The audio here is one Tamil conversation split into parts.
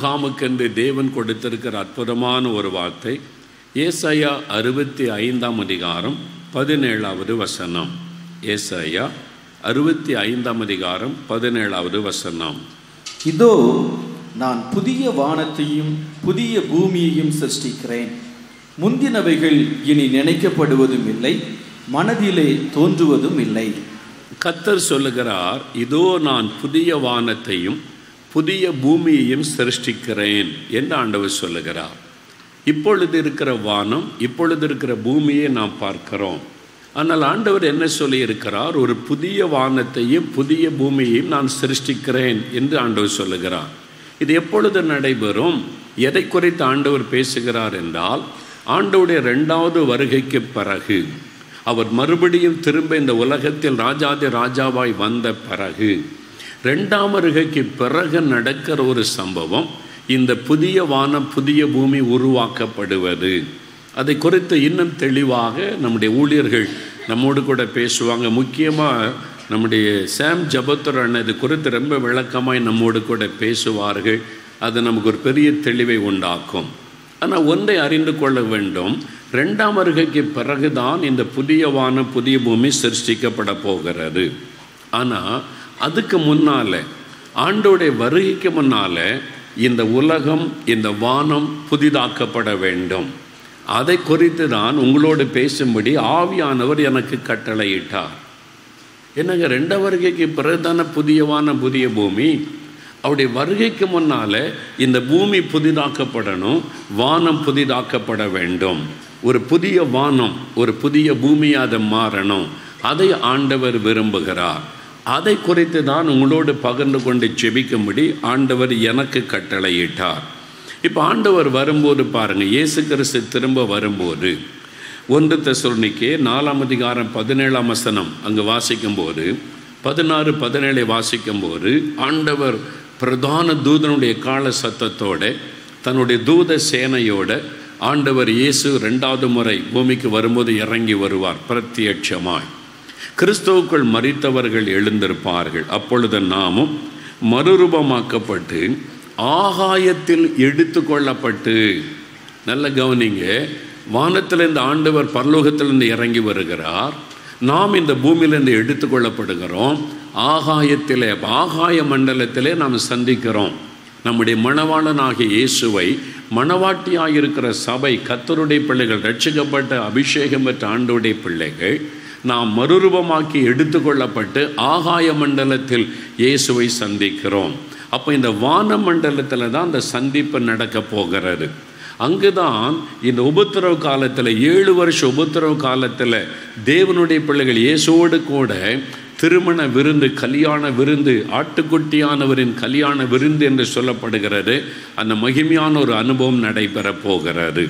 ஆபிரகாமுக்கென்று தேவன் கொடுத்திருக்கிற அற்புதமான ஒரு வார்த்தை. ஏசாயா 65 அதிகாரம் 17 வசனம். ஏசாயா 65 அதிகாரம் 17 வசனம். இதோ நான் புதிய வானத்தையும் புதிய பூமியையும் சிருஷ்டிக்கிறேன், முந்தினவைகள் இனி நினைக்கப்படுவதும் இல்லை, மனதிலே தோன்றுவதும் இல்லை. கர்த்தர் சொல்லுகிறார், இதோ நான் புதிய வானத்தையும் புதிய பூமியையும் சிருஷ்டிக்கிறேன் என்று ஆண்டவர் சொல்லுகிறார். இப்பொழுது இருக்கிற வானம், இப்பொழுது இருக்கிற பூமியை நாம் பார்க்கிறோம். ஆனால் ஆண்டவர் என்ன சொல்லியிருக்கிறார்? ஒரு புதிய வானத்தையும் புதிய பூமியையும் நான் சிருஷ்டிக்கிறேன் என்று ஆண்டவர் சொல்லுகிறார். இது எப்பொழுது நடைபெறும்? எதை குறித்து ஆண்டவர் பேசுகிறார் என்றால், ஆண்டவருடைய 2வது வருகைக்கு பிறகு, அவர் மறுபடியும் திரும்ப இந்த உலகத்தில் ராஜாதி ராஜாவாய் வந்த பிறகு, 2ஆம் வருகைக்கு பிறகு நடக்கிற ஒரு சம்பவம் இந்த புதிய வானம் புதிய பூமி உருவாக்கப்படுவது. அதை குறித்து இன்னும் தெளிவாக நம்முடைய ஊழியர்கள் நம்மோடு கூட பேசுவாங்க. முக்கியமாக நம்முடைய சாம் ஜபத்தர் அண்ணன் இது குறித்து ரொம்ப விளக்கமாய் நம்மோடு கூட பேசுவார்கள். அது நமக்கு ஒரு பெரிய தெளிவை உண்டாக்கும். ஆனால் ஒன்றை அறிந்து கொள்ள வேண்டும், 2ஆம் வருகைக்கு பிறகுதான் இந்த புதிய வானம் புதிய பூமி சிருஷ்டிக்கப்பட போகிறது. ஆனால் அதுக்கு முன்னால், ஆண்டோடைய வருகைக்கு முன்னால் இந்த உலகம் இந்த வானம் புதிதாக்கப்பட வேண்டும். அதை குறித்து தான் உங்களோடு பேசும்படி ஆவியானவர் எனக்கு கட்டளையிட்டார். என்னங்க, 2ஆம் வருகைக்கு பிறகுதான புதிய வானம் புதிய பூமி? அவருடைய வருகைக்கு முன்னால் இந்த பூமி புதிதாக்கப்படணும், வானம் புதிதாக்கப்பட வேண்டும். ஒரு புதிய வானம் ஒரு புதிய பூமியாக மாறணும். அதை ஆண்டவர் விரும்புகிறார். அதை குறித்து தான் உங்களோடு பகிர்ந்து கொண்டு ஜெபிக்கும்படி ஆண்டவர் எனக்கு கட்டளையிட்டார். இப்போ ஆண்டவர் வரும்போது பாருங்கள், இயேசு கிறிஸ்து திரும்ப வரும்போது 1 தெசலோனிக்கே 4ஆம் அதிகாரம் 17ஆம் வசனம் அங்கே வாசிக்கும்போது, 16, 17 வாசிக்கும்போது, ஆண்டவர் பிரதான தூதனுடைய கால சத்தத்தோட தன்னுடைய தூத சேனையோட ஆண்டவர் இயேசு 2வது முறை பூமிக்கு வரும்போது இறங்கி வருவார் பிரத்யட்சமாய். கிறிஸ்துவுக்குள் மரித்தவர்கள் எழுந்திருப்பார்கள். அப்பொழுது நாமும் மறுரூபமாக்கப்பட்டு ஆகாயத்தில் எடுத்து கொள்ளப்பட்டு, நல்ல கவனிங்க, வானத்திலிருந்து ஆண்டவர் பரலோகத்திலிருந்து இறங்கி வருகிறார். நாம் இந்த பூமியிலிருந்து எடுத்து கொள்ளப்படுகிறோம். ஆகாயத்திலே, ஆகாய மண்டலத்திலே நாம் சந்திக்கிறோம் நம்முடைய மணவாளனாகிய இயேசுவை. மணவாட்டியாயிருக்கிற சபை, கர்த்தருடைய பிள்ளைகள், ரட்சிக்கப்பட்ட அபிஷேகம் பெற்ற ஆண்டவருடைய பிள்ளைகள், நாம் மறுரூபமாக்கி எடுத்து கொள்ளப்பட்டு ஆகாய மண்டலத்தில் இயேசுவை சந்திக்கிறோம். அப்போ இந்த வான மண்டலத்தில் தான் அந்த சந்திப்பு நடக்க போகிறது. அங்கு தான் இந்த உபத்திரவு காலத்தில், 7 வருஷ உபத்திரவு காலத்தில் தேவனுடைய பிள்ளைகள் இயேசுவோடு கூட திருமண விருந்து, கல்யாண விருந்து, ஆட்டுக்குட்டியானவரின் கல்யாண விருந்து என்று சொல்லப்படுகிறது. அந்த மகிமையான ஒரு அனுபவம் நடைபெற போகிறது.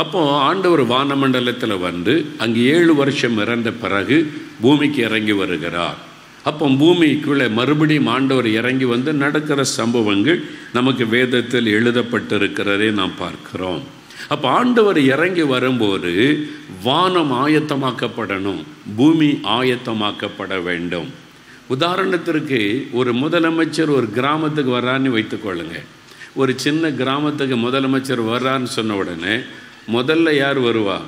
அப்போது ஆண்டவர் வானமண்டலத்தில் வந்து அங்கே 7 வருஷம் இறந்த பிறகு பூமிக்கு இறங்கி வருகிறார். அப்போ பூமிக்குள்ளே மறுபடியும் ஆண்டவர் இறங்கி வந்து நடக்கிற சம்பவங்கள் நமக்கு வேதத்தில் எழுதப்பட்டிருக்கிறதே நாம் பார்க்கிறோம். அப்போ ஆண்டவர் இறங்கி வரும்போது வானம் ஆயத்தமாக்கப்படணும், பூமி ஆயத்தமாக்கப்பட வேண்டும். உதாரணத்திற்கு ஒரு முதலமைச்சர் ஒரு கிராமத்துக்கு வர்றான்னு வைத்துக்கொள்ளுங்க. ஒரு சின்ன கிராமத்துக்கு முதலமைச்சர் வர்றான்னு சொன்ன உடனே முதல்ல யார் வருவா?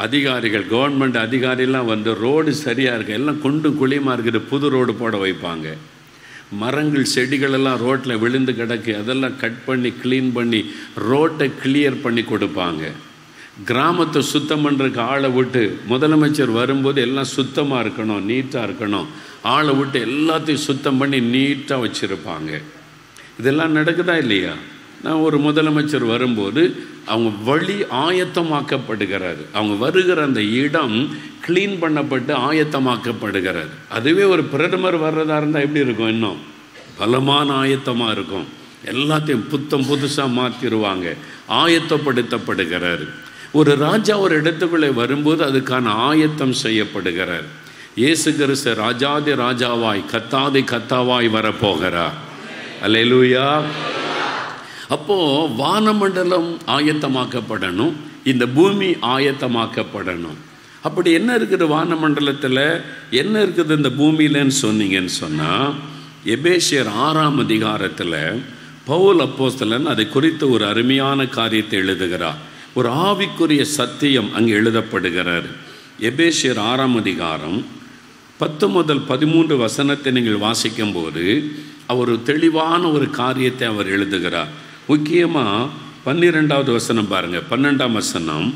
அதிகாரிகள், கவர்மெண்ட் அதிகாரிலாம் வந்து ரோடு சரியாக இருக்குது, எல்லாம் குண்டும் குழியுமாக இருக்குது, புது ரோடு போட வைப்பாங்க. மரங்கள் செடிகளெல்லாம் ரோட்டில் விழுந்து கிடக்கு, அதெல்லாம் கட் பண்ணி க்ளீன் பண்ணி ரோட்டை கிளியர் பண்ணி கொடுப்பாங்க. கிராமத்தை சுத்தம் பண்ணுறதுக்கு ஆளை விட்டு, முதலமைச்சர் வரும்போது எல்லாம் சுத்தமாக இருக்கணும், நீட்டாக இருக்கணும், ஆளை விட்டு எல்லாத்தையும் சுத்தம் பண்ணி நீட்டாக வச்சுருப்பாங்க. இதெல்லாம் நடக்குதா இல்லையா? நான் ஒரு முதலமைச்சர் வரும்போது அவங்க வழி ஆயத்தமாக்கப்படுகிறது, அவங்க வருகிற அந்த இடம் க்ளீன் பண்ணப்பட்டு ஆயத்தமாக்கப்படுகிறது. அதுவே ஒரு பிரதமர் வர்றதா இருந்தால் எப்படி இருக்கும்? இன்னும் பலமான ஆயத்தமாக இருக்கும். எல்லாத்தையும் புத்தம் புதுசாக மாற்றிடுவாங்க, ஆயத்தப்படுத்தப்படுகிறார். ஒரு ராஜா ஒரு இடத்துக்குள்ளே வரும்போது அதுக்கான ஆயத்தம் செய்யப்படுகிறார். இயேசு கிறிஸ்து ராஜாதி ராஜாவாய் கத்தாதி கத்தாவாய் வரப்போகிறார். அல்லேலூயா. அப்போது வானமண்டலம் ஆயத்தமாக்கப்படணும், இந்த பூமி ஆயத்தமாக்கப்படணும். அப்படி என்ன இருக்குது வானமண்டலத்தில், என்ன இருக்குது இந்த பூமியிலன்னு சொன்னீங்கன்னு சொன்னால், எபேசியர் 6ஆம் அதிகாரத்தில் பவுல் அப்போஸ்தலன் அதை குறித்து ஒரு அருமையான காரியத்தை எழுதுகிறார். ஒரு ஆவிக்குரிய சத்தியம் அங்கே எழுதப்படுகிறார். எபேசியர் 6ஆம் அதிகாரம் 10 முதல் 13 வசனத்தை நீங்கள் வாசிக்கும் போது அவர் தெளிவான ஒரு காரியத்தை அவர் எழுதுகிறார். முக்கியமாக 12வது வசனம் பாருங்கள். 12ஆம் வசனம்,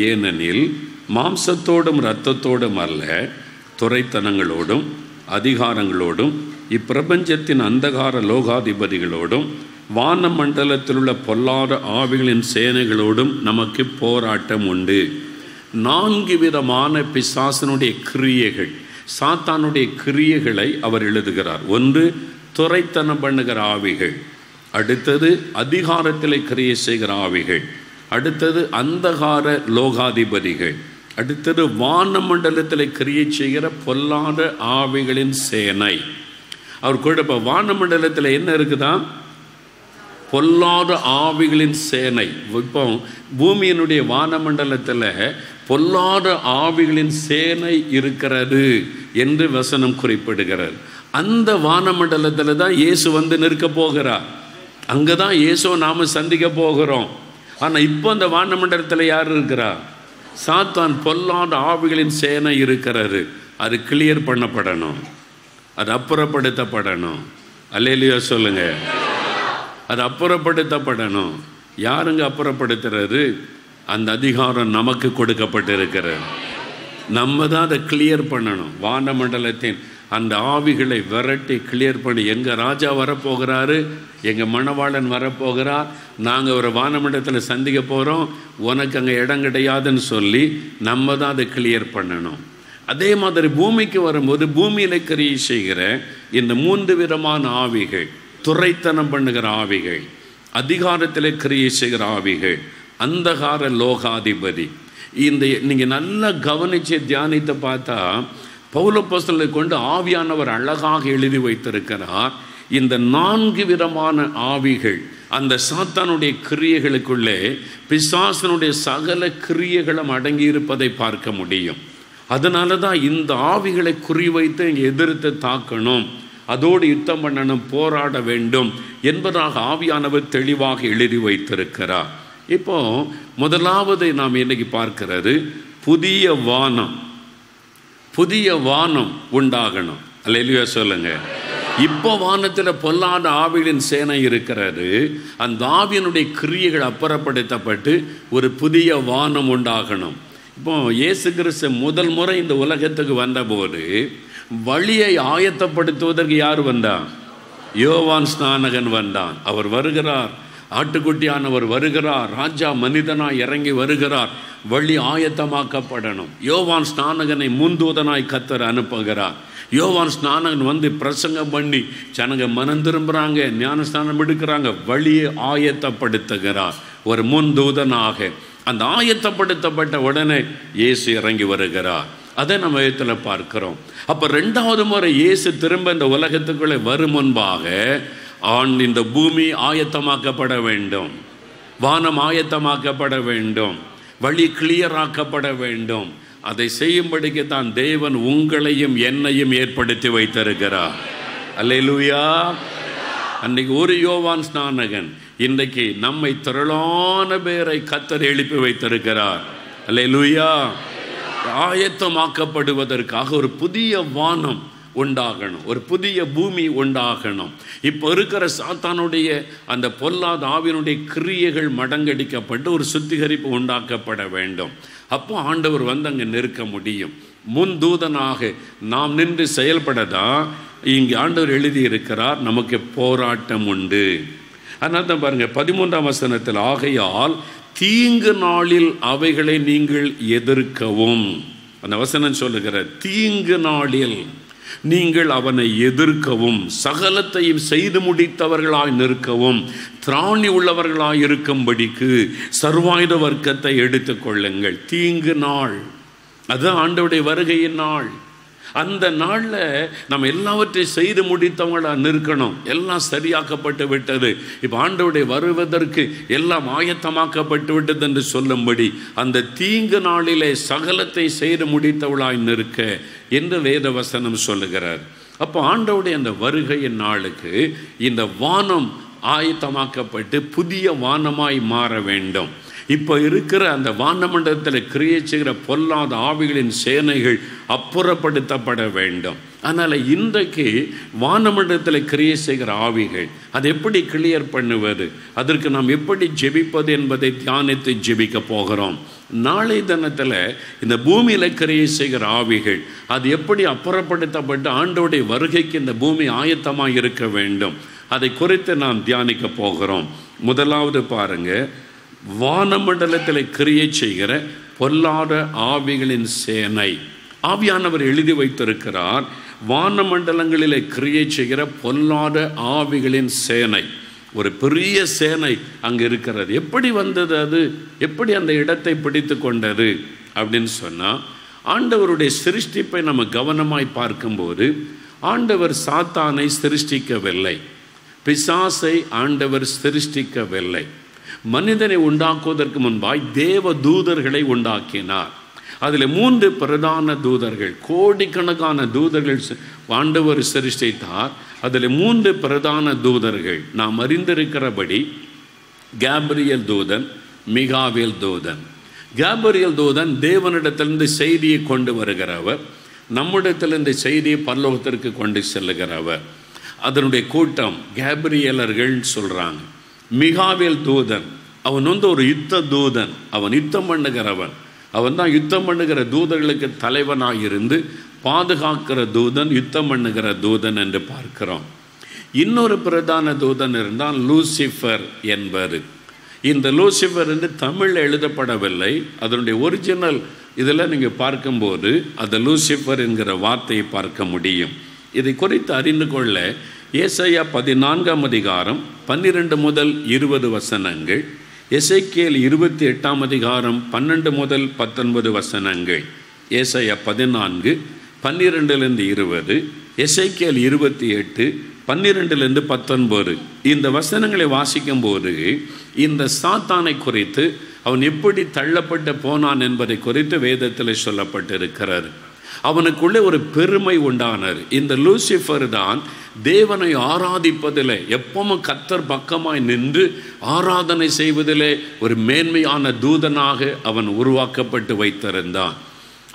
ஏனெனில் மாம்சத்தோடும் இரத்தத்தோடும் அல்ல, துரைத்தனங்களோடும் அதிகாரங்களோடும் இப்பிரபஞ்சத்தின் அந்தகார லோகாதிபதிகளோடும் வான மண்டலத்தில் உள்ள பொல்லாத ஆவிகளின் சேனைகளோடும் நமக்கு போராட்டம் உண்டு. 4 விதமான பிசாசனுடைய கிரியைகள், சாத்தானுடைய கிரியைகளை அவர் எழுதுகிறார். ஒன்று, துரைத்தனம் பண்ணுகிற ஆவிகள். அடுத்தது, அதிகாரத்தில் கிரியை செய்கிற ஆவிகள். அடுத்தது, அந்தகார லோகாதிபதிகள். அடுத்தது, வான மண்டலத்தில் கிரியை செய்கிற பொல்லாத ஆவிகளின் சேனை. அவர் கூட இப்போ வானமண்டலத்தில் என்ன இருக்குதா? பொல்லாத ஆவிகளின் சேனை. இப்போ பூமியினுடைய வானமண்டலத்தில் பொல்லாத ஆவிகளின் சேனை இருக்கிறது என்று வசனம் குறிப்பிடுகிறது. அந்த வானமண்டலத்தில் தான் இயேசு வந்து நிற்க போகிறார். அங்கே தான் இயேசுவை நாம் சந்திக்க போகிறோம். ஆனால் இப்போ அந்த வானமண்டலத்தில் யார் இருக்கிறா? சாத்தான், பொல்லாத ஆவிகளின் சேனை இருக்கிறது. அது கிளியர் பண்ணப்படணும், அது அப்புறப்படுத்தப்படணும். அல்லேலூயா சொல்லுங்க. அது அப்புறப்படுத்தப்படணும். யாருங்க அப்புறப்படுத்துறது? அந்த அதிகாரம் நமக்கு கொடுக்கப்பட்டிருக்கிறது. நம்ம தான் அதை கிளியர் பண்ணணும். வானமண்டலத்தின் அந்த ஆவிகளை விரட்டி கிளியர் பண்ணி, எங்கள் ராஜா வரப்போகிறாரு, எங்கள் மணவாளன் வரப்போகிறார், நாங்கள் ஒரு வானமண்டலத்தில் சந்திக்க போகிறோம், உனக்கு அங்கே இடம் கிடையாதுன்னு சொல்லி நம்ம தான் அதை கிளியர் பண்ணணும். அதே மாதிரி பூமிக்கு வரும்போது பூமியில் கிரியை செய்கிற இந்த 3 விதமான ஆவிகள், துரைத்தனம் பண்ணுகிற ஆவிகள், அதிகாரத்தில் கிரியை செய்கிற ஆவிகள், அந்தகார லோகாதிபதி. இந்த நீங்கள் நல்லா கவனித்து தியானித்து பார்த்தா பவுல் அப்போஸ்தலனை கொண்டு ஆவியானவர் அழகாக எழுதி வைத்திருக்கிறார். இந்த 4 விதமான ஆவிகள் அந்த சாத்தானுடைய கிரியைகளுக்குள்ளே பிசாசனுடைய சகல கிரியைகளும் அடங்கி இருப்பதை பார்க்க முடியும். அதனால தான் இந்த ஆவிகளை குறிவைத்து எதிர்த்து தாக்கணும், அதோடு யுத்தம் பண்ணணும், போராட வேண்டும் என்பதாக ஆவியானவர் தெளிவாக எழுதி வைத்திருக்கிறார். இப்போ முதலாவது நாம் இன்னைக்கு பார்க்கிறது புதிய வானம். புதிய வானம் உண்டாகணும். அல்லேலூயா சொல்லுங்க. இப்போ வானத்தில் பொல்லாத ஆவிகளின் சேனை இருக்கிறது. அந்த ஆவியினுடைய கிரியைகள் அப்புறப்படுத்தப்பட்டு ஒரு புதிய வானம் உண்டாகணும். இப்போ இயேசு கிறிஸ்து முதல் முறை இந்த உலகத்துக்கு வந்தபோது வழியை ஆயத்தப்படுத்துவதற்கு யார் வந்தான்? யோவான் ஸ்நானகன் வந்தான். அவர் வருகிறார், ஆட்டுக்குட்டியானவர் வருகிறார், ராஜா மனிதனாய் இறங்கி வருகிறார், வழி ஆயத்தமாக்கப்படணும். யோவான் ஸ்நானகனை முன்தூதனாய் கர்த்தர் அனுப்புகிறார். யோவான் ஸ்நானகன் வந்து பிரசங்கம் பண்ணி ஜனங்க மனம் திரும்புகிறாங்க, ஞானஸ்நானம் எடுக்கிறாங்க, வழியை ஆயத்தப்படுத்துகிறார் ஒரு முன்தூதனாக. அந்த ஆயத்தப்படுத்தப்பட்ட உடனே இயேசு இறங்கி வருகிறார். அதை நம்ம இடத்துல பார்க்கிறோம். அப்போ 2வது முறை இயேசு திரும்ப இந்த உலகத்துக்குள்ளே வரும் முன்பாக இந்த பூமி ஆயத்தமாக்கப்பட வேண்டும், வானம் ஆயத்தமாக்கப்பட வேண்டும், வழி கிளியராக்கப்பட வேண்டும். அதை செய்யும்படிக்கு தான் தேவன் உங்களையும் என்னையும் ஏற்படுத்தி வைத்திருக்கிறார். அல்லேலூயா. அன்னைக்கு ஒரு யோவான் ஸ்நானகன், இன்றைக்கு நம்மை திரளான பேரை கர்த்தர் எழுப்பி வைத்திருக்கிறார். அல்லேலூயா. ஆயத்தமாக்கப்படுவதற்காக ஒரு புதிய வானம் உண்டாகணும், ஒரு புதிய பூமி உண்டாகணும். இப்போ இருக்கிற சாத்தானுடைய அந்த பொல்லாத ஆவியினுடைய கிரியைகள் மடங்கடிக்கப்பட்டு ஒரு சுத்திகரிப்பு உண்டாக்கப்பட வேண்டும். அப்போ ஆண்டவர் வந்து அங்கே நிற்க முடியும். முன் தூதனாக நாம் நின்று செயல்படதான் இங்கே ஆண்டவர் எழுதியிருக்கிறார். நமக்கு போராட்டம் உண்டு. அதனால தான் பாருங்க 13ஆம் வசனத்தில், ஆகையால் தீங்கு நாளில் அவைகளை நீங்கள் எதிர்க்கவும். அந்த வசனம் சொல்லுகிற தீங்கு நாளில் நீங்கள் அவனை எதிர்க்கவும், சகலத்தையும் செய்து முடித்தவர்களாய் நிற்கவும், திராணி உள்ளவர்களாய் இருக்கும்படிக்கு சர்வாயுத வர்க்கத்தை எடுத்துக்கொள்ளுங்கள். தீங்கு நாள், அதுதான் ஆண்டவருடைய வருகையின் நாள். அந்த நாளில் நம்ம எல்லாவற்றையும் செய்து முடித்தவங்களாக நிற்கணும். எல்லாம் சரியாக்கப்பட்டு விட்டது, இப்போ ஆண்டவருடைய வருவதற்கு எல்லாம் ஆயத்தமாக்கப்பட்டு விட்டது என்று சொல்லும்படி அந்த தீங்கு நாளிலே சகலத்தை செய்து முடித்தவளாய் நிற்க என்று வேத வசனம் சொல்லுகிறார். அப்போ ஆண்டவருடைய அந்த வருகையின் நாளுக்கு இந்த வானம் ஆயத்தமாக்கப்பட்டு புதிய வானமாய் மாற வேண்டும். இப்போ இருக்கிற அந்த வானமண்டலத்தில் கிரியை செய்கிற பொல்லாத ஆவிகளின் சேனைகள் அப்புறப்படுத்தப்பட வேண்டும். அதனால் இன்றைக்கு வானமண்டலத்தில் கிரியை செய்கிற ஆவிகள் அதை எப்படி கிளியர் பண்ணுவது, அதற்கு நாம் எப்படி ஜெபிப்பது என்பதை தியானித்து ஜெபிக்க போகிறோம். நாளை தினத்தில் இந்த பூமியில் கிரியை செய்கிற ஆவிகள் அது எப்படி அப்புறப்படுத்தப்பட்டு ஆண்டோடைய வருகைக்கு இந்த பூமி ஆயத்தமாக இருக்க வேண்டும், அதை குறித்து நாம் தியானிக்க போகிறோம். முதலாவது பாருங்க, வானமண்டலத்தில் கிரியை செய்கிற பொல்லாத ஆவிகளின் சேனை. ஆவியானவர் எழுதி வைத்திருக்கிறார், வானமண்டலங்களிலே கிரியை செய்கிற பொல்லாத ஆவிகளின் சேனை. ஒரு பெரிய சேனை அங்கே இருக்கிறது. எப்படி வந்தது, அது எப்படி அந்த இடத்தை பிடித்து கொண்டது அப்படின்னு சொன்னால், ஆண்டவருடைய சிருஷ்டிப்பை நம்ம கவனமாய் பார்க்கும்போது ஆண்டவர் சாத்தானை சிருஷ்டிக்கவில்லை, பிசாசை ஆண்டவர் சிருஷ்டிக்கவில்லை. மனிதனை உண்டாக்குவதற்கு முன்பாய் தேவ தூதர்களை உண்டாக்கினார். அதில் 3 பிரதான தூதர்கள், கோடிக்கணக்கான தூதர்கள் ஆண்டவர் சிருஷ்டித்தார். அதில் 3 பிரதான தூதர்கள் நாம் அறிந்திருக்கிறபடி கேப்ரியல் தூதன், மிகாவேல் தூதன். கேப்ரியல் தூதன் தேவனிடத்திலிருந்து செய்தியை கொண்டு வருகிறவர், நம்மிடத்திலிருந்து செய்தியை பரலோகத்திற்கு கொண்டு செல்லுகிறவர். அதனுடைய கூட்டம் கேப்ரியலர்கள் சொல்கிறாங்க. மிகாவேல் தூதன் அவன் ஒரு யுத்த தூதன், அவன் யுத்தம் பண்ணுகிறவன். அவன் தான் யுத்தம் பண்ணுகிற தூதர்களுக்கு தலைவனாக இருந்து பாதுகாக்கிற தூதன், யுத்தம் பண்ணுகிற தூதன் என்று பார்க்கிறோம். இன்னொரு பிரதான தூதன் இருந்தால் லூசிஃபர் என்பது. இந்த லூசிஃபர் என்று தமிழ் எழுதப்படவில்லை. அதனுடைய ஒரிஜினல் இதில் நீங்கள் பார்க்கும்போது அந்த லூசிஃபர் என்கிற வார்த்தையை பார்க்க முடியும். இதை குறித்து அறிந்து கொள்ள ஏசாயா 14ஆம் அதிகாரம் 12 முதல் 20 வசனங்கள், எசேக்கியேல் 28ஆம் அதிகாரம் 12 முதல் 19 வசனங்கள், ஏசாயா 14 12 20, எசேக்கியேல் 28 12 19. இந்த வசனங்களை வாசிக்கும் போது இந்த சாத்தானை குறித்து அவன் எப்படி தள்ளப்பட்டு போனான் என்பதை குறித்து வேதத்தில் சொல்லப்பட்டிருக்கிறது. அவனுக்குள்ளே ஒரு பெருமை உண்டானது. இந்த லூசிஃபர் தான் தேவனை ஆராதிப்பதில் எப்பவும் கர்த்தர் பக்கமாய் நின்று ஆராதனை செய்வதிலே ஒரு மேன்மையான தூதனாக அவன் உருவாக்கப்பட்டு வைத்திருந்தான்.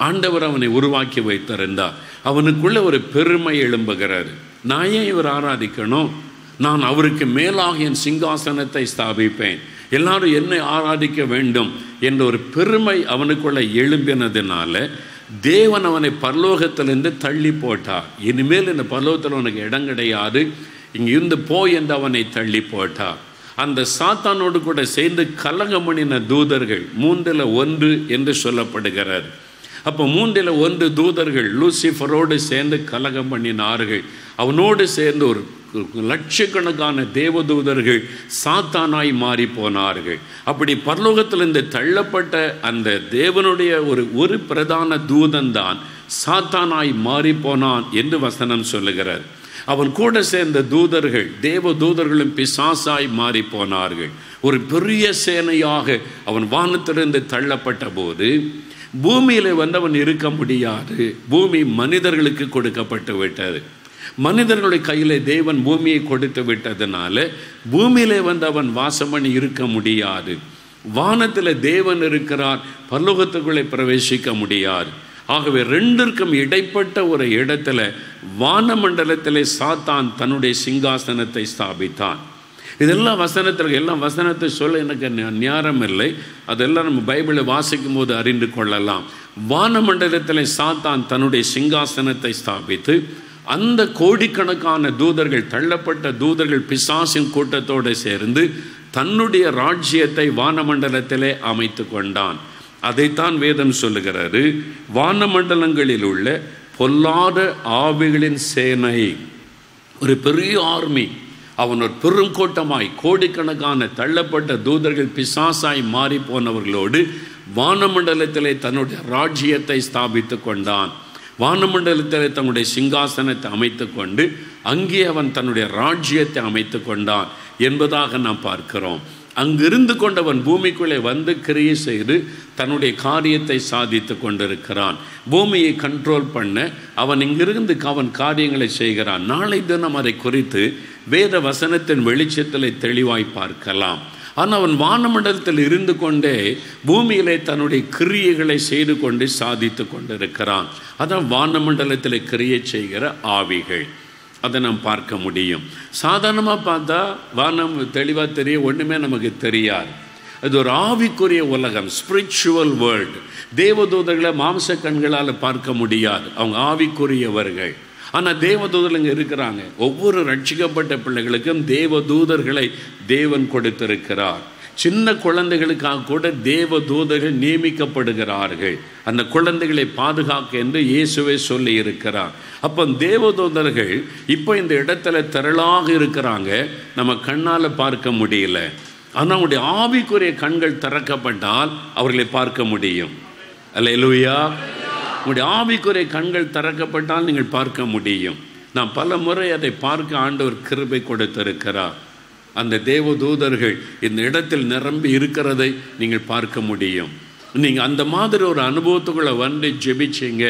ஆண்டவர் அவனை உருவாக்கி வைத்திருந்தார். அவனுக்குள்ளே ஒரு பெருமை எழும்புகிறது. நான் ஏன் இவர் ஆராதிக்கணும், நான் அவருக்கு மேலாக என் சிங்காசனத்தை ஸ்தாபிப்பேன், எல்லாரும் என்னை ஆராதிக்க வேண்டும் என்ற ஒரு பெருமை அவனுக்குள்ள எழும்பினதுனால தேவன் அவனை பரலோகத்திலிருந்து தள்ளி போட்டார். இனிமேல் இந்த பரலோகத்தில் உனக்கு இடம் கிடையாது, இங்கே இருந்து போய் என்று அவனை தள்ளி போட்டார். அந்த சாத்தானோடு கூட சேர்ந்து கலகம் பண்ணின தூதர்கள் 3ல் 1 என்று சொல்லப்படுகிறார். அப்போ 3ல் 1 தூதர்கள் லூசிஃபரோடு சேர்ந்து கலகம் பண்ணினார்கள். அவனோடு சேர்ந்து ஒரு லட்சக்கணக்கான தேவதூதர்கள் சாத்தானாய் மாறி போனார்கள். அப்படி பரலோகத்திலிருந்து தள்ளப்பட்ட அந்த தேவனுடைய ஒரு பிரதான தூதன் தான் சாத்தானாய் மாறி போனான் என்று வசனம் சொல்லுகிறார். அவன் கூட சேர்ந்த தூதர்கள் தேவ தூதர்களும் பிசாசாய் மாறி போனார்கள். ஒரு பெரிய சேனையாக அவன் வானத்திலிருந்து தள்ளப்பட்ட போது பூமியில் வந்தவன் இருக்க முடியாது. பூமி மனிதர்களுக்கு கொடுக்கப்பட்டு விட்டது. மனிதர்களுடைய கையில் தேவன் பூமியை கொடுத்து விட்டதுனால பூமியிலே வந்து அவன் வாசம் பண்ணி இருக்க முடியாது. வானத்தில் தேவன் இருக்கிறார், பரலோகத்துக்குள்ளே பிரவேசிக்க முடியாது. ஆகவே 2ற்கும் இடைப்பட்ட ஒரு இடத்துல வானமண்டலத்திலே சாத்தான் தன்னுடைய சிங்காசனத்தை ஸ்தாபித்தான். இதெல்லாம் வசனத்தில் எல்லாம் வசனத்தை சொல்ல எனக்கு ஞானம் இல்லை. அதெல்லாம் நம்ம பைபிளை வாசிக்கும் போது அறிந்து கொள்ளலாம். வானமண்டலத்தில் சாத்தான் தன்னுடைய சிங்காசனத்தை ஸ்தாபித்து அந்த கோடிக்கணக்கான தூதர்கள், தள்ளப்பட்ட தூதர்கள் பிசாசின் கூட்டத்தோடு சேர்ந்து தன்னுடைய ராஜ்யத்தை வானமண்டலத்திலே அமைத்து கொண்டான். அதைத்தான் வேதம் சொல்லுகிறது, வானமண்டலங்களில் உள்ள பொல்லாத ஆவிகளின் சேனை. ஒரு பெரிய ஆர்மி, அவன் ஒரு பெரும் கூட்டமாய் கோடிக்கணக்கான தள்ளப்பட்ட தூதர்கள் பிசாசாய் மாறி போனவர்களோடு வானமண்டலத்திலே தன்னுடைய ராஜ்யத்தை ஸ்தாபித்து கொண்டான். வானமண்டலத்தில் தன்னுடைய சிங்காசனத்தை அமைத்து கொண்டு அங்கே அவன் தன்னுடைய ராஜ்யத்தை அமைத்து கொண்டான் என்பதாக நாம் பார்க்கிறோம். அங்கிருந்து கொண்டவன் பூமிக்குள்ளே வந்து கிரியை செய்து தன்னுடைய காரியத்தை சாதித்து கொண்டிருக்கிறான். பூமியை கண்ட்ரோல் பண்ண அவன் இங்கிருந்து அவன் காரியங்களை செய்கிறான். நாளை தினம் அதை குறித்து வேத வசனத்தின் வெளிச்சத்தில் தெளிவாய் பார்க்கலாம். ஆனால் அவன் வானமண்டலத்தில் இருந்து கொண்டே பூமியிலே தன்னுடைய கிரியைகளை செய்து கொண்டு சாதித்து கொண்டிருக்கிறான். அதான் வானமண்டலத்தில் கிரியை செய்கிற ஆவிகள். அதை நாம் பார்க்க முடியும். சாதாரணமாக பார்த்தா வானம் தெளிவாக தெரியும், ஒன்றுமே நமக்கு தெரியாது. அது ஒரு ஆவிக்குரிய உலகம், ஸ்பிரிச்சுவல் வேர்ல்டு. தேவதூதர்களை மாம்ச கண்களால் பார்க்க முடியாது, அவங்க ஆவிக்குரியவர்கள். ஆனால் தேவதூதர்கள் இங்கே இருக்கிறாங்க. ஒவ்வொரு ரட்சிக்கப்பட்ட பிள்ளைகளுக்கும் தேவதூதர்களை தேவன் கொடுத்திருக்கிறார். சின்ன குழந்தைகளுக்காக கூட தேவதூதர்கள் நியமிக்கப்படுகிறார்கள், அந்த குழந்தைகளை பாதுகாக்க என்று இயேசுவே சொல்லி இருக்கிறார். அப்போ தேவதூதர்கள் இப்போ இந்த இடத்துல திரளாக இருக்கிறாங்க, நம்ம கண்ணால் பார்க்க முடியல. ஆனால் அவங்களுடைய ஆவிக்குரிய கண்கள் திறக்கப்பட்டால் அவர்களை பார்க்க முடியும். அல்லேலூயா. உங்களுடைய ஆவிக்குரிய கண்கள் திறக்கப்பட்டால் நீங்கள் பார்க்க முடியும். நான் பல முறை அதை பார்க்க ஆண்டவர் கிருபை கொடுத்திருக்கிறார். அந்த தேவதூதர்கள் இந்த இடத்தில் நிரம்பி இருக்கிறதை நீங்கள் பார்க்க முடியும். நீங்கள் அந்த மாதிரி ஒரு அனுபவத்துக்குள்ளே வந்து ஜெபிச்சிங்க,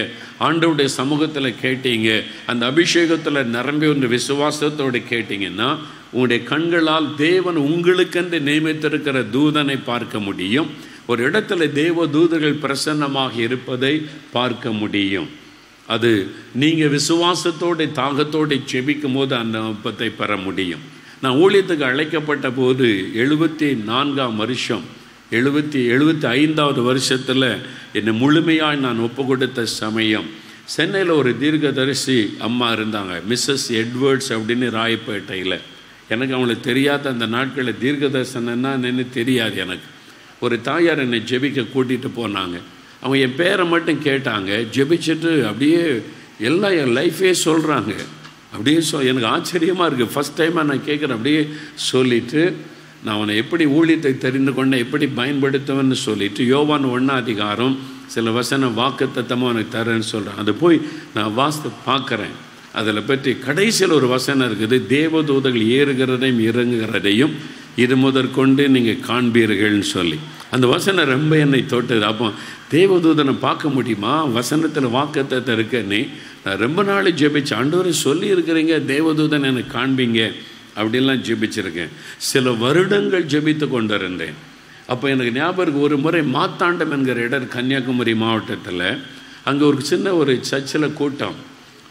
ஆண்டவருடைய சமூகத்தில் கேட்டீங்க, அந்த அபிஷேகத்தில் நிரம்பி ஒன்று விசுவாசத்தோடு கேட்டீங்கன்னா உங்களுடைய கண்களால் தேவன் உங்களுக்கென்று நியமித்திருக்கிற தூதனை பார்க்க முடியும். ஒரு இடத்துல தேவ தூதர்கள் பிரசன்னமாக இருப்பதை பார்க்க முடியும். அது நீங்கள் விசுவாசத்தோடு தாகத்தோடு ஜெபிக்கும் போது அந்த நுட்பத்தை பெற முடியும். நான் ஊழியத்துக்கு அழைக்கப்பட்ட போது 74ஆம் வருஷம், 75வது வருஷத்தில் என்னை முழுமையாக நான் ஒப்பு கொடுத்த சமயம், சென்னையில் ஒரு தீர்க்கதரிசி அம்மா இருந்தாங்க, மிஸ்ஸஸ் எட்வர்ட்ஸ் அப்படின்னு ராயப்பேட்டையில். எனக்கு அவங்களுக்கு தெரியாத அந்த நாட்களில் தீர்க்கதரிசனன்னா என்னன்னு தெரியாது எனக்கு. ஒரு தாயார் என்னை ஜெபிக்க கூட்டிகிட்டு போனாங்க. அவங்க என் பேரை மட்டும் கேட்டாங்க, ஜெபிச்சுட்டு அப்படியே எல்லாம் என் லைஃபே சொல்கிறாங்க. அப்படியே எனக்கு ஆச்சரியமாக இருக்குது. ஃபஸ்ட் டைமாக நான் கேட்குறேன். அப்படியே சொல்லிவிட்டு நான் அவனை எப்படி ஊழியத்தை தெரிந்து கொண்டேன், எப்படி பயன்படுத்துவேன்னு சொல்லிவிட்டு யோவான் 1ஆம் அதிகாரம் சில வசன வாக்குத்தத்தமாக அவனுக்கு தரேன்னு சொல்கிறேன். அதை போய் நான் வாசித்து பார்க்குறேன். அதில் பற்றி கடைசியில் ஒரு வசனம் இருக்குது, தேவதூதர்கள் ஏறுகிறதையும் இறங்குகிறதையும் இது முதற்கொண்டு நீங்கள் காண்பீர்கள்னு சொல்லி. அந்த வசனம் ரொம்ப என்னை தொட்டது. அப்போ தேவதூதனை பார்க்க முடியுமா, வசனத்தில் வாக்குத்தத்தம் இருக்கேன்னு நான் ரொம்ப நாள் ஜெபிச்சு, ஆண்டவரை சொல்லி இருக்கிறீங்க தேவதூதனை எனக்கு காண்பீங்க அப்படின்லாம் ஜெபிச்சிருக்கேன். சில வருடங்கள் ஜெபித்து கொண்டு இருந்தேன். அப்போ எனக்கு ஞாபகம், ஒரு முறை மாத்தாண்டம் என்கிற இடம் கன்னியாகுமரி மாவட்டத்தில், அங்கே ஒரு சின்ன ஒரு சர்ச்சில் கூட்டம்,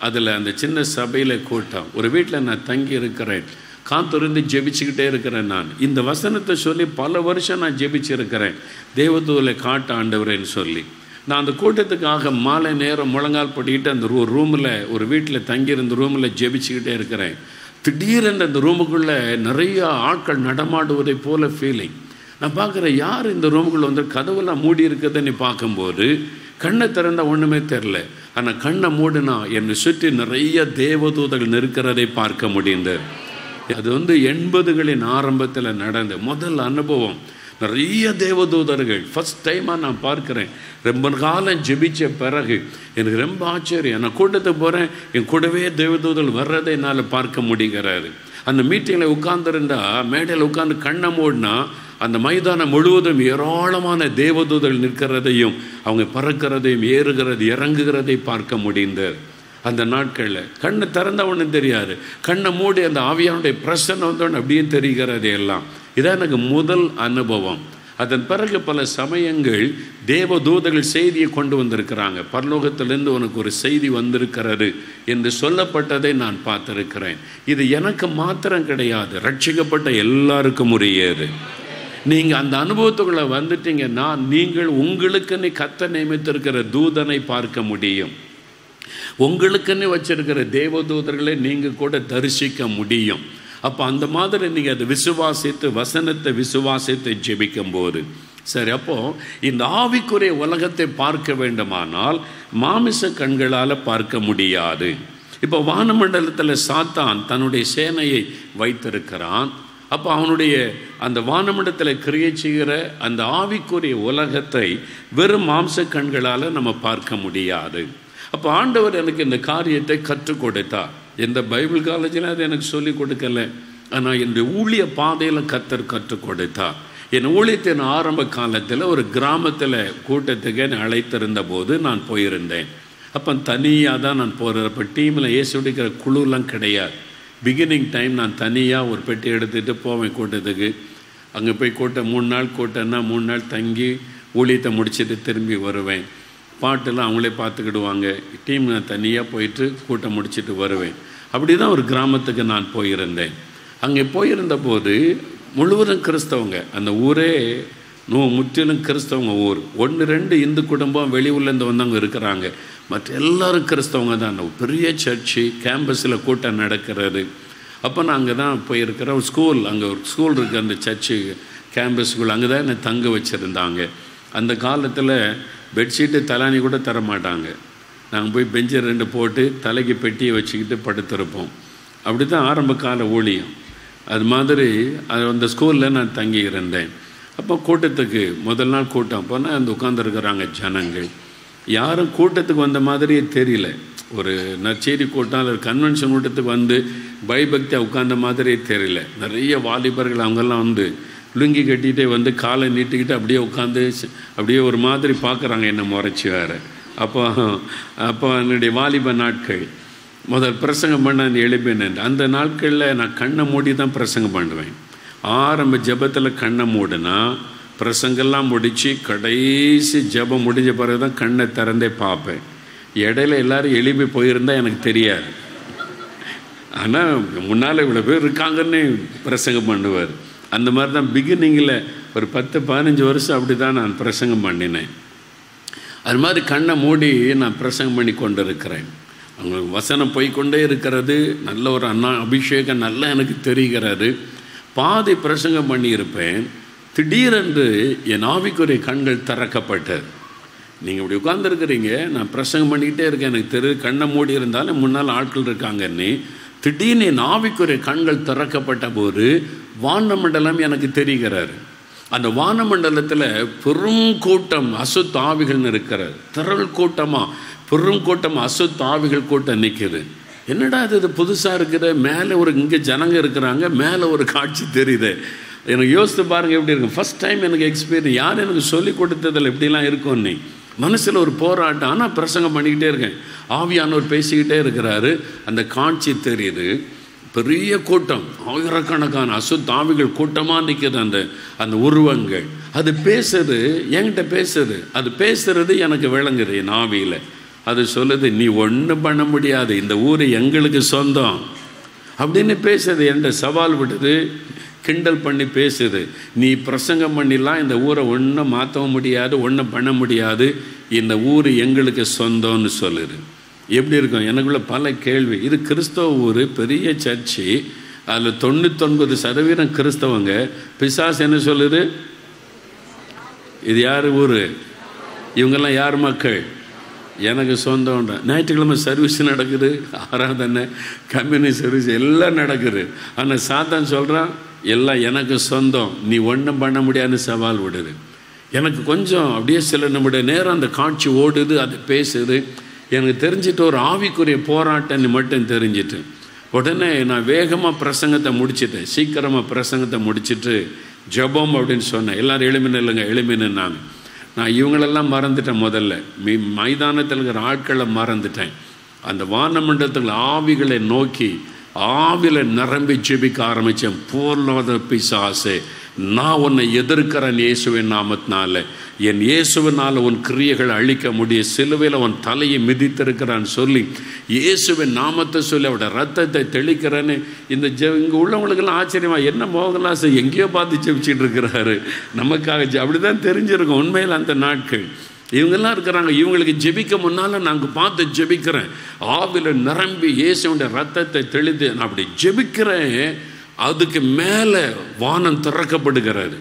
அதில் அந்த சின்ன சபையில் கூட்டம், ஒரு வீட்டில் நான் தங்கி இருக்கிறேன். காத்திருந்து ஜெபிச்சுக்கிட்டே இருக்கிறேன். நான் இந்த வசனத்தை சொல்லி பல வருஷம் நான் ஜெபிச்சிருக்கிறேன், தேவதூதரை காட்ட ஆண்டவரேன்னு சொல்லி. நான் அந்த கூட்டத்துக்காக மாலை நேரம் முழங்கால் போட்டிக்கிட்டு அந்த ரூமில், ஒரு வீட்டில் தங்கியிருந்த ரூமில் ஜெபிச்சுக்கிட்டே இருக்கிறேன். திடீரென்று அந்த ரூமுக்குள்ளே நிறைய ஆட்கள் நடமாடுவதை போல ஃபீலிங். நான் பார்க்குறேன், யார் இந்த ரூமுக்குள்ளே வந்து கதவெல்லாம் மூடி இருக்கிறதுன்னு பார்க்கும்போது கண்ணை திறந்தால் ஒன்றுமே தெரில. ஆனால் கண்ணை மூடினா என்னை சுற்றி நிறைய தேவதூதர்கள் நிற்கிறதை பார்க்க முடிந்தது. அது 80களின் ஆரம்பத்தில் நடந்த முதல் அனுபவம். நிறைய தேவதூதர்கள் ஃபஸ்ட் டைமாக நான் பார்க்குறேன். ரொம்ப காலம் ஜெபிச்ச பிறகு எனக்கு ரொம்ப ஆச்சரியம். நான் கூட்டத்துக்கு போகிறேன், என் கூடவே தேவதூதர்கள் வர்றதை என்னால் பார்க்க முடிகிறாரு. அந்த மீட்டிங்கில் உட்கார்ந்துருந்தா, மேடையில் உட்கார்ந்து கண்ணை மூடினா அந்த மைதானம் முழுவதும் ஏராளமான தேவதூதர்கள் நிற்கிறதையும் அவங்க பறக்கிறதையும் ஏறுகிறது இறங்குகிறதை பார்க்க முடிந்தது. அந்த நாட்களில் கண்ணை திறந்த ஒன்றும் தெரியாது, கண்ணை மூடி அந்த ஆவியானுடைய பிரசன்னம் வந்தோன்னு அப்படியே தெரிகிறது எல்லாம். இதான் எனக்கு முதல் அனுபவம். அதன் பிறகு பல சமயங்கள் தேவதூதர்கள் செய்தியை கொண்டு வந்திருக்கிறாங்க. பரலோகத்திலிருந்து உனக்கு ஒரு செய்தி வந்திருக்கிறது என்று சொல்லப்பட்டதை நான் பார்த்திருக்கிறேன். இது எனக்கு மாத்திரம் கிடையாது, ரட்சிக்கப்பட்ட எல்லாருக்கும் உரியது. நீங்கள் அந்த அனுபவத்துக்குள்ளே வந்துட்டீங்கன்னா நீங்கள் உங்களுக்குன்னு கர்த்தர் நியமித்திருக்கிற தூதனை பார்க்க முடியும். உங்களுக்குன்னு வச்சிருக்கிற தேவதூதர்களை நீங்கள் கூட தரிசிக்க முடியும். அப்போ அந்த மாதிரி நீங்கள் அதை விசுவாசித்து, வசனத்தை விசுவாசித்து ஜெபிக்கும் போது சரி. அப்போது இந்த ஆவிக்குரிய உலகத்தை பார்க்க வேண்டுமானால் மாமிச கண்களால் பார்க்க முடியாது. இப்போ வானமண்டலத்தில் சாத்தான் தன்னுடைய சேனையை வைத்திருக்கிறான். அப்போ அவனுடைய அந்த வானமண்டலத்தில் கிரியை செய்கிற அந்த ஆவிக்குரிய உலகத்தை வெறும் மாம்ச கண்களால் நம்ம பார்க்க முடியாது. அப்போ ஆண்டவர் எனக்கு இந்த காரியத்தை கற்றுக் கொடுத்தார். எந்த பைபிள் காலேஜில் அது எனக்கு சொல்லிக் கொடுக்கல, ஆனால் என்னுடைய ஊழிய பாதையில் கர்த்தர் கற்றுக் கொடுத்தார். என் ஊழியத்தின் ஆரம்ப காலத்தில் ஒரு கிராமத்தில் கூட்டத்துக்கு என்னை அழைத்திருந்த போது நான் போயிருந்தேன். அப்போ தனியாக தான் நான் போகிறேன். இப்போ டீமில் ஏசுடிக்கிற குழுலாம் கிடையாது. பிகினிங் டைம் நான் தனியாக ஒரு பெட்டி எடுத்துகிட்டு போவேன் கூட்டத்துக்கு. அங்கே போய் கூட்டம் 3 நாள் கூட்டம்னா 3 நாள் தங்கி ஊழியத்தை முடிச்சுட்டு திரும்பி வருவேன். பாட்டெல்லாம் அவங்களே பார்த்துக்கிடுவாங்க. டீம் நான் தனியாக போயிட்டு கூட்டம் முடிச்சுட்டு வருவேன். அப்படி தான் ஒரு கிராமத்துக்கு நான் போயிருந்தேன். அங்கே போயிருந்த போது முழுவதும் கிறிஸ்தவங்க. அந்த ஊரே முற்றிலும் கிறிஸ்தவங்க ஊர். 1-2 இந்து குடும்பம் வெளியூர்லேருந்து வந்தவங்க இருக்கிறாங்க. மற்ற எல்லோரும் கிறிஸ்தவங்க தான். பெரிய சர்ச்சு, கேம்பஸில் கூட்டம் நடக்கிறது. அப்போ நான் அங்கே தான் போயிருக்கிறேன். ஸ்கூல், அங்கே ஒரு ஸ்கூல் இருக்குது, அந்த சர்ச்சு கேம்பஸுக்குள்ள. அங்கே தான் என்னை தங்க வச்சுருந்தாங்க. அந்த காலத்தில் பெட்ஷீட்டு தலானி கூட தரமாட்டாங்க. நாங்கள் போய் பெஞ்சை 2 போட்டு தலைக்கு பெட்டியை வச்சுக்கிட்டு படுத்திருப்போம். அப்படி தான் ஆரம்ப கால ஊழியம். அது மாதிரி அந்த ஸ்கூலில் நான் தங்கி இருந்தேன். அப்போ கூட்டத்துக்கு முதல் நாள் கூட்டம் போனால் அந்த உட்காந்துருக்குறாங்க ஜனங்கள். யாரும் கூட்டத்துக்கு வந்த மாதிரியே தெரியல. ஒரு நற்செய்தி கூட்டம் அல்லது கன்வென்ஷன் கூட்டத்துக்கு வந்து பயபக்தியாக உட்கார்ந்த மாதிரியே தெரியல. நிறைய வாலிபர்கள் அவங்கெல்லாம் வந்து லுங்கி கட்டிகிட்டே வந்து காலை நீட்டிக்கிட்டு அப்படியே உட்காந்து அப்படியே ஒரு மாதிரி பார்க்குறாங்க, என்ன முறைச்சி வேறு. அப்போ என்னுடைய வாலிப நாட்கள் முதல் பிரசங்கம் பண்ண எழுப்பினேன். அந்த நாட்களில் நான் கண்ணை மூடி தான் பிரசங்கம் பண்ணுவேன். ஆரம்ப ஜெபத்தில் கண்ணை மூடினா பிரசங்கெல்லாம் முடித்து கடைசி ஜெபம் முடிஞ்ச பிறகு தான் கண்ணை திறந்தே பார்ப்பேன். இடையில எல்லோரும் எழுப்பி போயிருந்தால் எனக்கு தெரியாது. ஆனால் முன்னால் இவ்வளோ பேர் இருக்காங்கன்னு பிரசங்கம் பண்ணுவார். அந்த மாதிரி தான் பிகினிங்கில் ஒரு 10-15 வருஷம் அப்படி தான் நான் பிரசங்கம் பண்ணினேன். அது மாதிரி கண்ணை மூடி நான் பிரசங்கம் பண்ணி கொண்டு இருக்கிறேன். அவங்க வசனம் போய்கொண்டே இருக்கிறது. நல்ல ஒரு அபிஷேகம் நல்லா எனக்கு தெரிகிறது. பாதி பிரசங்கம் பண்ணியிருப்பேன். திடீரென்று என் ஆவிக்குரிய கண்கள் திறக்கப்பட்டது. நீங்கள் இப்படி உட்கார்ந்துருக்கிறீங்க, நான் பிரசங்கம் பண்ணிக்கிட்டே இருக்கேன், எனக்கு கண்ணை மூடி இருந்தாலும் முன்னால் ஆட்கள் இருக்காங்கன்னு. திடீர்னு என் ஆவிக்குரிய கண்கள் திறக்கப்பட்ட போது வானமண்டலம் எனக்கு தெரிகிறார். அந்த வானமண்டலத்தில் பெரும் கூட்டம் அசுத்த ஆவிகள்னு இருக்கிறார். திரள் கூட்டமாக பெரும் கூட்டம் அசுத்த ஆவிகள் கூட்டம் நிற்கிது. என்னடா இது புதுசாக இருக்குது, மேலே ஒரு இங்கே ஜனங்க இருக்கிறாங்க, மேலே ஒரு காட்சி தெரியுது. எனக்கு யோசித்து பாருங்கள் எப்படி இருக்கும். ஃபஸ்ட் டைம் எனக்கு எக்ஸ்பீரியன்ஸ். யார் எனக்கு சொல்லி கொடுத்ததில் எப்படிலாம் இருக்கும் நீ மனசில் ஒரு போராட்டம். ஆனால் பிரசங்கம் பண்ணிக்கிட்டே இருக்கேன். ஆவியானவர் பேசிக்கிட்டே இருக்கிறாரு. அந்த காட்சி தெரியுது. பெரிய கூட்டம், ஆயிரக்கணக்கான அசுத்த ஆவிகள் கூட்டமாக நிற்கிது. அந்த உருவங்கள் அது பேசுது, என்கிட்ட பேசுது. அது பேசுறது எனக்கு விளங்குது என் ஆவியில். அது சொல்லுது, நீ ஒன்றும் பண்ண முடியாது, இந்த ஊர் எங்களுக்கு சொந்தம் அப்படின்னு பேசுது. என்கிட்ட சவால் விடுது, கிண்டல் பண்ணி பேசுது. நீ பிரசங்கம் பண்ணிடலாம், இந்த ஊரை ஒன்றும் மாற்றவும் முடியாது, ஒன்றும் பண்ண முடியாது, இந்த ஊர் எங்களுக்கு சொந்தம்னு சொல்லுது. எப்படி இருக்கும்? எனக்குள்ள பல கேள்வி. இது கிறிஸ்தவ ஊர், பெரிய சர்ச்சு, அதில் 99% கிறிஸ்தவங்க. பிசாசு என்ன சொல்லுது? இது யார் ஊர்? இவங்கெல்லாம் யார் மக்கள்? எனக்கு சொந்தம். ஞாயிற்றுக்கிழமை சர்வீஸ் நடக்குது, ஆராதனை, கம்யூனிட்டி சர்வீஸ் எல்லாம் நடக்குது. ஆனால் சாத்தான் சொல்கிறான், எல்லாம் எனக்கு சொந்தம், நீ ஒன்றும் பண்ண முடியாதுன்னு சவால் விடுது. எனக்கு கொஞ்சம் அப்படியே சில நம்முடைய நேரம் அந்த காட்சி ஓடுது, அது பேசுது. எனக்கு தெரிஞ்சிட்டு ஒரு ஆவிக்குரிய போராட்டம்னு மட்டும் தெரிஞ்சிட்டு உடனே நான் வேகமாக பிரசங்கத்தை முடிச்சுட்டேன். சீக்கிரமாக பிரசங்கத்தை முடிச்சுட்டு ஜெபம் அப்படின்னு சொன்னேன். எல்லோரும் எளிமைன்னு இல்லைங்க, எளிமைன்னாங்க. நான் இவங்களெல்லாம் மறந்துட்டேன். முதல்ல மைதானத்தில் இருக்கிற ஆட்களை மறந்துட்டேன். அந்த வானமண்டலத்தில் ஆவிகளை நோக்கி ஆவியில் நிரம்பி ஜெபிக்க ஆரம்பித்தேன். பூர்ண பிசாசே, நான் உன்னை எதிர்க்கிறேன் இயேசுவின் நாமத்தினால. என் இயேசுவினால் உன் கிரியைகளை அழிக்க முடியும். சிலுவையில் உன் தலையை மிதித்திருக்கிறான்னு சொல்லி இயேசுவின் நாமத்தை சொல்லி அவட ரத்தத்தை தெளிக்கிறேன்னு. இங்கே உள்ளவங்களுக்கெல்லாம் ஆச்சரியமாக, என்ன மோகன்லாஸ் எங்கேயோ பார்த்து ஜெபிச்சிட்டு இருக்கிறாரு நமக்காக. அப்படி தான் தெரிஞ்சிருக்கும் உண்மையில் அந்த நாட்கள். இவங்கெல்லாம் இருக்கிறாங்க, இவங்களுக்கு ஜெபிக்க முன்னால் நாங்கள் பார்த்து ஜெபிக்கிறேன். ஆவியில் நிரம்பி இயேசுடைய ரத்தத்தை தெளித்து நான் அப்படி ஜெபிக்கிறேன். அதுக்கு மேலே வானம் திறக்கப்படுகிறது.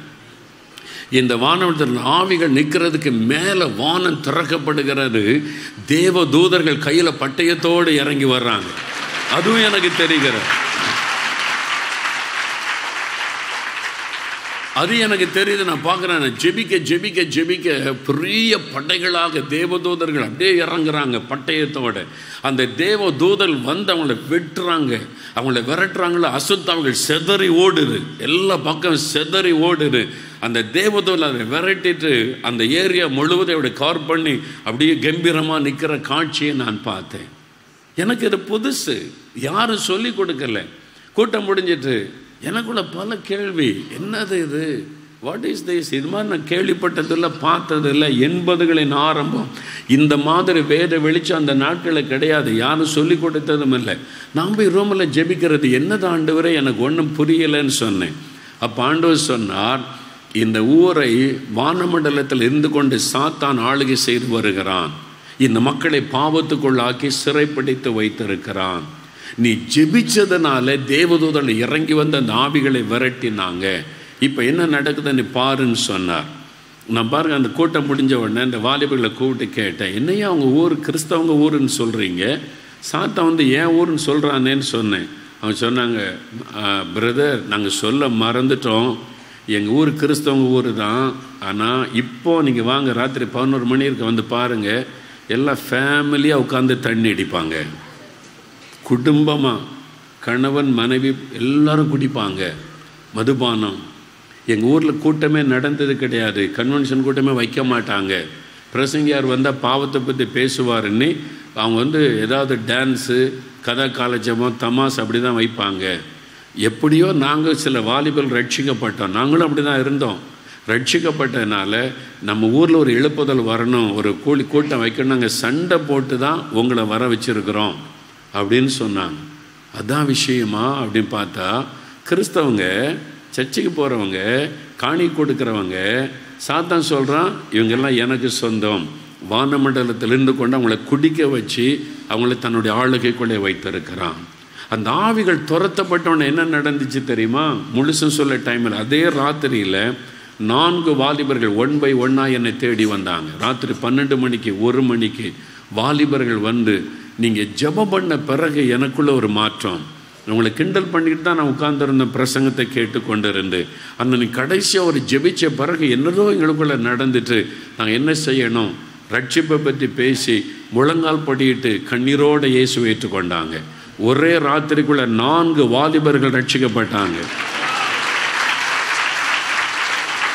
இந்த வானத்தில் ஆவிகள் நிற்கிறதுக்கு மேலே வானம் திறக்கப்படுகிறது. தேவ தூதர்கள் கையில் பட்டயத்தோடு இறங்கி வர்றாங்க. அதுவும் எனக்கு தெரிகிறது. அது எனக்கு தெரியுது. நான் பார்க்குறேன், ஜெபிக்க ஜெபிக்க ஜெபிக்க பெரிய படைகளாக தேவதூதர்கள் அப்படியே இறங்குறாங்க பட்டயத்தோட. அந்த தேவதூதல் வந்து அவங்கள வெட்டுறாங்க, அவங்கள விரட்டுறாங்களோ அசுத்தாவிகள் செதறி ஓடுது, எல்லா பக்கம் செதறி ஓடுது. அந்த தேவதூதல் அதை விரட்டிட்டு அந்த ஏரியா முழுவதும் அப்படி கவர் பண்ணி அப்படியே கம்பீரமாக நிற்கிற காட்சியை நான் பார்த்தேன். எனக்கு இது புதுசு, யாரும் சொல்லி கொடுக்கல. கூட்டம் முடிஞ்சிட்டு எனக்குள்ள பல கேள்வி, என்னது இது, வாட் இஸ் திஸ், இது மாதிரி நான் கேள்விப்பட்டதில்லை, பார்த்ததில்லை. 80களின் ஆரம்பம் இந்த மாதிரி வேத வெளிச்சம் அந்த நாட்களில் கிடையாது, யாரும் சொல்லி கொடுத்ததும் இல்லை. நான் போய் ரூமில் ஜெபிக்கிறது, என்னது ஆண்டவரே எனக்கு ஒன்றும் புரியலைன்னு சொன்னேன். அப்போ ஆண்டவர் சொன்னார், இந்த ஊரை வானமண்டலத்தில் இருந்து கொண்டு சாத்தான் ஆளுகை செய்து வருகிறான், இந்த மக்களை பாவத்துக்குள்ளாக்கி சிறைப்பிடித்து வைத்திருக்கிறான். நீ ஜெபிச்சதுனால தேவதூதர்கள் இறங்கி வந்து அந்த ஆவிகளை விரட்டினாங்க. இப்போ என்ன நடக்குதுன்னு பாருன்னு சொன்னார். நான் பாருங்க, அந்த கூட்டம் முடிஞ்ச உடனே அந்த வாலிபர்களை கூப்பிட்டு கேட்டேன், என்னையா அவங்க ஊர் கிறிஸ்தவங்க ஊருன்னு சொல்கிறீங்க, சாத்தான் வந்து ஏன் ஊருன்னு சொல்கிறானேன்னு சொன்னேன். அவங்க சொன்னாங்க, பிரதர் நாங்கள் சொல்ல மறந்துட்டோம், எங்கள் ஊர் கிறிஸ்தவங்க ஊர் தான், ஆனால் இப்போது நீங்கள் வாங்க, ராத்திரி 11 மணி இருக்க வந்து பாருங்கள், எல்லாம் ஃபேமிலியாக உட்காந்து தண்ணி அடிப்பாங்க, குடும்பமாக கணவன் மனைவி எல்லாரும் குடிப்பாங்க மதுபானம். எங்கள் ஊரில் கூட்டமே நடந்தது கிடையாது, கன்வென்ஷன் கூட்டமே வைக்க மாட்டாங்க. பிரசங்கியார் வந்தால் பாவத்தை பற்றி பேசுவாருன்னு அவங்க வந்து ஏதாவது டான்ஸு, கதை காலட்சேபம், தமாஸ் அப்படி தான் வைப்பாங்க. எப்படியோ நாங்கள் சில வாலிபர்கள் ரட்சிக்கப்பட்டோம், நாங்களும் அப்படி தான் இருந்தோம். ரட்சிக்கப்பட்டதுனால நம்ம ஊரில் ஒரு எழுப்புதல் வரணும், ஒரு கூட்டம் வைக்கணும், நாங்கள் சண்டை போட்டு தான் உங்களை வர வச்சுருக்கிறோம் அப்படின்னு சொன்னாங்க. அதான் விஷயமா அப்படின்னு பார்த்தா, கிறிஸ்தவங்க சர்ச்சுக்கு போகிறவங்க, காணி கொடுக்குறவங்க, சாத்தான் சொல்கிறான் இவங்கெல்லாம் எனக்கு சொந்தம், வானமண்டலத்திலிருந்து கொண்டு அவங்கள குடிக்க வச்சு அவங்கள தன்னுடைய ஆளுகைக்குள்ளே வைத்திருக்கிறான். அந்த ஆவிகள் துரத்தப்பட்டவன என்ன நடந்துச்சு தெரியுமா? முழுசும் சொல்ல டைமில் அதே ராத்திரியில் 4 வாலிபர்கள் 1 by 1 என்னை தேடி வந்தாங்க. ராத்திரி 12 மணிக்கு 1 மணிக்கு வாலிபர்கள் வந்து, நீங்கள் ஜெபம் பண்ண பிறகு எனக்குள்ள ஒரு மாற்றம், உங்களை கிண்டல் பண்ணிட்டு தான் நான் உட்கார்ந்துருந்த பிரசங்கத்தை கேட்டு கொண்டு இருந்து, அந்த கடைசியாக ஒரு ஜெபிச்ச பிறகு என்னதோ எங்களுக்குள்ள நடந்துட்டு, நாங்கள் என்ன செய்யணும், ரட்சிப்பை பற்றி பேசி முழங்கால் படியிட்டு கண்ணீரோடு இயேசு ஏற்றுக்கொண்டாங்க. ஒரே ராத்திரிக்குள்ள 4 வாலிபர்கள் ரட்சிக்கப்பட்டாங்க.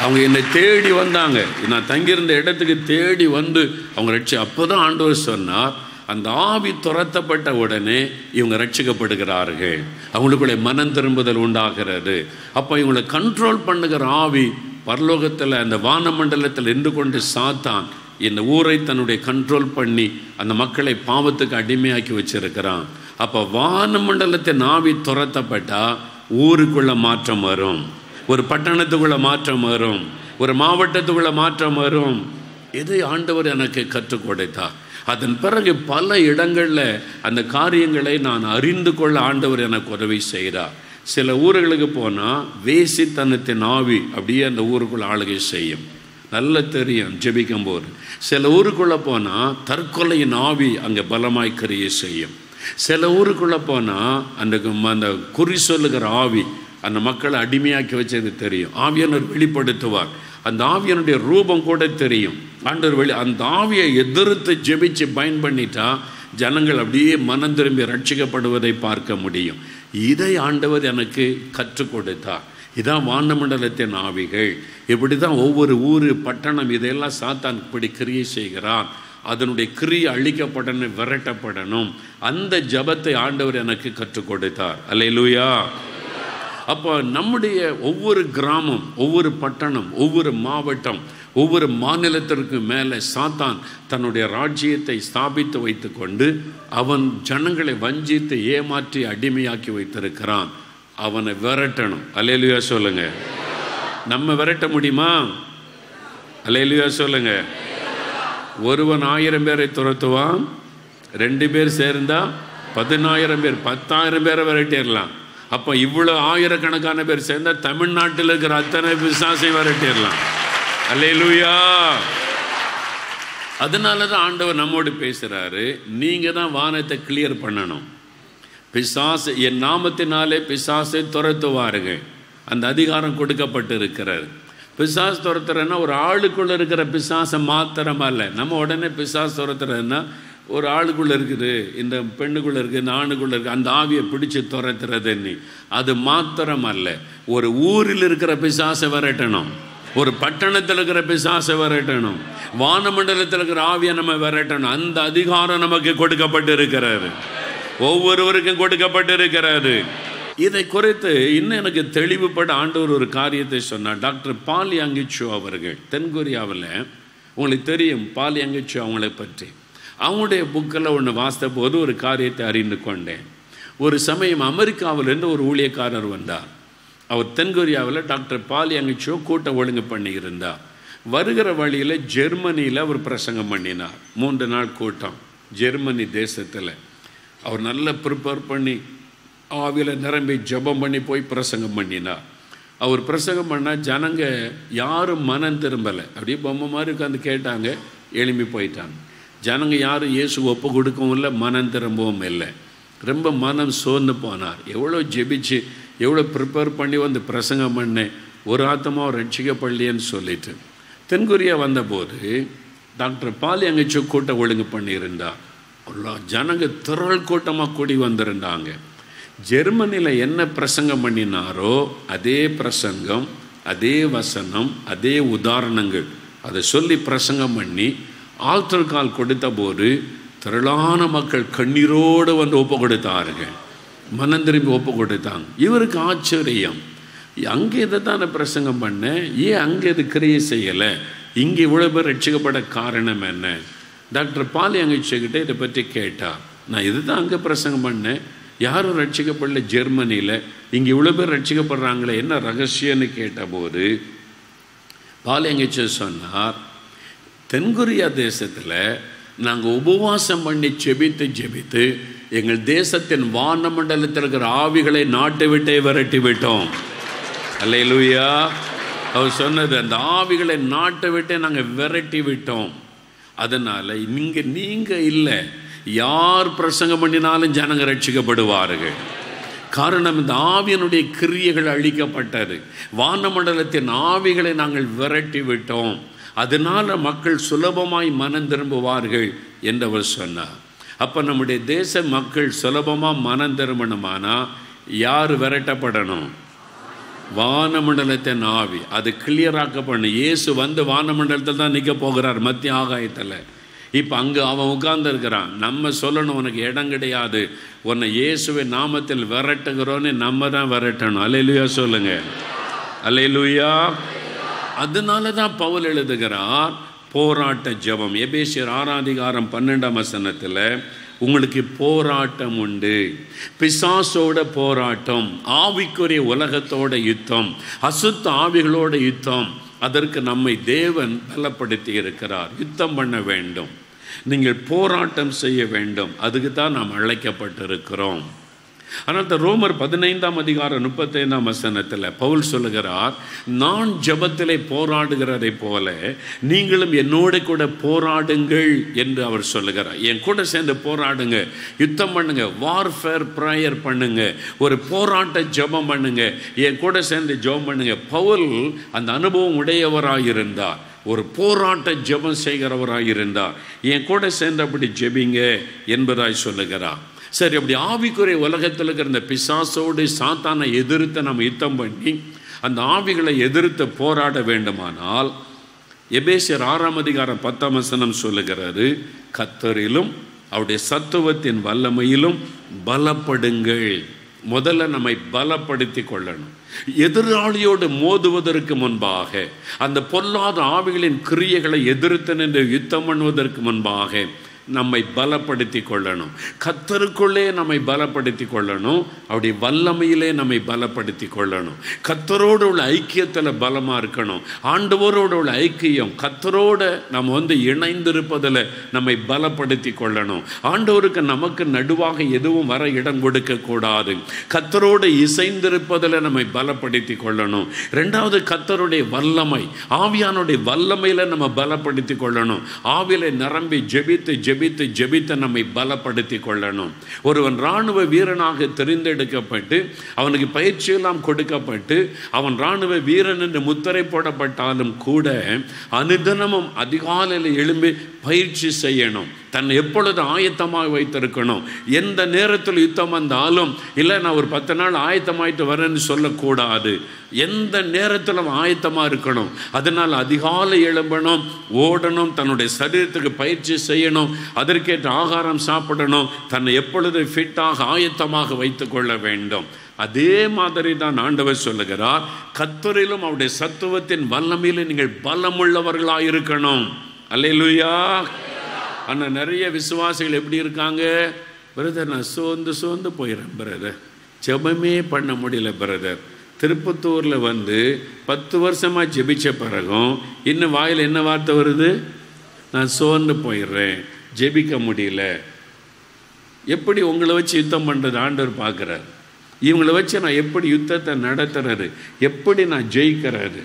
அவங்க என்னை தேடி வந்தாங்க, நான் தங்கியிருந்த இடத்துக்கு தேடி வந்து அவங்க அப்போ தான் ஆண்டவர் சொன்னார், அந்த ஆவி துரத்தப்பட்ட உடனே இவங்க ரட்சிக்கப்படுகிறார்கள், அவங்களுக்குள்ளே மனம் திரும்புதல் உண்டாகிறது. அப்போ இவங்களை கண்ட்ரோல் பண்ணுகிற ஆவி பரலோகத்தில் அந்த வானமண்டலத்தில் இருந்து கொண்டு சாத்தான் இந்த ஊரை தன்னுடைய கண்ட்ரோல் பண்ணி அந்த மக்களை பாவத்துக்கு அடிமையாக்கி வச்சிருக்கிறான். அப்போ வானமண்டலத்தின் ஆவி துரத்தப்பட்டால் ஊருக்குள்ள மாற்றம் வரும், ஒரு பட்டணத்துக்குள்ள மாற்றம் வரும், ஒரு மாவட்டத்துக்குள்ள மாற்றம் வரும். இதை ஆண்டவர் எனக்கு கற்றுக் கொடுத்தார். அதன் பிறகு பல இடங்களில் அந்த காரியங்களை நான் அறிந்து கொள்ள ஆண்டவர் எனக்கு உதவி செய்கிறார். சில ஊர்களுக்கு போனால் வேசித்தனத்தின் ஆவி அப்படியே அந்த ஊருக்குள்ள ஆளுகை செய்யும், நல்ல தெரியும் ஜெபிக்கும் போது. சில ஊருக்குள்ளே போனால் தற்கொலையின் ஆவி அங்கே பலமாய் கிரியை செய்யும். சில ஊருக்குள்ளே போனால் அந்த குறி சொல்லுகிற ஆவி அந்த மக்களை அடிமையாக்கி வச்சது தெரியும், ஆவியானவர் வெளிப்படுத்துவார். அந்த ஆவியனுடைய ரூபம் கூட தெரியும். ஆண்டவர் அந்த ஆவியை எதிர்த்து ஜெபிச்சு பயன் பண்ணிட்டா ஜனங்கள் அப்படியே மனம் திரும்பி ரட்சிக்கப்படுவதை பார்க்க முடியும். இதை ஆண்டவர் எனக்கு கற்றுக் கொடுத்தார். இதான் வானமண்டலத்தின் ஆவிகள். இப்படி தான் ஒவ்வொரு ஊர் பட்டணம் இதையெல்லாம் சாத்தான் இப்படி கிரியை செய்கிறான். அதனுடைய கிரியை அழிக்கப்படணும், விரட்டப்படணும். அந்த ஜபத்தை ஆண்டவர் எனக்கு கற்றுக் கொடுத்தார். அல்லேலூயா. அப்போ நம்முடைய ஒவ்வொரு கிராமம், ஒவ்வொரு பட்டணம், ஒவ்வொரு மாவட்டம், ஒவ்வொரு மாநிலத்திற்கு மேலே சாத்தான் தன்னுடைய ராஜ்யத்தை ஸ்தாபித்து வைத்து கொண்டு அவன் ஜனங்களை வஞ்சித்து ஏமாற்றி அடிமையாக்கி வைத்திருக்கிறான். அவனை விரட்டணும். அல்லேலூயா சொல்லுங்க. நம்ம விரட்ட முடியுமா? அல்லேலூயா சொல்லுங்க. ஒருவன் 1000 பேரை துரத்துவான், 2 பேர் சேர்ந்தா 10,000 பேர், 10,000 பேரை விரட்டிடலாம். அப்போ இவ்வளோ ஆயிரக்கணக்கான பேர் சேர்ந்தா தமிழ்நாட்டில் இருக்கிற அத்தனை பிசாசை விரட்டிடலாம். அல்லேலூயா. அதனால தான் ஆண்டவர் நம்மோடு பேசுகிறாரு, நீங்கள் தான் வானத்தை கிளியர் பண்ணணும். பிசாசு என் நாமத்தினாலே பிசாசை துரத்துவாருங்க. அந்த அதிகாரம் கொடுக்கப்பட்டு இருக்கிறது. பிசாசு துரத்துறன்னா ஒரு ஆளுக்குள்ளே இருக்கிற பிசாசை மாத்திரமல்ல. நம்ம உடனே பிசாசு துரத்துறதுன்னா ஒரு ஆளுக்குள்ளே இருக்குது, இந்த பெண்ணுக்குள்ளே இருக்குது, இந்த ஆணுக்குள்ளே இருக்குது, அந்த ஆவியை பிடிச்சி துரத்துறதுன்னு. அது மாத்திரம் அல்ல, ஒரு ஊரில் இருக்கிற பிசாசை விரட்டணும், ஒரு பட்டணத்தில் இருக்கிற பிசாசை விரட்டணும், வானமண்டலத்தில் இருக்கிற ஆவியை நம்ம விரட்டணும். அந்த அதிகாரம் நமக்கு கொடுக்கப்பட்டு இருக்கிறாரு, ஒவ்வொருவருக்கும் கொடுக்கப்பட்டு இருக்கிறாரு. இதை குறித்து இன்னும் எனக்கு தெளிவுபட ஆண்டவர் ஒரு காரியத்தை சொன்னார். டாக்டர் பால் யங்கிச்சோ அவர்கள் தென்கொரியாவில், உங்களுக்கு தெரியும் பால் யங்கிச்சோ அவங்களை பற்றி. அவங்களுடைய புக்கில் ஒன்று வாசித்த போது ஒரு காரியத்தை அறிந்து கொண்டேன். ஒரு சமயம் அமெரிக்காவிலேருந்து ஒரு ஊழியக்காரர் வந்தார். அவர் தென்கொரியாவில் டாக்டர் பால் யங்கிச்சோ கூட்டம் ஒழுங்கு பண்ணியிருந்தார். வருகிற வழியில் ஜெர்மனியில் அவர் பிரசங்கம் பண்ணினார். 3 நாள் கூட்டம் ஜெர்மனி தேசத்தில். அவர் நல்லா ப்ரிப்பேர் பண்ணி ஆவியில் நிரம்பி ஜெபம் பண்ணி போய் பிரசங்கம் பண்ணினார். அவர் பிரசங்கம் பண்ணால் ஜனங்க யாரும் மனம் திரும்பலை, அப்படியே பொம்மை மாதிரி உட்காந்து கேட்டாங்க, எழும்பி போயிட்டாங்க. ஜனங்க யாரும் இயேசு ஒப்பு கொடுக்கவும் இல்லை, மனம் திரும்பவும் இல்லை. ரொம்ப மனம் சோர்ந்து போனார். எவ்வளோ ஜெபிச்சு எவ்வளோ ப்ரிப்பேர் பண்ணி வந்து பிரசங்கம் பண்ணேன், ஒரு ஆத்மா ரட்சிக்கப்படலையேன்னு சொல்லிட்டு. தென்கொரியா வந்தபோது டாக்டர் பால் யங்கிச்சோ கூட்டம் ஒழுங்கு பண்ணியிருந்தார். அவ்வளோ ஜனங்க திரள் கூட்டமாக கூடி வந்திருந்தாங்க. ஜெர்மனியில் என்ன பிரசங்கம் பண்ணினாரோ அதே பிரசங்கம், அதே வசனம், அதே உதாரணங்கள் அதை சொல்லி பிரசங்கம் பண்ணி ஆல்டர் கால் கொடுத்த போது திரளான மக்கள் கண்ணீரோடு வந்து ஒப்பு கொடுத்தார்கள், மனம் திரும்பி ஒப்பு கொடுத்தாங்க. இவருக்கு ஆச்சரியம், அங்கே இதை தானே பிரசங்கம் பண்ணேன், ஏன் அங்கே இது கிரியை செய்யலை, இங்கே இவ்வளோ பேர் ரட்சிக்கப்பட காரணம் என்ன? டாக்டர் பால் யங்கிச்சோக்கிட்ட இதை பற்றி கேட்டார். நான் இது தான் அங்கே பிரசங்கம் பண்ணேன், யாரும் ரட்சிக்கப்படல ஜெர்மனியில், இங்கே இவ்வளோ பேர் ரட்சிக்கப்படுறாங்களே, என்ன ரகசியம்னு கேட்டபோது பால் யங்கிச்சோ சொன்னார், தென்கொரியா தேசத்தில் நாங்கள் உபவாசம் பண்ணி ஜெபித்து எங்கள் தேசத்தின் வானமண்டலத்தில் இருக்கிற ஆவிகளை நாட்டை விட்டே விரட்டி விட்டோம். அல்லேலூயா. அவர் சொன்னது, அந்த ஆவிகளை நாட்டை விட்டே நாங்கள் விரட்டி விட்டோம். அதனால் இங்கே நீங்கள் இல்லை, யார் பிரசங்கம் பண்ணினாலும் ஜனங்க ரட்சிக்கப்படுவார்கள். காரணம், இந்த ஆவியனுடைய கிரியைகள் அழிக்கப்பட்டது, வானமண்டலத்தின் ஆவிகளை நாங்கள் விரட்டி விட்டோம், அதனால் மக்கள் சுலபமாய் மனம் திரும்புவார்கள் என்று அவர் சொன்னார். அப்போ நம்முடைய தேச மக்கள் சுலபமாக மனம் திரும்பணுமானா யார் விரட்டப்படணும்? வானமண்டலத்தின் ஆவி. அது கிளியராக்கப்படணும். இயேசு வந்து வானமண்டலத்தில் தான் நிற்க போகிறார், மத்திய ஆகாயத்தில். இப்போ அங்கே அவன் உட்கார்ந்துருக்கிறான். நம்ம சொல்லணும், உனக்கு இடம் கிடையாது, உன்னை இயேசுவின் நாமத்தில் விரட்டுகிறோன்னு நம்ம தான் விரட்டணும். அல்லேலூயா சொல்லுங்க, அல்லேலூயா. அதனால தான் பவுல் எழுதுகிறார் போராட்ட ஜெபம். எபேசியர் 6:12 உங்களுக்கு போராட்டம் உண்டு, பிசாசோட போராட்டம், ஆவிக்குரிய உலகத்தோட யுத்தம், அசுத்த ஆவிகளோட யுத்தம். அதற்கு நம்மை தேவன் பலப்படுத்தி இருக்கிறார். யுத்தம் பண்ண வேண்டும், நீங்கள் போராட்டம் செய்ய வேண்டும். அதுக்கு தான் நாம் அழைக்கப்பட்டிருக்கிறோம். ஆனால் ரோமர் 15:35 பவுல் சொல்லுகிறார், நான் ஜெபத்திலே போராடுகிறதை போல நீங்களும் என்னோட கூட போராடுங்கள் என்று அவர் சொல்லுகிறார். என் கூட சேர்ந்து போராடுங்க, யுத்தம் பண்ணுங்க, வார்ஃபேர் ப்ரேயர் பண்ணுங்க, ஒரு போராட்ட ஜெபம் பண்ணுங்க, என் கூட சேர்ந்து ஜெபம் பண்ணுங்க. பவுல் அந்த அனுபவம் உடையவராயிருந்தார், ஒரு போராட்ட ஜெபம் செய்கிறவராயிருந்தார். என் கூட சேர்ந்து அப்படி ஜெபிங்க என்பதாய் சொல்லுகிறார். சரி, அப்படி ஆவிக்குரிய உலகத்தில் இருக்கிற இந்த பிசாசோடு சாத்தானை எதிர்த்து நம்ம யுத்தம் பண்ணி அந்த ஆவிகளை எதிர்த்து போராட வேண்டுமானால் எபேசியர் 6:10 சொல்லுகிறது, கர்த்தரிலும் அவருடைய சத்துவத்தின் வல்லமையிலும் பலப்படுங்கள். முதல்ல நம்மை பலப்படுத்தி கொள்ளணும். எதிராளியோடு மோதுவதற்கு முன்பாக, அந்த பொல்லாத ஆவிகளின் கிரியைகளை எதிர்த்து நின்று யுத்தம் பண்ணுவதற்கு முன்பாக நம்மை பலப்படுத்தி கொள்ளணும். கர்த்தருக்குள்ளே நம்மை பலப்படுத்தி கொள்ளணும், அவருடைய வல்லமையிலே நம்மை பலப்படுத்தி கொள்ளணும். கர்த்தரோடு உள்ள ஐக்கியத்தில் பலமாக இருக்கணும். ஆண்டவரோடு உள்ள ஐக்கியம், கர்த்தரோடு நம்ம இணைந்திருப்பதில் நம்மை பலப்படுத்தி கொள்ளணும். ஆண்டவருக்கு நமக்கு நடுவாக எதுவும் வர இடம் கொடுக்கக்கூடாது. கர்த்தரோடு இசைந்திருப்பதில் நம்மை பலப்படுத்தி கொள்ளணும். ரெண்டாவது, கர்த்தருடைய வல்லமை, ஆவியானுடைய வல்லமையில் நம்ம பலப்படுத்தி கொள்ளணும். ஆவியில நிரம்பி ஜெபித்து ஜெபித்து ஜெபித்து நம்மை பலப்படுத்தி கொள்ளணும். ஒருவன் இராணுவ வீரனாக தெரிந்தெடுக்கப்பட்டு அவனுக்கு பயிற்சியெல்லாம் கொடுக்கப்பட்டு அவன் இராணுவ வீரன் என்று முத்திரை போடப்பட்டாலும் கூட அனுதினமும் அதிகாலையில் எழும்பி பயிற்சி செய்யணும். தன்னை எப்பொழுது ஆயத்தமாக வைத்திருக்கணும். எந்த நேரத்தில் யுத்தம் வந்தாலும் இல்லை நான் ஒரு 10 நாள் ஆயத்தமாயிட்டு வரேன்னு சொல்லக்கூடாது. எந்த நேரத்தில் ஆயத்தமாக இருக்கணும். அதனால் அதிகாலை எழும்பணும், ஓடணும், தன்னுடைய சரீரத்துக்கு பயிற்சி செய்யணும், அதற்கேற்ற ஆகாரம் சாப்பிடணும், தன்னை எப்பொழுது ஃபிட்டாக ஆயத்தமாக வைத்து கொள்ள வேண்டும். அதே மாதிரி தான் ஆண்டவர் சொல்லுகிறார், கர்த்தரிலும் அவருடைய சத்துவத்தின் வல்லமையிலும் நீங்கள் பலமுள்ளவர்களாக இருக்கணும். அல்லேலூயா. ஆனால் நிறைய விசுவாசிகள் எப்படி இருக்காங்க, பிரதர் நான் சோர்ந்து போயிடுறேன் பிரதர், ஜெபமே பண்ண முடியல பிரதர். திருப்பத்தூரில் வந்து 10 வருஷமாக ஜெபிச்ச பிறகும் இன்னும் வாயில் என்ன வார்த்தை வருது, நான் சோர்ந்து போயிடுறேன், ஜெபிக்க முடியல. எப்படி உங்களை வச்சு யுத்தம் பண்ணுறது ஆண்டவர் பார்க்குறாரு. இவங்களை வச்சு நான் எப்படி யுத்தத்தை நடத்துறாரு, எப்படி நான் ஜெயிக்கிறாரு.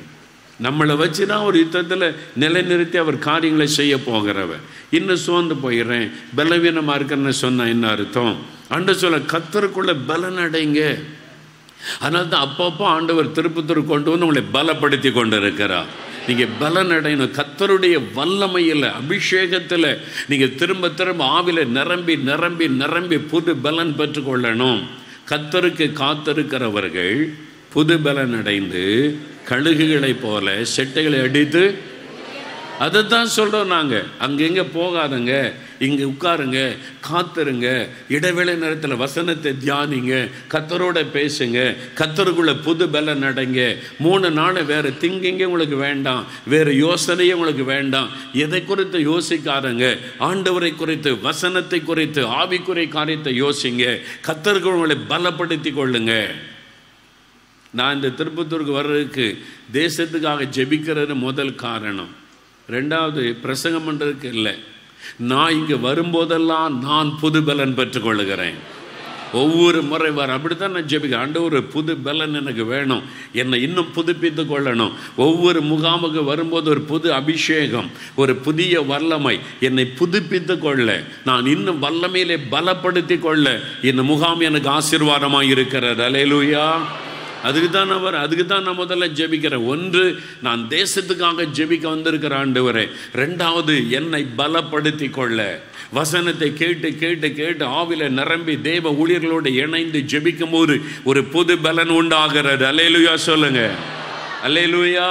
நம்மளை வச்சு தான் ஒரு யுத்தத்தில் நிலைநிறுத்தி அவர் காரியங்களை செய்ய போகிறவர். இன்னும் சோர்ந்து போயிடுறேன், பலவீனமாக இருக்கிறேன்னு சொன்னால் என்ன அர்த்தம்? ஆண்டவர் சொல்ல கர்த்தருக்குள்ள பலன் அடைங்க. அதனால தான் அப்பப்போ ஆண்டவர் திருப்பத்தூர் கொண்டு வந்து உங்களை பலப்படுத்தி கொண்டு இருக்கிறார். நீங்கள் பலன் அடையணும். கர்த்தருடைய வல்லமையில் அபிஷேகத்தில் நீங்கள் திரும்ப திரும்ப ஆவில நிரம்பி நிரம்பி நிரம்பி புது பலன் பெற்றுக்கொள்ளணும். கர்த்தருக்கு காத்திருக்கிறவர்கள் புது பலன் அடைந்து கழுகுகளை போல செட்டைகளை அடித்து, அதை தான் சொல்கிறோம் நாங்கள். அங்கெங்கே போகாதுங்க, இங்கே உட்காருங்க, காத்துருங்க, இடைவேளை நேரத்தில் வசனத்தை தியானிங்க, கர்த்தரோட பேசுங்க, கர்த்தருக்குள்ள புது பலன் அடைங்க. 3 நாள் வேறு திங்கிங்க உங்களுக்கு வேண்டாம், வேறு யோசனையே உங்களுக்கு வேண்டாம். எதை குறித்து யோசிக்காருங்க, ஆண்டவரை குறித்து, வசனத்தை குறித்து, ஆவிக்குறை காரியத்தை யோசிங்க. கர்த்தருக்கு உங்களை பலப்படுத்தி கொள்ளுங்க. நான் இந்த திருப்பத்தூருக்கு வர்றதுக்கு தேசத்துக்காக ஜெபிக்கிறது முதல் காரணம். 2வது பிரசங்கம் பண்ணுறதுக்கு இல்லை, நான் இங்கே வரும்போதெல்லாம் நான் புது பலன் பெற்றுக்கொள்ளுகிறேன். ஒவ்வொரு முறை அப்படித்தான் நான் ஜெபிக்கிறேன். ஆண்டவர் ஒரு புது பலன் எனக்கு வேணும், என்னை இன்னும் புதுப்பித்து கொள்ளணும். ஒவ்வொரு முகாமுக்கு வரும்போது ஒரு புது அபிஷேகம், ஒரு புதிய வல்லமை என்னை புதுப்பித்து கொள்ள, நான் இன்னும் வல்லமையிலே பலப்படுத்தி கொள்ள இந்த முகாம் எனக்கு ஆசீர்வாதமாக இருக்கிறது. அல்லேலூயா. அதுக்கு தான் நான் முதல்ல ஜெபிக்கிறேன். 1, நான் தேசத்துக்காக ஜெபிக்க வந்திருக்கிற ஆண்டவரே. 2வது என்னை பலப்படுத்தி கொள்ள, வசனத்தை கேட்டு கேட்டு கேட்டு ஆவில நிரம்பி தேவ ஊழியர்களோடு இணைந்து ஜெபிக்கும் போது ஒரு புது பலன் உண்டாகிறது. அல்லேலூயா சொல்லுங்க. அல்லேலூயா.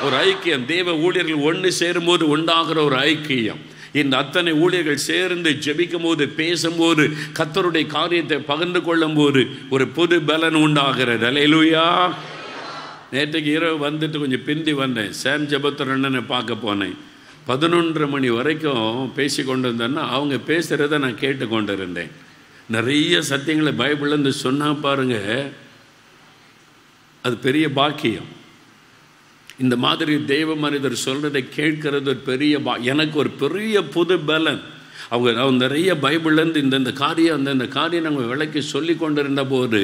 ஒரு ஐக்கியம், தேவ ஊழியர்கள் ஒன்று சேரும்போது உண்டாகிற ஒரு ஐக்கியம். இந்த அத்தனை ஊழியர்கள் சேர்ந்து ஜெபிக்கும் போது, பேசும்போது, கர்த்தருடைய காரியத்தை பகிர்ந்து கொள்ளும் போது ஒரு புது பலன் உண்டாகிறது. அல்லேலூயா. நேற்றுக்கு இரவு வந்துட்டு கொஞ்சம் பிந்தி வந்தேன். சாம் ஜெபத்தர் அண்ணனை பார்க்க போனேன். 11:30 மணி வரைக்கும் பேசி கொண்டு இருந்தேன்னா அவங்க பேசுகிறத நான் கேட்டு கொண்டு இருந்தேன். நிறைய சத்தியங்களை பைபிள்லேருந்து சொன்னா பாருங்க, அது பெரிய பாக்கியம். இந்த மாதிரி தெய்வ மனிதர் சொல்கிறதை கேட்கறது ஒரு பெரிய எனக்கு ஒரு பெரிய புது பலன். அவங்க நிறைய பைபிள்லேருந்து இந்த காரியம் அந்த காரியம் நாங்கள் விளக்கி சொல்லி கொண்டிருந்த போது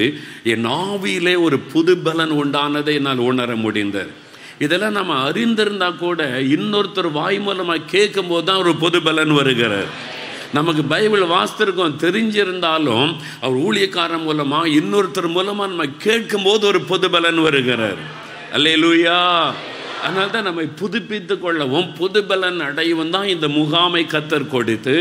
என் ஆவியிலே ஒரு புது பலன் உண்டானதை என்னால் உணர முடிந்தது. இதெல்லாம் நம்ம அறிந்திருந்தால் கூட இன்னொருத்தர் வாய் மூலமாக கேட்கும் போது தான் ஒரு புது பலன் வருகிறார். நமக்கு பைபிள் வாசித்திருக்கோம், தெரிஞ்சிருந்தாலும் அவர் ஊழியக்காரன் மூலமாக இன்னொருத்தர் மூலமாக நம்ம கேட்கும்போது ஒரு புது பலன் வருகிறார். அல்லேலூயா. அதனால தான் நம்மை புதுப்பித்து கொள்ளவும் புது பலன் அடையவும் தான் இந்த முகாமை கர்த்தர் கொடுத்து,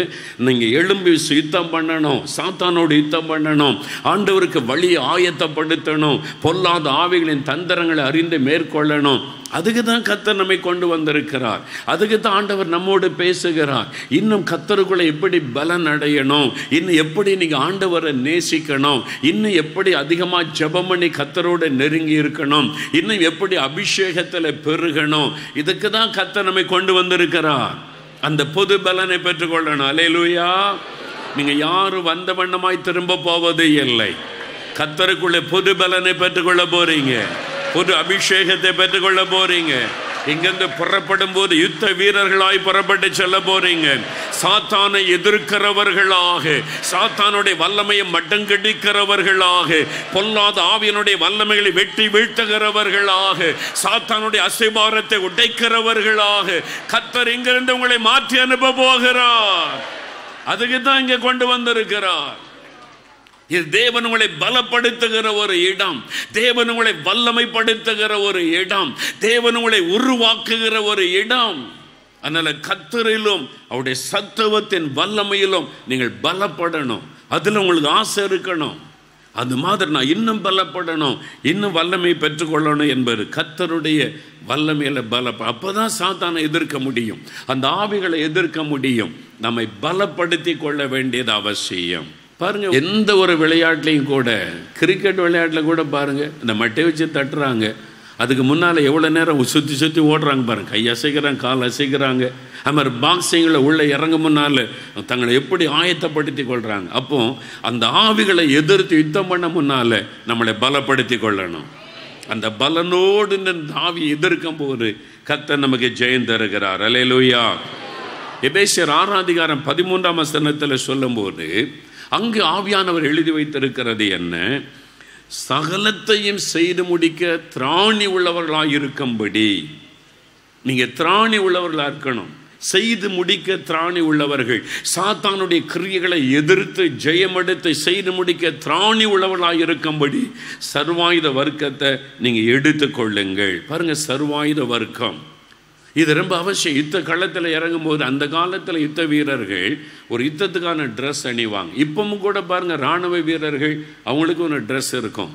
நீங்கள் எழும்பி யுத்தம் பண்ணணும், சாத்தானோடு யுத்தம் பண்ணணும், ஆண்டவருக்கு வழி ஆயத்தப்படுத்தணும், பொல்லாத ஆவிகளின் தந்திரங்களை அறிந்து மேற்கொள்ளணும். அதுக்கு தான் கர்த்தர் நம்மை கொண்டு வந்திருக்கிறார். அதுக்கு தான் ஆண்டவர் நம்மோடு பேசுகிறார். இன்னும் கர்த்தருக்குள்ள எப்படி பலன் அடையணும், இன்னும் எப்படி நீங்கள் ஆண்டவரை நேசிக்கணும், இன்னும் எப்படி அதிகமாக ஜெபம் பண்ணி கர்த்தரோடு நெருங்கி இருக்கணும், இன்னும் எப்படி அபிஷேகத்தில் பெருகணும். இதுக்கு தான் கர்த்தர் நம்மை கொண்டு வந்திருக்கிறார். அந்த புது பலனை பெற்றுக்கொள்ளணும். அல்லேலூயா. நீங்கள் யாரும் வந்த வண்ணமாய் திரும்ப போவது இல்லை. கர்த்தருக்குள்ளே புது பலனை பெற்றுக்கொள்ள போறீங்க, புது அபிஷேகத்தை பெற்றுக்கொள்ள போறீங்க. இங்கிருந்து புறப்படும் போது யுத்த வீரர்களாய் புறப்பட்டு செல்ல போறீங்க. சாத்தானை எதிர்க்கிறவர்களாக, சாத்தானுடைய வல்லமையை மட்டங்கடிக்கிறவர்களாக, பொல்லாத ஆவியனுடைய வல்லமைகளை வெட்டி வீழ்த்துகிறவர்களாக, சாத்தானுடைய அசைபாரத்தை உடைக்கிறவர்களாக கர்த்தர் இங்கிருந்து உங்களை மாற்றி அனுப்ப போகிறார். அதுக்கு தான் இங்க கொண்டு வந்திருக்கிறார். இது தேவன் உங்களை பலப்படுத்துகிற ஒரு இடம், தேவன் உங்களை வல்லமைப்படுத்துகிற ஒரு இடம், தேவன் உங்களை உருவாக்குகிற ஒரு இடம். அதனால கர்த்தரிலும் அவருடைய சத்துவத்தின் வல்லமையிலும் நீங்கள் பலப்படணும். அதுல உங்களுக்கு ஆசை இருக்கணும். அது மாதிரி நான் இன்னும் பலப்படணும், இன்னும் வல்லமை பெற்றுக்கொள்ளணும் என்பது கர்த்தருடைய வல்லமையில அப்பதான் சாத்தானை எதிர்க்க முடியும், அந்த ஆவிகளை எதிர்க்க முடியும். நம்மை பலப்படுத்தி கொள்ள வேண்டியது அவசியம். பாருங்க, எந்த ஒரு விளையாட்டுலையும் கூட, கிரிக்கெட் விளையாட்டில் கூட பாருங்க, இந்த மட்டை வச்சு தட்டுறாங்க, அதுக்கு முன்னால் எவ்வளோ நேரம் சுற்றி சுற்றி ஓடுறாங்க பாருங்க, கை அசைக்கிறாங்க, கால் அசைக்கிறாங்க. அது மாதிரி பாக்ஸிங்கில் உள்ள இறங்க முன்னால் தங்களை எப்படி ஆயத்தப்படுத்தி கொள்கிறாங்க. அப்போ அந்த ஆவிகளை எதிர்த்து யுத்தம் பண்ண முன்னால் நம்மளை பலப்படுத்தி கொள்ளணும். அந்த பலனோடு இந்த ஆவி எதிர்க்கும் போது கர்த்தர் நமக்கு ஜெயம் தருகிறார். அல்லேலூயா. எபேசியர் 6:13 சொல்லும்போது அங்கு ஆவியானவர் எழுதி வைத்திருக்கிறது என்ன? சகலத்தையும் செய்து முடிக்க திராணி உள்ளவர்களாக இருக்கும்படி. நீங்க திராணி உள்ளவர்களாக இருக்கணும், செய்து முடிக்க திராணி உள்ளவர்கள், சாத்தானுடைய கிரியைகளை எதிர்த்து ஜெயமெடுத்து செய்து முடிக்க திராணி உள்ளவர்களாக இருக்கும்படி சர்வாயுத வர்க்கத்தை நீங்க எடுத்துக்கொள்ளுங்கள். பாருங்க, சர்வாயுத வர்க்கம் இது ரொம்ப அவசியம். யுத்த களத்தில் இறங்கும் போது அந்த காலத்தில் யுத்த வீரர்கள் ஒரு யுத்தத்துக்கான ட்ரெஸ் அணிவாங்க. இப்பவும் கூட பாருங்க, இராணுவ வீரர்கள் அவங்களுக்கு ஒரு ட்ரெஸ் இருக்கும்,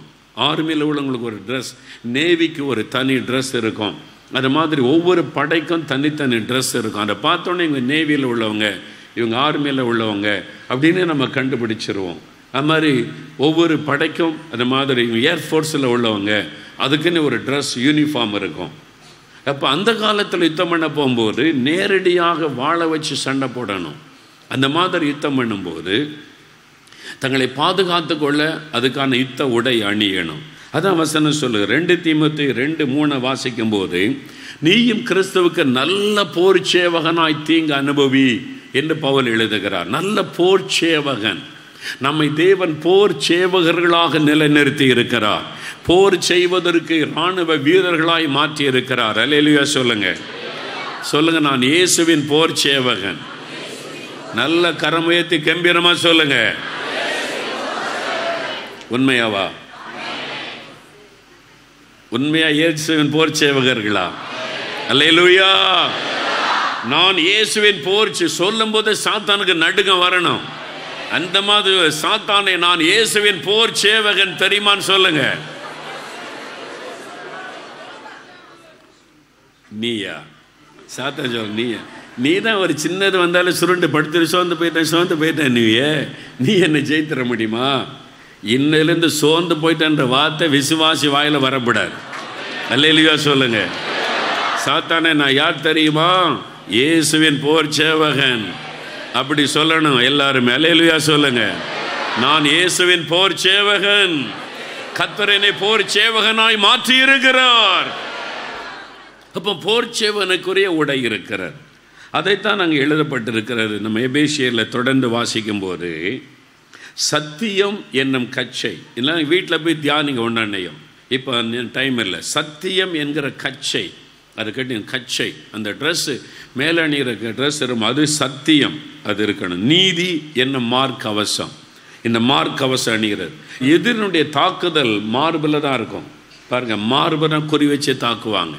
ஆர்மியில் உள்ளவங்களுக்கு ஒரு ட்ரெஸ், நேவிக்கு ஒரு தனி ட்ரெஸ் இருக்கும். அது மாதிரி ஒவ்வொரு படைக்கும் தனித்தனி ட்ரெஸ் இருக்கும். அதை பார்த்தோன்னே இவங்க நேவியில் உள்ளவங்க, இவங்க ஆர்மியில் உள்ளவங்க அப்படின்னு நம்ம கண்டுபிடிச்சிருவோம். அது மாதிரி ஒவ்வொரு படைக்கும் அது மாதிரி ஏர்ஃபோர்ஸில் உள்ளவங்க அதுக்குன்னு ஒரு ட்ரெஸ், யூனிஃபார்ம் இருக்கும். அப்போ அந்த காலத்தில் யுத்தம் பண்ண போகும்போது நேரடியாக வாழ வச்சு சண்டை போடணும். அந்த மாதிரி யுத்தம் பண்ணும்போது தங்களை பாதுகாத்து கொள்ள அதுக்கான யுத்த உடை அணியணும். அதான் வசனம் சொல்லுங்க. 2 தீமோத்தேயு 2:3 வாசிக்கும் போது, நீயும் கிறிஸ்துவுக்கு நல்ல போர் சேவகனாய் தீங்கு அனுபவி என்று பவுல் எழுதுகிறார். நல்ல போர் சேவகன். நம்மை தேவன் போர் சேவகர்களாக நிலைநிறுத்தி இருக்கிறார். போர் செய்வதற்கு இராணுவ வீரர்களாய் மாற்றி இருக்கிறார். அல்லேலூயா சொல்லுங்க. சொல்லுங்க, நான் இயேசுவின் போர் சேவகன். நல்ல கரமுயர்த்தி கம்பீரமா சொல்லுங்க. உண்மையாவா? உண்மையா இயேசுவின் போர் சேவகர்களா? அல்லேலூயா. நான் இயேசுவின் போர் சொல்லும் போது சாத்தானுக்கு நடுக்கம் வரணும். அந்த மாதிரி சாத்தானை நான் இயேசுவின் போர் சேவகன் தெரியுமான்னு சொல்லுங்க. நீயா? சாத்தான் சொல்ல, நீயா? நீ தான் ஒரு சின்னது வந்தாலும் சுருண்டு படுத்து சோர்ந்து போயிட்டேன் நீ என்னை ஜெயித்திட முடியுமா? இன்னிலிருந்து சோர்ந்து போயிட்டேன்ற வார்த்தை விசுவாசி வாயில வரக்கூடாது. அல்லேலூயா சொல்லுங்க. சாத்தானே நான் யார் தெரியுமா? இயேசுவின் போர் சேவகன். அப்படி சொல்லணும் எல்லாருமே. அல்லேலூயா சொல்லுங்க. நான் இயேசுவின் போர் சேவகன். கர்த்தர் என்னை போர் சேவகனாய் மாற்றி இருக்கிறார். அப்போ போர் சேவகனுக்குரிய உடை இருக்கிறார். அதைத்தான் நாங்கள் எழுதப்பட்டிருக்கிறது. நம்ம எபேசியரில் தொடர்ந்து வாசிக்கும் போது, சத்தியம் என்னும் கச்சை, இல்லை வீட்டில் போய் தியானிங்க ஒன்றையும், இப்போ டைம் இல்லை. சத்தியம் என்கிற கச்சை, அது கட்டி கச்சை, அந்த ட்ரெஸ்ஸு மேலே அணிகிற ட்ரெஸ் இருக்கும், அது சத்தியம், அது இருக்கணும். நீதி என்னும் மார்க் கவசம், இந்த மார்க் கவசம் அணிகிறது. எதிரினுடைய தாக்குதல் மார்பில் தான் இருக்கும். பாருங்கள், மார்பை தான் குறி வச்சு தாக்குவாங்க.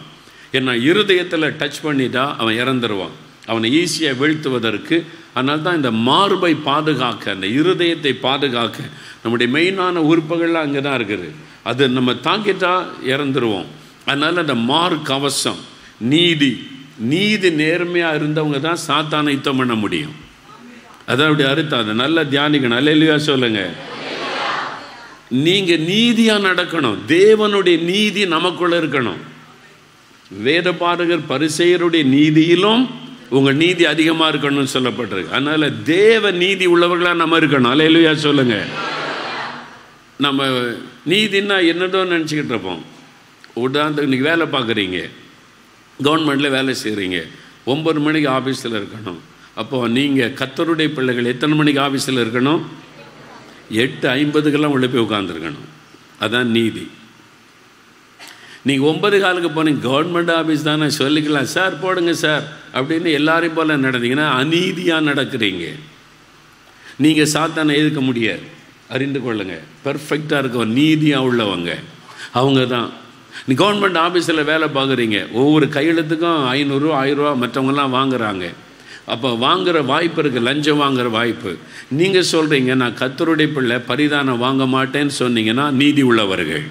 ஏன்னா இருதயத்தில் டச் பண்ணிட்டா அவன் இறந்துருவான், அவனை ஈஸியாக வீழ்த்துவதற்கு. அதனால தான் இந்த மார்பை பாதுகாக்க, அந்த இருதயத்தை பாதுகாக்க நம்முடைய மெயினான உறுப்புகள்லாம் அங்கே தான் இருக்குது. அது நம்ம தாக்கிட்டா இறந்துருவோம். அதனால் அந்த மார்க் கவசம், நீதி நேர்மையாக இருந்தவங்க தான் சாத்தானை யுத்தம் பண்ண முடியும். அதான் அப்படி அறுத்தம். அதை நல்லா தியானிக்கணும். அல்லேலூயா சொல்லுங்க. நீங்கள் நீதியாக நடக்கணும். தேவனுடைய நீதி நமக்குள்ள இருக்கணும். வேத பாரகர் பரிசேயருடைய நீதியிலும் உங்கள் நீதி அதிகமாக இருக்கணும்னு சொல்லப்பட்டிருக்கு. அதனால் தேவ நீதி உள்ளவர்களாக நம்ம இருக்கணும். அல்லேலூயா சொல்லுங்க. நம்ம நீதினா என்னதோ நினச்சிக்கிட்டு இருப்போம். உதாரணத்துக்கு இன்றைக்கி வேலை பார்க்குறீங்க, கவர்மெண்ட்டில் வேலை செய்கிறீங்க, 9 மணிக்கு ஆஃபீஸில் இருக்கணும். அப்போது நீங்கள் கர்த்தருடைய பிள்ளைகள் எத்தனை மணிக்கு ஆஃபீஸில் இருக்கணும்? 8:50 உள்ள போய் உட்காந்துருக்கணும். அதான் நீதி. நீங்கள் 9:15 போனீங்க, கவர்மெண்ட் ஆஃபீஸ் தானே சொல்லிக்கலாம், சார் போடுங்க சார் அப்படின்னு எல்லாரையும் போல் நடந்தீங்கன்னா அநீதியாக நடக்கிறீங்க. நீங்கள் சாத்தானை எதிர்க்க முடியாது. அறிந்து கொள்ளுங்க, பெர்ஃபெக்டாக இருக்கவங்க, நீதியாக உள்ளவங்க அவங்க தான். நீ கவர்மெண்ட் ஆஃபீஸில் வேலை பார்க்குறீங்க, ஒவ்வொரு கையெழுத்துக்கும் 500 1000 ரூபா மற்றவங்கெல்லாம் வாங்குகிறாங்க. அப்போ வாங்குகிற வாய்ப்பு இருக்குது, லஞ்சம் வாங்குகிற வாய்ப்பு. நீங்கள் சொல்கிறீங்க நான் கர்த்தருடைய பிள்ளை, பரிதானம் வாங்க மாட்டேன்னு சொன்னீங்கன்னா நீதி உள்ளவர்கள்.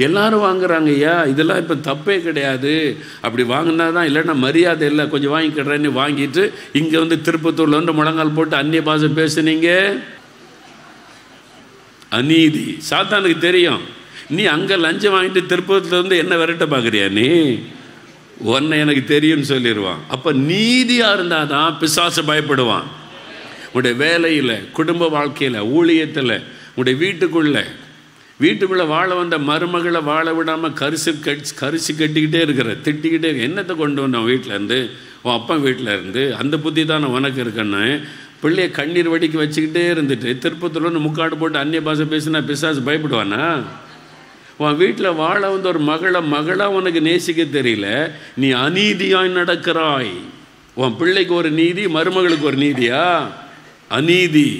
எல்லாரும் வாங்குறாங்க ஐயா, இதெல்லாம் இப்போ தப்பே கிடையாது, அப்படி வாங்கினா தான், இல்லைன்னா மரியாதை இல்லை, கொஞ்சம் வாங்கிக்கிறேன்னு வாங்கிட்டு இங்கே வந்து திருப்பத்தூரில் வந்து முழங்கால் போட்டு அந்நிய பாஷை பேசுனீங்க, அநீதி. சாத்தானுக்கு தெரியும் நீ அங்கே லஞ்சம் வாங்கிட்டு திருப்பத்தூரில் வந்து என்ன விரட்ட பார்க்குறியா, நீ ஒன்றை எனக்கு தெரியும்னு சொல்லிடுவான். அப்போ நீதியாக இருந்தால் தான் பிசாசு பயப்படுவான். உங்களுடைய வேலையில், குடும்ப வாழ்க்கையில், ஊழியத்தில், உங்களுடைய வீட்டுக்குள்ளே வாழ வந்த மருமகளை வாழ விடாமல் கரிசி கட்டிக்கிட்டே இருக்கிற, திட்டிக்கிட்டே இருக்க. என்னத்தை கொண்டு வந்தோம் வீட்டிலேருந்து, உன் அப்பா வீட்டில் இருந்து, அந்த புத்தி தானே உனக்கு இருக்குன்னு பிள்ளைய கண்ணீர் வடிக்க வச்சுக்கிட்டே இருந்துட்டு திருப்பத்தில் வந்து முக்காடு போட்டு அந்நிய பாஷை பேசினா பிசாசு பயப்படுவானா? உன் வீட்டில் வாழ வந்த ஒரு மகளாக உனக்கு நேசிக்க தெரியல, நீ அநீதியாய் நடக்கிறாய். உன் பிள்ளைக்கு ஒரு நீதி, மருமகளுக்கு ஒரு நீதியா? அநீதி.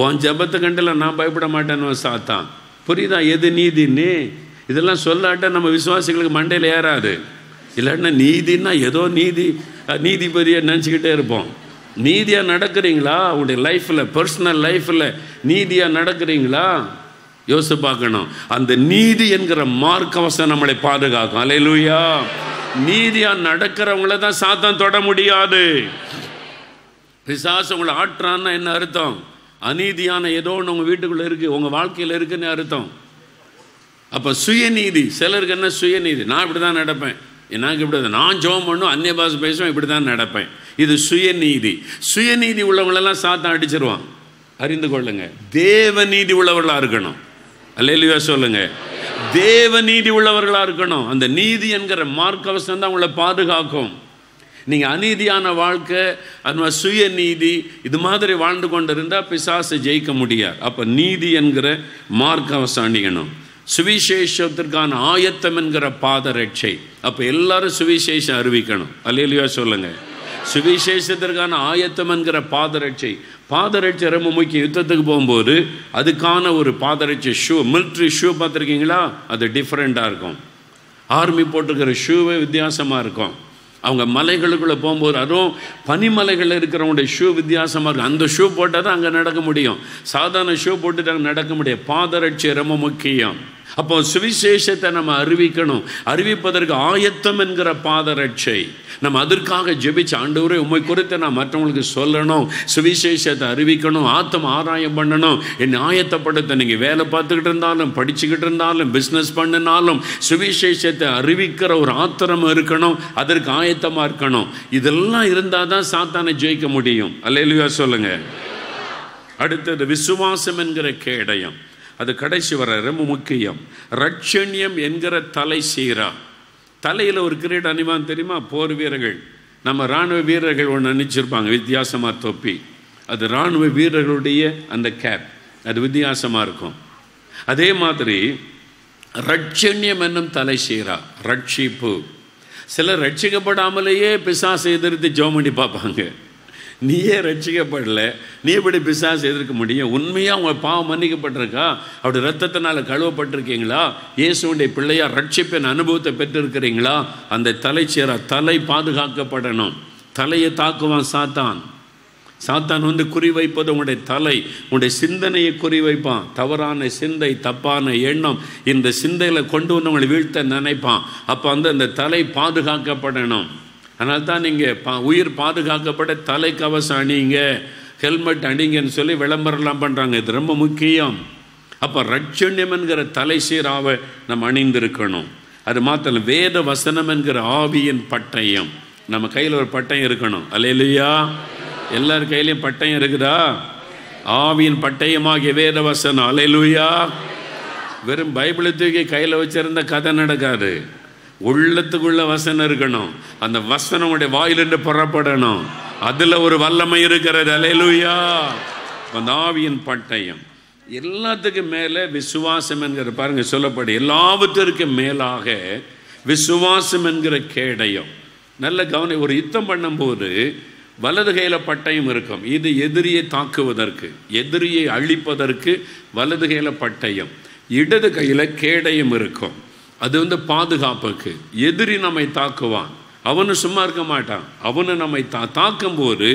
உன் ஜபத்தை கண்டில் நான் பயப்பட மாட்டேன்னு சாத்தான். புரியுதா எது நீதின்னு? இதெல்லாம் சொல்லாட்ட நம்ம விசுவாசிகளுக்கு மண்டையில் ஏறாது. இல்லைன்னா நீதின்னா ஏதோ நீதிபதியை நினச்சிக்கிட்டே இருப்போம். நீதியாக நடக்கிறீங்களா? உங்களுடைய லைஃப்பில், பர்சனல் லைஃப்பில் நீதியாக நடக்கிறீங்களா? யோசித்து பார்க்கணும். அந்த நீதி என்கிற மார்க்கவசம் நம்மளை பாதுகாக்கும். அல்லேலூயா. நீதியாக நடக்கிறவங்கள தான் சாத்தான் தொட முடியாது. பிசாசு உங்களை ஆட்டுறான்னா என்ன அர்த்தம்? அநீதியான ஏதோ ஒன்று உங்கள் வீட்டுக்குள்ளே இருக்குது, உங்கள் வாழ்க்கையில் இருக்குன்னு அர்த்தம். அப்போ சுயநீதி. சிலருக்கு என்ன சுயநீதி, நான் இப்படி தான் நடப்பேன், எனக்கு இப்படி, நான் ஜெபம் பண்ணும், அந்நிய பாஷை பேசுவேன், இப்படி தான் நடப்பேன். இது சுயநீதி. சுயநீதி உள்ளவங்களெல்லாம் சாத்தான் அடிச்சிருவான். அறிந்து கொள்ளுங்க, தேவ நீதி உள்ளவர்களாக இருக்கணும். அல்லேலூயா சொல்லுங்க. தேவ நீதி உள்ளவர்களாக இருக்கணும். அந்த நீதி என்கிற மார்க்கவசம் தான் உங்களை பாதுகாக்கும். நீங்கள் அநீதியான வாழ்க்கை, அது சுயநீதி, இது மாதிரி வாழ்ந்து கொண்டு இருந்தால் பிசாசை ஜெயிக்க முடியாது. அப்போ நீதி என்கிற மார்க்கவசம் அணியணும். சுவிசேஷத்திற்கான ஆயத்தம் என்கிற பாதரட்சை. அப்போ எல்லாரும் சுவிசேஷம் அறிவிக்கணும். அல்லேலூயா சொல்லுங்க. சுவிசேஷத்திற்கான ஆயத்தம் என்கிற பாதரட்சை. பாதரட்சை ரொம்ப முக்கியம். யுத்தத்துக்கு போகும்போது அதுக்கான ஒரு பாதரட்சை ஷூ, மிலிட்ரி ஷூ பார்த்துருக்கீங்களா? அது டிஃப்ரெண்ட்டாக இருக்கும். ஆர்மி போட்டிருக்கிற ஷூவே வித்தியாசமாக இருக்கும். அவங்க மலைகளுக்குள்ளே போகும்போது, அதுவும் பனிமலைகளில் இருக்கிறவங்களுடைய ஷூ வித்தியாசமாக இருக்கும். அந்த ஷூ போட்டால் தான் அங்கே நடக்க முடியும். சாதாரண ஷூ போட்டுட்டு அங்கே நடக்க முடியாது. பாதரட்சை ரொம்ப முக்கியம். அப்போ சுவிசேஷத்தை நம்ம அறிவிக்கணும். அறிவிப்பதற்கு ஆயத்தம் என்கிற பாதரட்சை. நம்ம அதற்காக ஜெபிச்சு, ஆண்டவரே உம்மை குறித்து நான் மற்றவங்களுக்கு சொல்லணும், சுவிசேஷத்தை அறிவிக்கணும், ஆத்தம் ஆராயம் பண்ணணும், என்னை ஆயத்தப்படுத்த. நீங்கள் வேலை பார்த்துக்கிட்டு இருந்தாலும், படிச்சுக்கிட்டு இருந்தாலும், பிஸ்னஸ் பண்ணினாலும் சுவிசேஷத்தை அறிவிக்கிற ஒரு ஆத்திரம் இருக்கணும். அதற்கு ஆயத்தமாக இருக்கணும். இதெல்லாம் இருந்தால் தான் சாத்தானை ஜெயிக்க முடியும். அல்லேலூயா சொல்லுங்க. அடுத்தது விசுவாசம் என்கிற கேடயம். அது கடைசி வர ரொம்ப முக்கியம். ரட்சண்யம் என்கிற தலை சீரா. தலையில் ஒரு கிரீட அணிவான் தெரியுமா? போர் வீரர்கள், நம்ம இராணுவ வீரர்கள் ஒன்று அணிச்சிருப்பாங்க, வித்தியாசமாக தொப்பி. அது இராணுவ வீரர்களுடைய அந்த கேப், அது வித்தியாசமாக இருக்கும். அதே மாதிரி ரட்சண்யம் என்னும் தலை சீரா, ரட்சிப்பு. சிலர் ரட்சிக்கப்படாமலேயே பிசாசை எதிர்த்து ஜெபம் பண்ணி பார்ப்பாங்க. நீயே ரட்சிக்கப்படலை, நீ எப்படி பிசாசு எதிர்க்க முடியும்? உண்மையாக அவங்க பாவம் மன்னிக்கப்பட்டிருக்கா? அப்படி ரத்தத்தினால் கழுவப்பட்டிருக்கீங்களா? இயேசுடைய பிள்ளையா ரட்சிப்பின் அனுபவத்தை பெற்றிருக்கிறீங்களா? அந்த தலைச்சேரா, தலை பாதுகாக்கப்படணும். தலையை தாக்குவான் சாத்தான். சாத்தான் வந்து குறிவைப்பது உங்களுடைய தலை, உங்களுடைய சிந்தனையை குறிவைப்பான். தவறான சிந்தை, தப்பான எண்ணம், இந்த சிந்தையில் கொண்டு வந்து உங்களை வீழ்த்த நினைப்பான். அப்போ வந்து அந்த தலை பாதுகாக்கப்படணும். அதனால தான் நீங்கள் உயிர் பாதுகாக்கப்பட தலை கவசம் அணிங்க, ஹெல்மெட் அணிங்கன்னு சொல்லி விளம்பரம்லாம் பண்ணுறாங்க. இது ரொம்ப முக்கியம். அப்போ ரட்சண்யம் என்கிற தலை சீராவை நம்ம அணிந்திருக்கணும். அது மாத்திரம் வேத வசனம் என்கிற ஆவியின் பட்டயம். நம்ம கையில் ஒரு பட்டயம் இருக்கணும். அல்லேலூயா. எல்லார் கையிலையும் பட்டயம் இருக்குதா? ஆவியின் பட்டயமாகிய வேத வசனம். அல்லேலூயா. வெறும் பைபிளை தூக்கி கையில் வச்சிருந்த கதை நடக்காது. உள்ளத்துக்குள்ள வசனம் இருக்கணும். அந்த வசனம் உடைய வாயிலிருந்து புறப்படணும். அதில் ஒரு வல்லமை இருக்கிறது. அல்லேலூயா. அந்த ஆவியின் பட்டயம். எல்லாத்துக்கும் மேலே விசுவாசம் என்கிற, பாருங்க சொல்லப்படும், எல்லாவற்றிற்கும் மேலாக விசுவாசம் என்கிற கேடயம். நல்ல கவனம். ஒரு யுத்தம் பண்ணும்போது வலது கையில் பட்டயம் இருக்கும். இது எதிரியை தாக்குவதற்கு, எதிரியை அழிப்பதற்கு வலது கையில் பட்டயம். இடது கையில் கேடயம் இருக்கும். அது பாதுகாப்புக்கு. எதிரி நம்மை தாக்குவான், அவனு சும்மா இருக்க மாட்டான். அவனு நம்மை தாக்கும்போது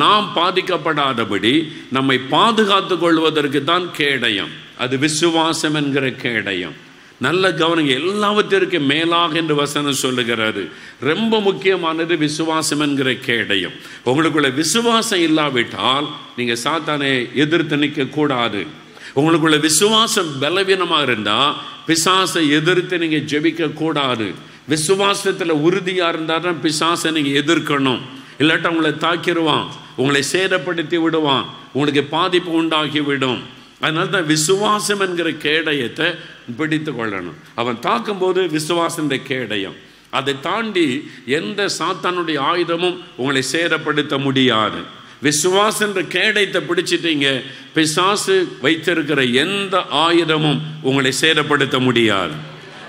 நாம் பாதிக்கப்படாதபடி நம்மை பாதுகாத்து கொள்வதற்கு தான் கேடயம். அது விசுவாசம் என்கிற கேடயம். நல்ல கவனிங்க, எல்லாவற்றிற்கும் மேலாக என்று வசனம் சொல்லுகிறாரு. ரொம்ப முக்கியமானது விசுவாசம் என்கிற கேடயம். உங்களுக்குள்ள விசுவாசம் இல்லாவிட்டால் நீங்கள் சாத்தானை எதிர்த்து நிற்க கூடாது. உங்களுக்குள்ள விசுவாசம் பலவீனமாக இருந்தால் பிசாசை எதிர்த்து நீங்கள் ஜெபிக்க கூடாது. விசுவாசத்தில் உறுதியாக இருந்தால் தான் பிசாசை நீங்கள் எதிர்க்கணும். இல்லாட்டா உங்களை தாக்கிடுவான், உங்களை சேதப்படுத்தி விடுவான், உங்களுக்கு பாதிப்பு உண்டாக்கி விடும். அதனால தான் விசுவாசம் என்கிற கேடயத்தை பிடித்து கொள்ளணும். அவன் தாக்கும்போது விசுவாசம் என்ற கேடயம். அதை தாண்டி எந்த சாத்தானுடைய ஆயுதமும் உங்களை சேதப்படுத்த முடியாது. விசுவாசம் என்ற கேடயத்தை பிடிச்சிட்டீங்க, பிசாசு வைத்திருக்கிற எந்த ஆயுதமும் உங்களை சேதப்படுத்த முடியாது.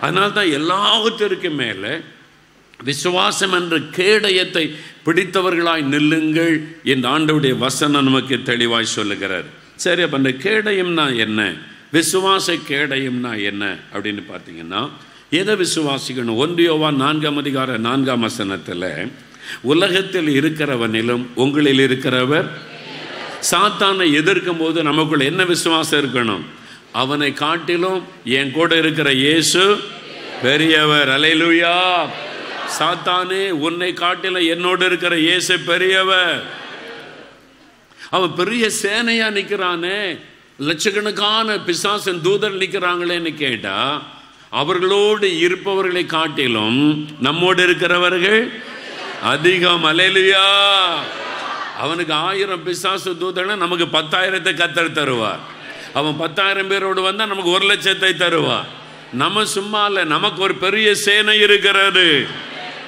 அதனால தான் எல்லாவற்றிற்கும் மேலே விசுவாசம் என்ற கேடயத்தை பிடித்தவர்களாய் நில்லுங்கள் என்று ஆண்டவருடைய வசனம் நமக்கு தெளிவாய் சொல்லுகிறார். சரி, அப்போ அந்த கேடயம்னா என்ன, விசுவாச கேடயம்னா என்ன அப்படின்னு பார்த்தீங்கன்னா, எதை விசுவாசிக்கணும்? 1 யோவான் 4:4 உலகத்தில் இருக்கிறவனிலும் உங்களில் இருக்கிறவர். சாத்தானை எதிர்க்கும் போது நமக்குள்ள என்ன விசுவாசம் இருக்கணும்? அவனை காட்டிலும் என் கூட இருக்கிற இயேசு பெரியவர். அல்லேலூயா. சாத்தானே, உன்னை காட்டிலும் என்னோடு இருக்கிற இயேசு பெரியவர். அவன் பெரிய சேனையா நிற்கிறானே, லட்சக்கணக்கான பிசாசன் தூதர் நிற்கிறாங்களேன்னு கேட்டா, அவர்களோடு இருப்பவர்களை காட்டிலும் நம்மோடு இருக்கிறவர்கள் அதிகம். அல்லேலூயா. அவனுக்கு 1000 பிசாசு தூதர்னா நமக்கு 10,000 கர்த்தர் தருவார். அவன் 10,000 பேரோடு வந்தா நமக்கு 1,00,000 தருவார். நம்ம சும்மா இல்லை, நமக்கு ஒரு பெரிய சேனை இருக்கிறது,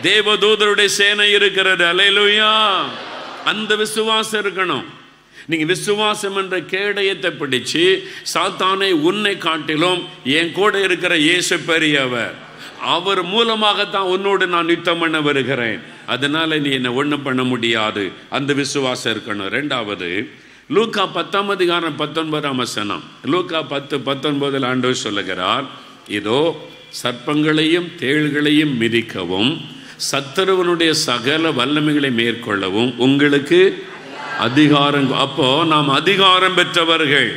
தேவதூதருடைய சேனை இருக்கிறது. அல்லேலூயா. அந்த விசுவாசம் இருக்கணும். நீங்க விசுவாசம் என்ற கேடயத்தை பிடிச்சு, சாத்தானை உன்னை காட்டிலும் என் கூட இருக்கிற இயேசு பெரியவர், அவர் மூலமாகத்தான் உன்னோடு நான் யுத்தம் பண்ண வருகிறேன், அதனால நீ என்னை ஒன்றும் பண்ண முடியாது. அந்த விசுவாசம் இருக்கணும். 2வது லூக்கா 10:19 லூக்கா 10:19 ஆண்டவர் சொல்லுகிறார், இதோ சர்ப்பங்களையும் தேள்களையும் மிதிக்கவும் சத்துருவனுடைய சகல வல்லமைகளை மேற்கொள்ளவும் உங்களுக்கு அதிகாரம். அப்போ நாம் அதிகாரம் பெற்றவர்கள்.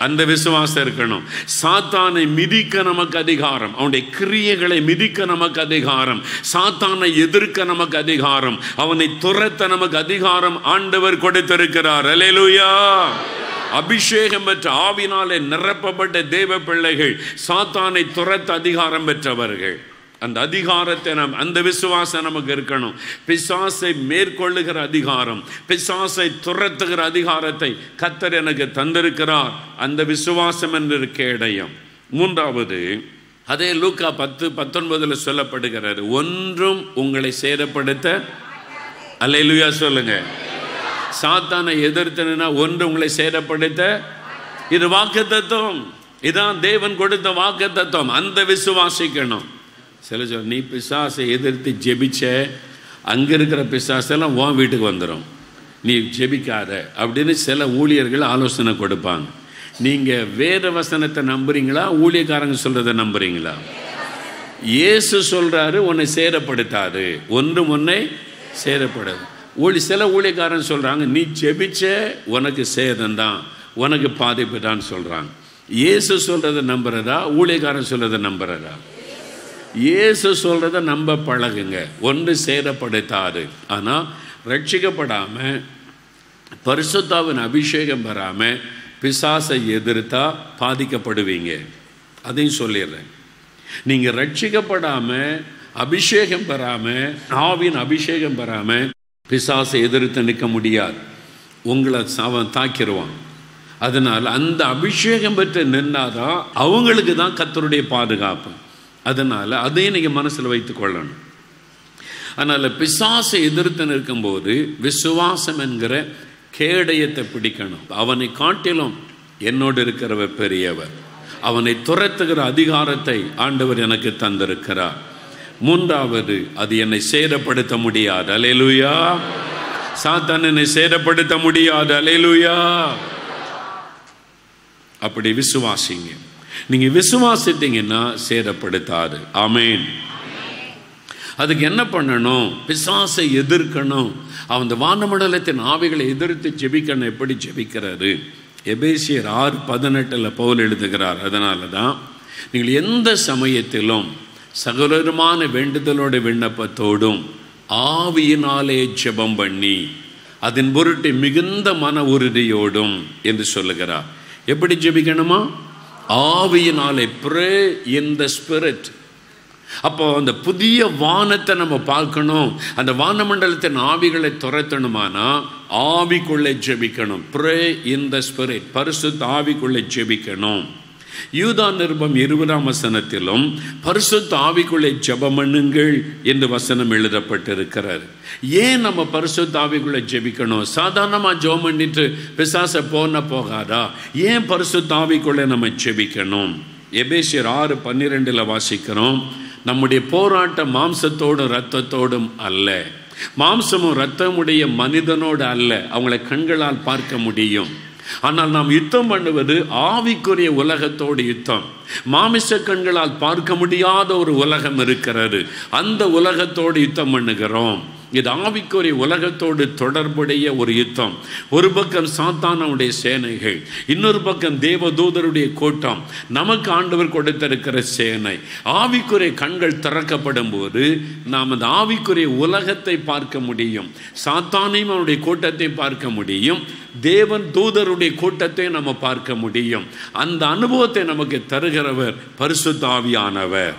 அந்த விசுவாசம் இருக்கணும். சாத்தானை மிதிக்க நமக்கு அதிகாரம், அவனுடைய கிரியைகளை மிதிக்க நமக்கு அதிகாரம், சாத்தானை எதிர்க்க நமக்கு அதிகாரம், அவனை துரத்த நமக்கு அதிகாரம் ஆண்டவர் கொடுத்திருக்கிறார். அல்லேலூயா. அபிஷேகம் பெற்ற ஆவினாலே நிரப்பப்பட்ட தேவ பிள்ளைகள் சாத்தானை துரத்த அதிகாரம் பெற்றவர்கள். அந்த அதிகாரத்தை அந்த விசுவாசம் நமக்கு இருக்கணும். பிசாசை மேற்கொள்ளுகிற அதிகாரம், பிசாசை துரத்துகிற அதிகாரத்தை கர்த்தர் எனக்கு தந்திருக்கிறார். அந்த விசுவாசம் என்ற கேடயம். 3வது அதே லூக்கா 10:19 சொல்லப்படுகிறது, ஒன்றும் உங்களை சேதப்படுத்த. அல்லேலூயா சொல்லுங்க. சாத்தானை எதிர்த்தனா ஒன்று உங்களை சேதப்படுத்த. இது வாக்குத்தத்தம். இதான் தேவன் கொடுத்த வாக்குத்தத்தம். அந்த விசுவாசிக்கணும். சில நீ பிசாசை எதிர்த்து ஜெபிச்ச, அங்கே இருக்கிற பிசாசெல்லாம் உன் வீட்டுக்கு வந்துடும், நீ ஜெபிக்காத அப்படின்னு சில ஊழியர்கள் ஆலோசனை கொடுப்பாங்க. நீங்கள் வேத வசனத்தை நம்புறீங்களா, ஊழியக்காரங்க சொல்கிறத நம்புறீங்களா? இயேசு சொல்கிறாரு, உன்னை சேதப்படுத்தாது, ஒன்றும் உன்னை சேதப்படாது. சில ஊழியக்காரன் சொல்கிறாங்க, நீ ஜெபிச்ச உனக்கு சேதம்தான், உனக்கு பாதிப்பு தான் சொல்கிறாங்க. இயேசு சொல்கிறத நம்புறதா, ஊழியக்காரன் சொல்கிறத நம்புறதா? இயேசு சொல்கிறத நம்ப பழகுங்க. ஒன்று சேதப்படுத்தாது. ஆனால் ரட்சிக்கப்படாமல், பரிசுத்தாவின் அபிஷேகம் பெறாமல் பிசாசை எதிர்த்தா பாதிக்கப்படுவீங்க. அதையும் சொல்லிடுறேன். நீங்கள் ரட்சிக்கப்படாமல், அபிஷேகம் பெறாமல், ஆவின் அபிஷேகம் பெறாமல் பிசாசை எதிர்த்து நிற்க முடியாது. உங்களை அவன் தாக்கிடுவான். அதனால் அந்த அபிஷேகம் பெற்று நின்றாதான் அவங்களுக்கு தான் கர்த்தருடைய பாதுகாப்பு. அதனால் அதையும் நீங்கள் மனசில் வைத்து கொள்ளணும். அதனால் பிசாசை எதிர்த்து நிற்கும்போது விசுவாசம் என்கிற கேடயத்தை பிடிக்கணும். அவனை காட்டிலும் என்னோடு இருக்கிறவர் பெரியவர், அவனை துரத்துகிற அதிகாரத்தை ஆண்டவர் எனக்கு தந்திருக்கிறார். 3வது, அது என்னை சேதப்படுத்த முடியாது. அல்லேலூயா. சாத்தானை சேதப்படுத்த முடியாது. அல்லேலூயா. அப்படி விசுவாசிங்க. நீங்க விசுவாசித்தீங்கன்னா சேதப்படுத்தாது. ஆமென். அதுக்கு என்ன பண்ணணும்? பிசாசை எதிர்க்கணும். அவன் வானமண்டலத்தின் ஆவிகளை எதிர்த்து ஜெபிக்கணும். எப்படி ஜெபிக்கிறாரு? எபேசியர் 6:18 பவுல் எழுதுகிறார். அதனால தான் நீங்கள் எந்த சமயத்திலும் சகலருமான வேண்டுதலோட விண்ணப்பத்தோடும் ஆவியினாலே ஜெபம் பண்ணி அதன் பொருட்டு மிகுந்த மன உறுதியோடும் என்று சொல்லுகிறார். எப்படி ஜெபிக்கணுமா? ஆவியினாலே. pray in the spirit. அப்போ அந்த புதிய வானத்தை நம்ம பார்க்கணும். அந்த வானமண்டலத்தின் ஆவிகளை துரத்தணுமானா ஆவிக்குள்ளே ஜெபிக்கணும். pray in the spirit. பரிசுத்த ஆவிக்குள்ளே ஜெபிக்கணும். யூதா நிருபம் 20ஆம் வசனத்திலும் பரிசுத்த ஆவிக்குள்ளே ஜெபம் பண்ணுங்கள் என்று வசனம் எழுதப்பட்டிருக்கிறது. ஏன் நம்ம பரிசுத்த ஆவிக்குள்ளே ஜெபிக்கணும்? சாதாரணமா ஜெபம் பண்ணிட்டு பிசாச போகாதா? ஏன் பரிசுத்த ஆவிக்குள்ளே நம்ம ஜெபிக்கணும்? எபேசியர் 6:12 வாசிக்கிறோம். நம்முடைய போராட்டம் மாம்சத்தோடும் இரத்தத்தோடும் அல்ல. மாம்சமும் இரத்தமுடைய மனிதனோடு அல்ல. அவங்களை கண்களால் பார்க்க முடியும். ஆனால் நாம் யுத்தம் பண்ணுவது ஆவிக்குரிய உலகத்தோடு யுத்தம். மாமிச கண்களால் பார்க்க முடியாத ஒரு உலகம் இருக்கிறது. அந்த உலகத்தோடு யுத்தம் பண்ணுகிறோம். இது ஆவிக்குரிய உலகத்தோடு தொடர்புடைய ஒரு யுத்தம். ஒரு பக்கம் சாத்தானுடைய சேனைகள், இன்னொரு பக்கம் தேவதூதருடைய கூட்டம், நமக்கு ஆண்டவர் கொடுத்திருக்கிற சேனை. ஆவிக்குரிய கண்கள் திறக்கப்படும் போது நாம் அந்த ஆவிக்குரிய உலகத்தை பார்க்க முடியும். சாத்தானையும் அவனுடைய கூட்டத்தை பார்க்க முடியும். தேவன் தூதருடைய கூட்டத்தை நம்ம பார்க்க முடியும். அந்த அனுபவத்தை நமக்கு தருகிறவர் பரிசுத்த ஆவியானவர்.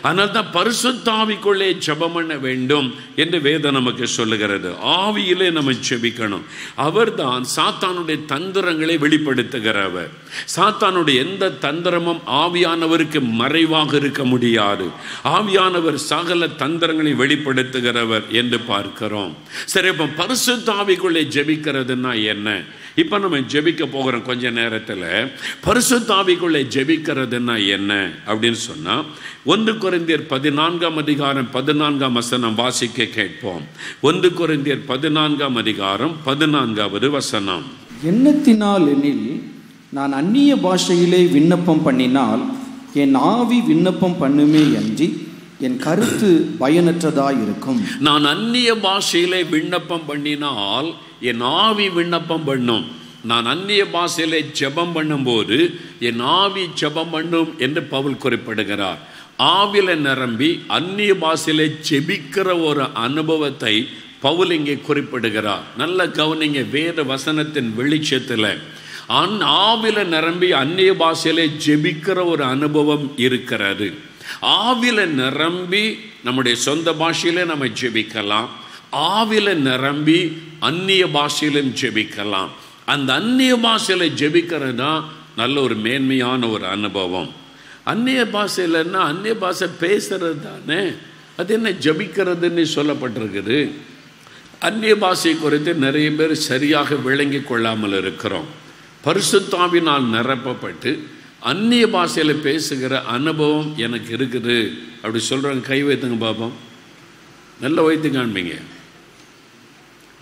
அதனால தான் பரிசுத்த ஆவிக்குள்ளே ஜெபம் பண்ண வேண்டும் என்று வேதம் நமக்கு சொல்லுகிறது. ஆவியிலே நம்ம ஜெபிக்கணும். அவர்தான் சாத்தானுடைய தந்திரங்களை வெளிப்படுத்துகிறவர். சாத்தானுடைய எந்த தந்திரமும் ஆவியானவருக்கு மறைவாக இருக்க முடியாது. ஆவியானவர் சகல தந்திரங்களை வெளிப்படுத்துகிறவர் என்று பார்க்கிறோம். சரி, இப்போ பரிசுத்த ஆவிக்குள்ளே ஜெபிக்கிறதுனா என்ன? இப்போ நம்ம ஜெபிக்க போகிறோம் கொஞ்ச நேரத்தில். பரிசுத்த ஆவிக்குள்ளே ஜெபிக்கிறதுனா என்ன அப்படின்னு சொன்னால் 1 கொரிந்தியர் 14ஆம் அதிகாரம் 14ஆம் வசனம் வாசிக்க கேட்போம். 1 கொரிந்தியர் 14ஆம் அதிகாரம் 14வது வசனம். எண்ணத்தினால் எனில் நான் அந்நிய பாஷையிலே விண்ணப்பம் பண்ணினால் என் ஆவி விண்ணப்பம் பண்ணுமே அன்றி என் கருத்து பயனற்றதாயிருக்கும். நான் அந்நிய பாஷையிலே விண்ணப்பம் பண்ணினால் என் ஆவி விண்ணப்பம் பண்ணும். நான் அந்நிய பாஷையிலே ஜெபம் பண்ணும்போது என் ஆவி ஜெபம் பண்ணும் என்று பவுல் குறிப்பிடுகிறார். ஆவில நிரம்பி அந்நிய பாஷையிலே ஜெபிக்கிற ஒரு அனுபவத்தை பவுல் இங்கே குறிப்பிடுகிறார். நல்ல கவனிங்க, வேத வசனத்தின் வெளிச்சத்தில் ஆவில நிரம்பி அந்நிய பாஷையிலே ஜெபிக்கிற ஒரு அனுபவம் இருக்கிறது. ஆவில நிரம்பி நம்முடைய சொந்த பாஷையிலே நம்ம ஜெபிக்கலாம். ஆவில நிரம்பி அந்நிய பாஷையிலும் ஜெபிக்கலாம். அந்த அந்நிய பாஷையில ஜெபிக்கிறது தான் நல்ல ஒரு மேன்மையான ஒரு அனுபவம். அந்நிய பாஷையிலன்னா அந்நிய பாஷை பேசுறது தானே, அது என்ன ஜெபிக்கிறதுன்னு சொல்லப்பட்டிருக்குது. அந்நிய பாஷை குறித்து நிறைய பேர் சரியாக விளங்கி கொள்ளாமல் இருக்கிறோம். பரிசுத்த ஆவியினால் நிரப்பப்பட்டு அந்நிய பாஷையில் பேசுகிற அனுபவம் எனக்கு இருக்குது அப்படி சொல்கிறவங்க கை வைத்துங்க பார்ப்போம். நல்ல வைத்து காண்பீங்க.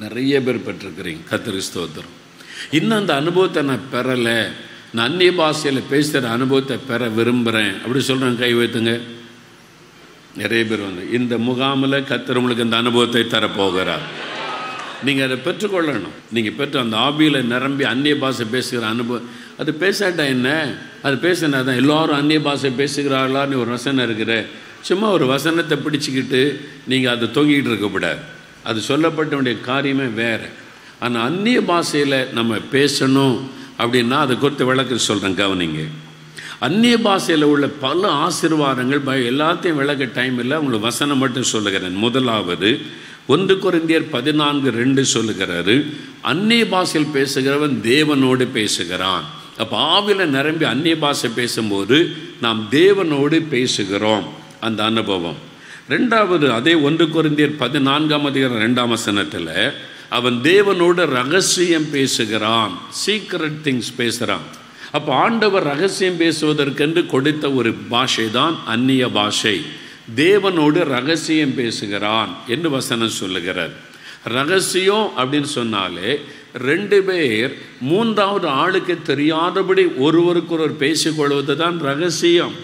நிறைய பேர் பெற்றிருக்கிறீங்க. கர்த்தருக்கு ஸ்தோத்திரம். இன்னும் அந்த அனுபவத்தை நான் பெறலை, நான் அந்நிய பாஷையில் பேசுகிற அனுபவத்தை பெற விரும்புகிறேன் அப்படி சொல்கிறவங்க கை வைத்துங்க. நிறைய பேர் வந்து இந்த முகாமில் கர்த்தர் உங்களுக்கு அந்த அனுபவத்தை தரப்போகிறார். நீங்கள் அதை பெற்றுக்கொள்ளணும். நீங்கள் பெற்று அந்த ஆவியில் நிரம்பி அந்நிய பாஷை பேசுகிற அனுபவம், அது பேசாட்டா என்ன, அது பேசினா தான் எல்லோரும் அந்நிய பாஷை பேசுகிறார்களான்னு ஒரு வசனம் இருக்குது. சும்மா ஒரு வசனத்தை பிடிச்சிக்கிட்டு நீங்கள் அதை தொங்கிக்கிட்டு இருக்கக்கூடாது. அது சொல்லப்பட்ட வேண்டிய காரியமே வேறு. ஆனால் அந்நிய பாஷையில் நம்ம பேசணும் அப்படின்னா அதை குறித்து விளக்க சொல்கிறேன். கவனிங்க, அந்நிய பாஷையில் உள்ள பல ஆசீர்வாதங்கள் எல்லாத்தையும் விளக்க டைம் இல்லை, உங்களுக்கு வசனம் மட்டும் சொல்லுகிறேன். முதலாவது 1 கொரிந்தியர் 14:2 சொல்லுகிறாரு, அந்நிய பாஷையில் பேசுகிறவன் தேவனோடு பேசுகிறான். அப்போ ஆவில நிரம்பி அந்நிய பாஷை பேசும்போது நாம் தேவனோடு பேசுகிறோம். அந்த அனுபவம். ரெண்டாவது, அதே 1 கொரிந்தியர் 14ஆம் அதிகாரம் 2ஆம் வசனத்தில் அவன் தேவனோடு ரகசியம் பேசுகிறான், சீக்ரெட் திங்ஸ் பேசுகிறான். அப்போ ஆண்டவர் ரகசியம் பேசுவதற்கென்று கொடுத்த ஒரு பாஷை தான் அந்நிய பாஷை. தேவனோடு ரகசியம் பேசுகிறான் என்று வசனம் சொல்லுகிறார். ரகசியம் அப்படின்னு சொன்னாலே 2 பேர் 3வது ஆளுக்கு தெரியாதபடி ஒருவருக்கொருவர் பேசிக்கொள்வது தான் ரகசியம்.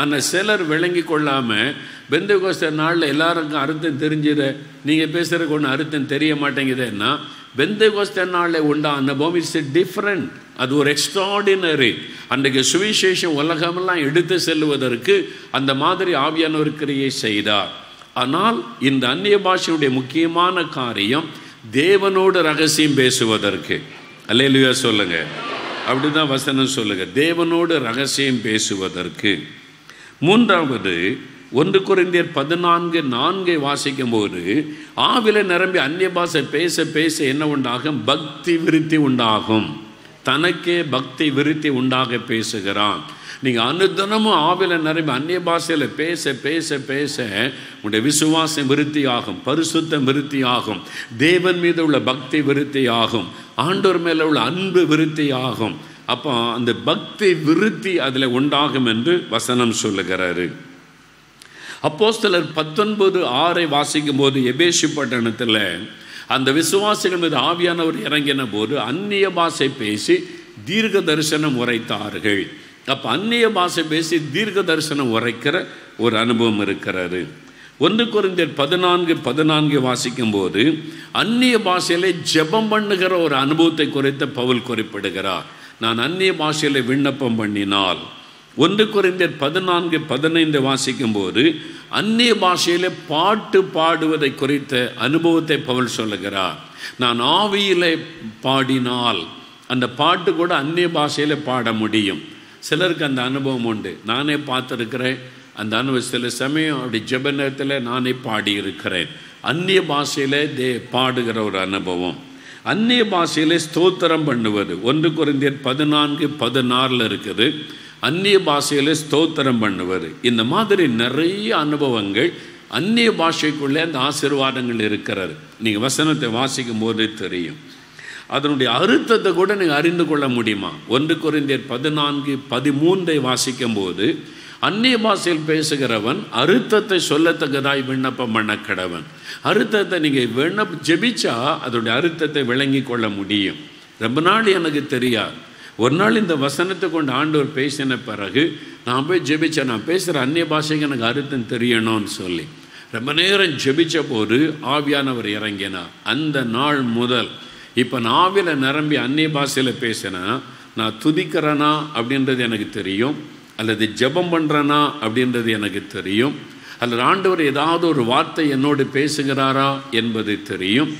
ஆனால் சிலர் விளங்கி கொள்ளாமல் பெந்தெகோஸ்தே நாளில் எல்லாருக்கும் அர்த்தம் தெரிஞ்சுத, நீங்கள் பேசுகிறதுக்கு ஒன்று அர்த்தம் தெரிய மாட்டேங்குதுன்னா பெந்தெகோஸ்தே நாளில் உண்டா அனுபவம் இட்ஸ் டிஃப்ரெண்ட். அது ஒரு எக்ஸ்ட்ராடினரி. அன்றைக்கு சுவிசேஷம் உலகமெல்லாம் எடுத்து செல்வதற்கு அந்த மாதிரி ஆவியானவர் கிரியை செய்தார். ஆனால் இந்த அந்நிய பாஷையுடைய முக்கியமான காரியம் தேவனோடு ரகசியம் பேசுவதற்கு. அல்லேலூயா சொல்லுங்க. அப்படிதான் வசனம் சொல்லுங்க, தேவனோடு ரகசியம் பேசுவதற்கு. 3வது 1 கொரிந்தியர் 14:4 வாசிக்கும் போது ஆவில நிரம்பி அந்நிய பாஷை பேச பேச என்ன உண்டாகும்? பக்தி விருத்தி உண்டாகும். தனக்கே பக்தி விருத்தி உண்டாக பேசுகிறான். நீங்கள் அனுதினமும் ஆவில நிரம்பி அந்நிய பாஷையில் பேச பேச பேச உங்களுடைய விசுவாசம் விருத்தி ஆகும், பரிசுத்தம் விருத்தி ஆகும், தேவன் மீது உள்ள பக்தி விருத்தி ஆகும், ஆண்டவர் மேலே உள்ள அன்பு விருத்தி ஆகும். அப்போ அந்த பக்தி விருத்தி அதில் உண்டாகும் என்று வசனம் சொல்லுகிறாரு. அப்போஸ்தலர் 19:6 வாசிக்கும் போது எபேசு பட்டணத்தில் அந்த விசுவாசிகள் மீது ஆவியானவர் இறங்கின போது அந்நிய பாஷை பேசி தீர்க்க தரிசனம் உரைத்தார்கள். அப்போ அந்நிய பாஷை பேசி தீர்க்க தரிசனம் உரைக்கிற ஒரு அனுபவம் இருக்கிறது. 1 கொரிந்தியர் 14:14 வாசிக்கும் போது அந்நிய பாஷையிலே ஜெபம் பண்ணுகிற ஒரு அனுபவத்தை குறித்து பவுல் குறிப்பிடுகிறார். நான் அந்நிய பாஷையில் விண்ணப்பம் பண்ணினால். 1 கொரிந்தியர் 14:15 வாசிக்கும் போது அந்நிய பாஷையில் பாட்டு பாடுவதை குறித்த அனுபவத்தை பவுல் சொல்லுகிறார். நான் ஆவியிலே பாடினால் அந்த பாட்டு கூட அந்நிய பாஷையில் பாட முடியும். சிலருக்கு அந்த அனுபவம் உண்டு. நானே பார்த்துருக்கிறேன் அந்த அனுபவம். சில சமயம் அப்படி ஜெப நேரத்தில் நானே பாடியிருக்கிறேன். அந்நிய பாஷையில் பாடுகிற ஒரு அனுபவம். அந்நிய பாஷையில் ஸ்தோத்திரம் பண்ணுவது 1 கொரிந்தியர் 14:16 இருக்குது. அந்நிய பாஷையில் ஸ்தோத்திரம் பண்ணுவது. இந்த மாதிரி நிறைய அனுபவங்கள் அந்நிய பாஷைக்குள்ளே அந்த ஆசீர்வாதங்கள் இருக்கிறது. நீங்கள் வசனத்தை வாசிக்கும் போது தெரியும். அதனுடைய அர்த்தத்தை கூட நீங்கள் அறிந்து கொள்ள முடியுமா? 1 கொரிந்தியர் 14:13 வாசிக்கும் போது அந்நிய பாஷையில் பேசுகிறவன் அர்த்தத்தை சொல்லத்தக்கதாய் விண்ணப்பம் பண்ண கடவன். அர்த்தத்தை நீங்கள் ஜெபிச்சா அதோடைய அர்த்தத்தை விளங்கி கொள்ள முடியும். ரொம்ப நாள் எனக்கு தெரியாது. ஒரு நாள் இந்த வசனத்தை கொண்டு ஆண்டவர் பேசின பிறகு நான் போய் ஜெபிச்சேன். நான் பேசுகிற அந்நிய பாஷைக்கு எனக்கு அர்த்தம் தெரியணும்னு சொல்லி ரொம்ப நேரம் ஜெபிச்ச போது ஆவியானவர் இறங்கினார். அந்த நாள் முதல் இப்போ நான் ஆவியில் நிரம்பி அந்நிய பாஷையில் பேசினா நான் துதிக்கிறேனா அப்படின்றது எனக்கு தெரியும், அல்லது ஜெபம் பண்ணுறேனா அப்படின்றது எனக்கு தெரியும், அல்லது ஆண்டவர் ஏதாவது ஒரு வார்த்தை என்னோடு பேசுகிறாரா என்பது தெரியும்,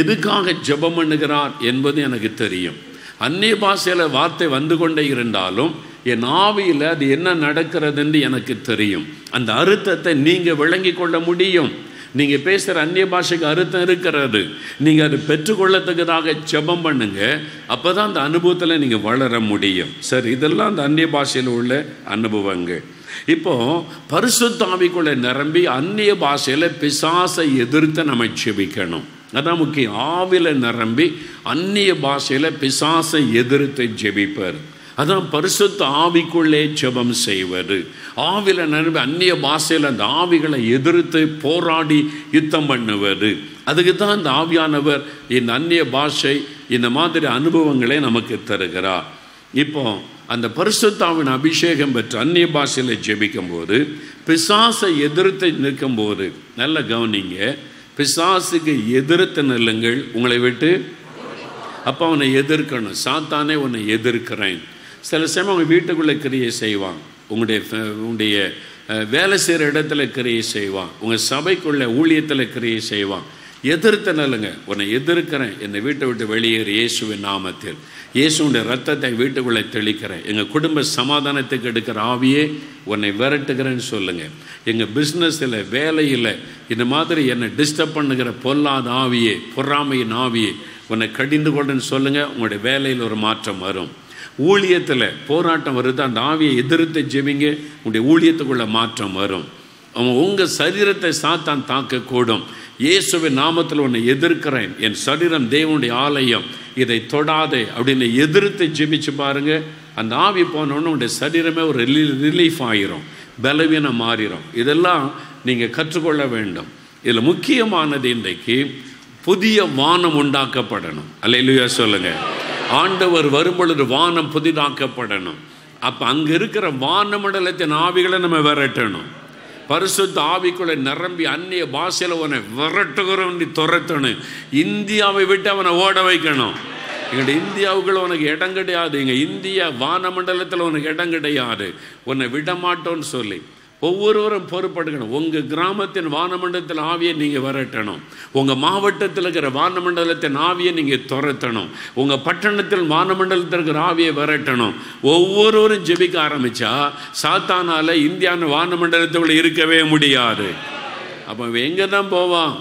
எதுக்காக ஜெபம் பண்ணுகிறார் என்பது எனக்கு தெரியும். அந்நிய பாஷையில் வார்த்தை வந்து கொண்டே இருந்தாலும் என் ஆவியில் அது என்ன நடக்கிறதுன்னு எனக்கு தெரியும். அந்த அர்த்தத்தை நீங்கள் விளங்கி கொள்ள முடியும். நீங்கள் பேசுகிற அந்நிய பாஷைக்கு அர்த்தம் இருக்கிறது. நீங்கள் அதை பெற்றுக்கொள்ளத்தக்கதாக ஜெபம் பண்ணுங்க. அப்போ தான் அந்த அனுபவத்தில் நீங்கள் வளர முடியும். சரி, இதெல்லாம் அந்த அந்நிய பாஷையில் உள்ள அனுபவங்கள். இப்போது பரிசுத்த ஆவிக்குள்ளே நிரம்பி அந்நிய பாஷையில் பிசாசை எதிர்த்து நம்ம ஜெபிக்கணும். அதான் முக்கியம். ஆவியில் நிரம்பி அந்நிய பாஷையில் பிசாசை எதிர்த்து ஜெபிப்பார். அதான் பரிசுத்த ஆவிக்குள்ளே ஜெபம் செய்வது. ஆவியில் நிரம்பி அந்நிய பாஷையில் அந்த ஆவிகளை எதிர்த்து போராடி யுத்தம் பண்ணுவது. அதுக்கு தான் இந்த ஆவியானவர் இந்த அந்நிய பாஷை இந்த மாதிரி அனுபவங்களை நமக்கு தருகிறார். இப்போ அந்த பரிசுத்தாவின் அபிஷேகம் பெற்று அந்நிய பாஷையில் ஜெபிக்கும் போது பிசாசை எதிர்த்து நிற்கும்போது நல்ல கவனிங்க, பிசாசுக்கு எதிர்த்து நில்லுங்கள், உங்களை விட்டு. அப்போ அவனை எதிர்க்கணும். சாத்தானே உன்னை எதிர்க்கிறேன். சில சமயம் அவங்க வீட்டுக்குள்ளே கிரியை செய்வான், உங்களுடைய வேலை செய்கிற இடத்துல கிரியை செய்வான், உங்கள் சபைக்குள்ளே ஊழியத்தில் கிரியை செய்வான். எதிர்த்து நில்லுங்க. உன்னை எதிர்க்கிறேன், என்னை வீட்டை விட்டு வெளியேறு இயேசுவின் நாமத்தில். இயேசுடைய ரத்தத்தை வீட்டுக்குள்ளே தெளிக்கிறேன். எங்கள் குடும்ப சமாதானத்துக்கு எடுக்கிற ஆவியே உன்னை விரட்டுகிறேன்னு சொல்லுங்கள். எங்கள் பிஸ்னஸில் வேலையில் இந்த மாதிரி என்னை டிஸ்டர்ப் பண்ணுகிற பொல்லாத ஆவியே, பொறாமையின் ஆவியே உன்னை கடிந்து கொள்ளுன்னு சொல்லுங்கள். உங்களுடைய வேலையில் ஒரு மாற்றம் வரும். ஊழியத்தில் போராட்டம் வருது, அந்த ஆவியை எதிர்த்து ஜெபிங்க, உங்களுடைய ஊழியத்துக்குள்ள மாற்றம் வரும். அவன் உங்கள் சரீரத்தை சாத்தான் தாக்கக்கூடும். இயேசுவின் நாமத்தில் உன்னை எதிர்க்கிறேன், என் சரீரம் தேவனுடைய ஆலயம், இதை தொடாதே அப்படின்னு எதிர்த்து ஜெபிச்சு பாருங்க. அந்த ஆவி போனோன்னு உங்களுடைய சரீரமே ஒரு ரிலீஃப் ஆகிரும், பலவீனம் மாறிடும். இதெல்லாம் நீங்கள் கற்றுக்கொள்ள வேண்டும். இதில் முக்கியமானது இன்றைக்கு புதிய வானம் உண்டாக்கப்படணும். அல்லேலூயா சொல்லுங்க. ஆண்டவர் வரும்பொழுது வானம் புதிதாக்கப்படணும். அப்போ அங்கே இருக்கிற வானமண்டலத்தின் ஆவிகளை நம்ம விரட்டணும். பரிசுத்த ஆவிக்குள்ளே நிரம்பி அந்நிய பாஷையில் அவனை விரட்டுகிறோம், நீ துரத்தணும். இந்தியாவை விட்டு அவனை ஓட வைக்கணும். எங்களுடைய இந்தியாவுக்குள்ள உனக்கு இடம் கிடையாது, எங்கள் இந்தியா வானமண்டலத்தில் உனக்கு இடம் கிடையாது, உன்னை விட மாட்டோன்னு சொல்லி ஒவ்வொருவரும் பொறுப்படுக்கணும். உங்கள் கிராமத்தின் வானமண்டலத்தில் ஆவியை நீங்கள் விரட்டணும். உங்கள் மாவட்டத்தில் இருக்கிற வானமண்டலத்தின் ஆவியை நீங்கள் துரத்தணும். உங்கள் பட்டணத்தில் வானமண்டலத்தில் இருக்கிற ஆவியை விரட்டணும். ஒவ்வொருவரும் ஜெபிக்க ஆரம்பித்தா சாத்தானால் இந்தியாவின் வானமண்டலத்துக்குள்ளே இருக்கவே முடியாது. அப்போ எங்கே தான் போவான்?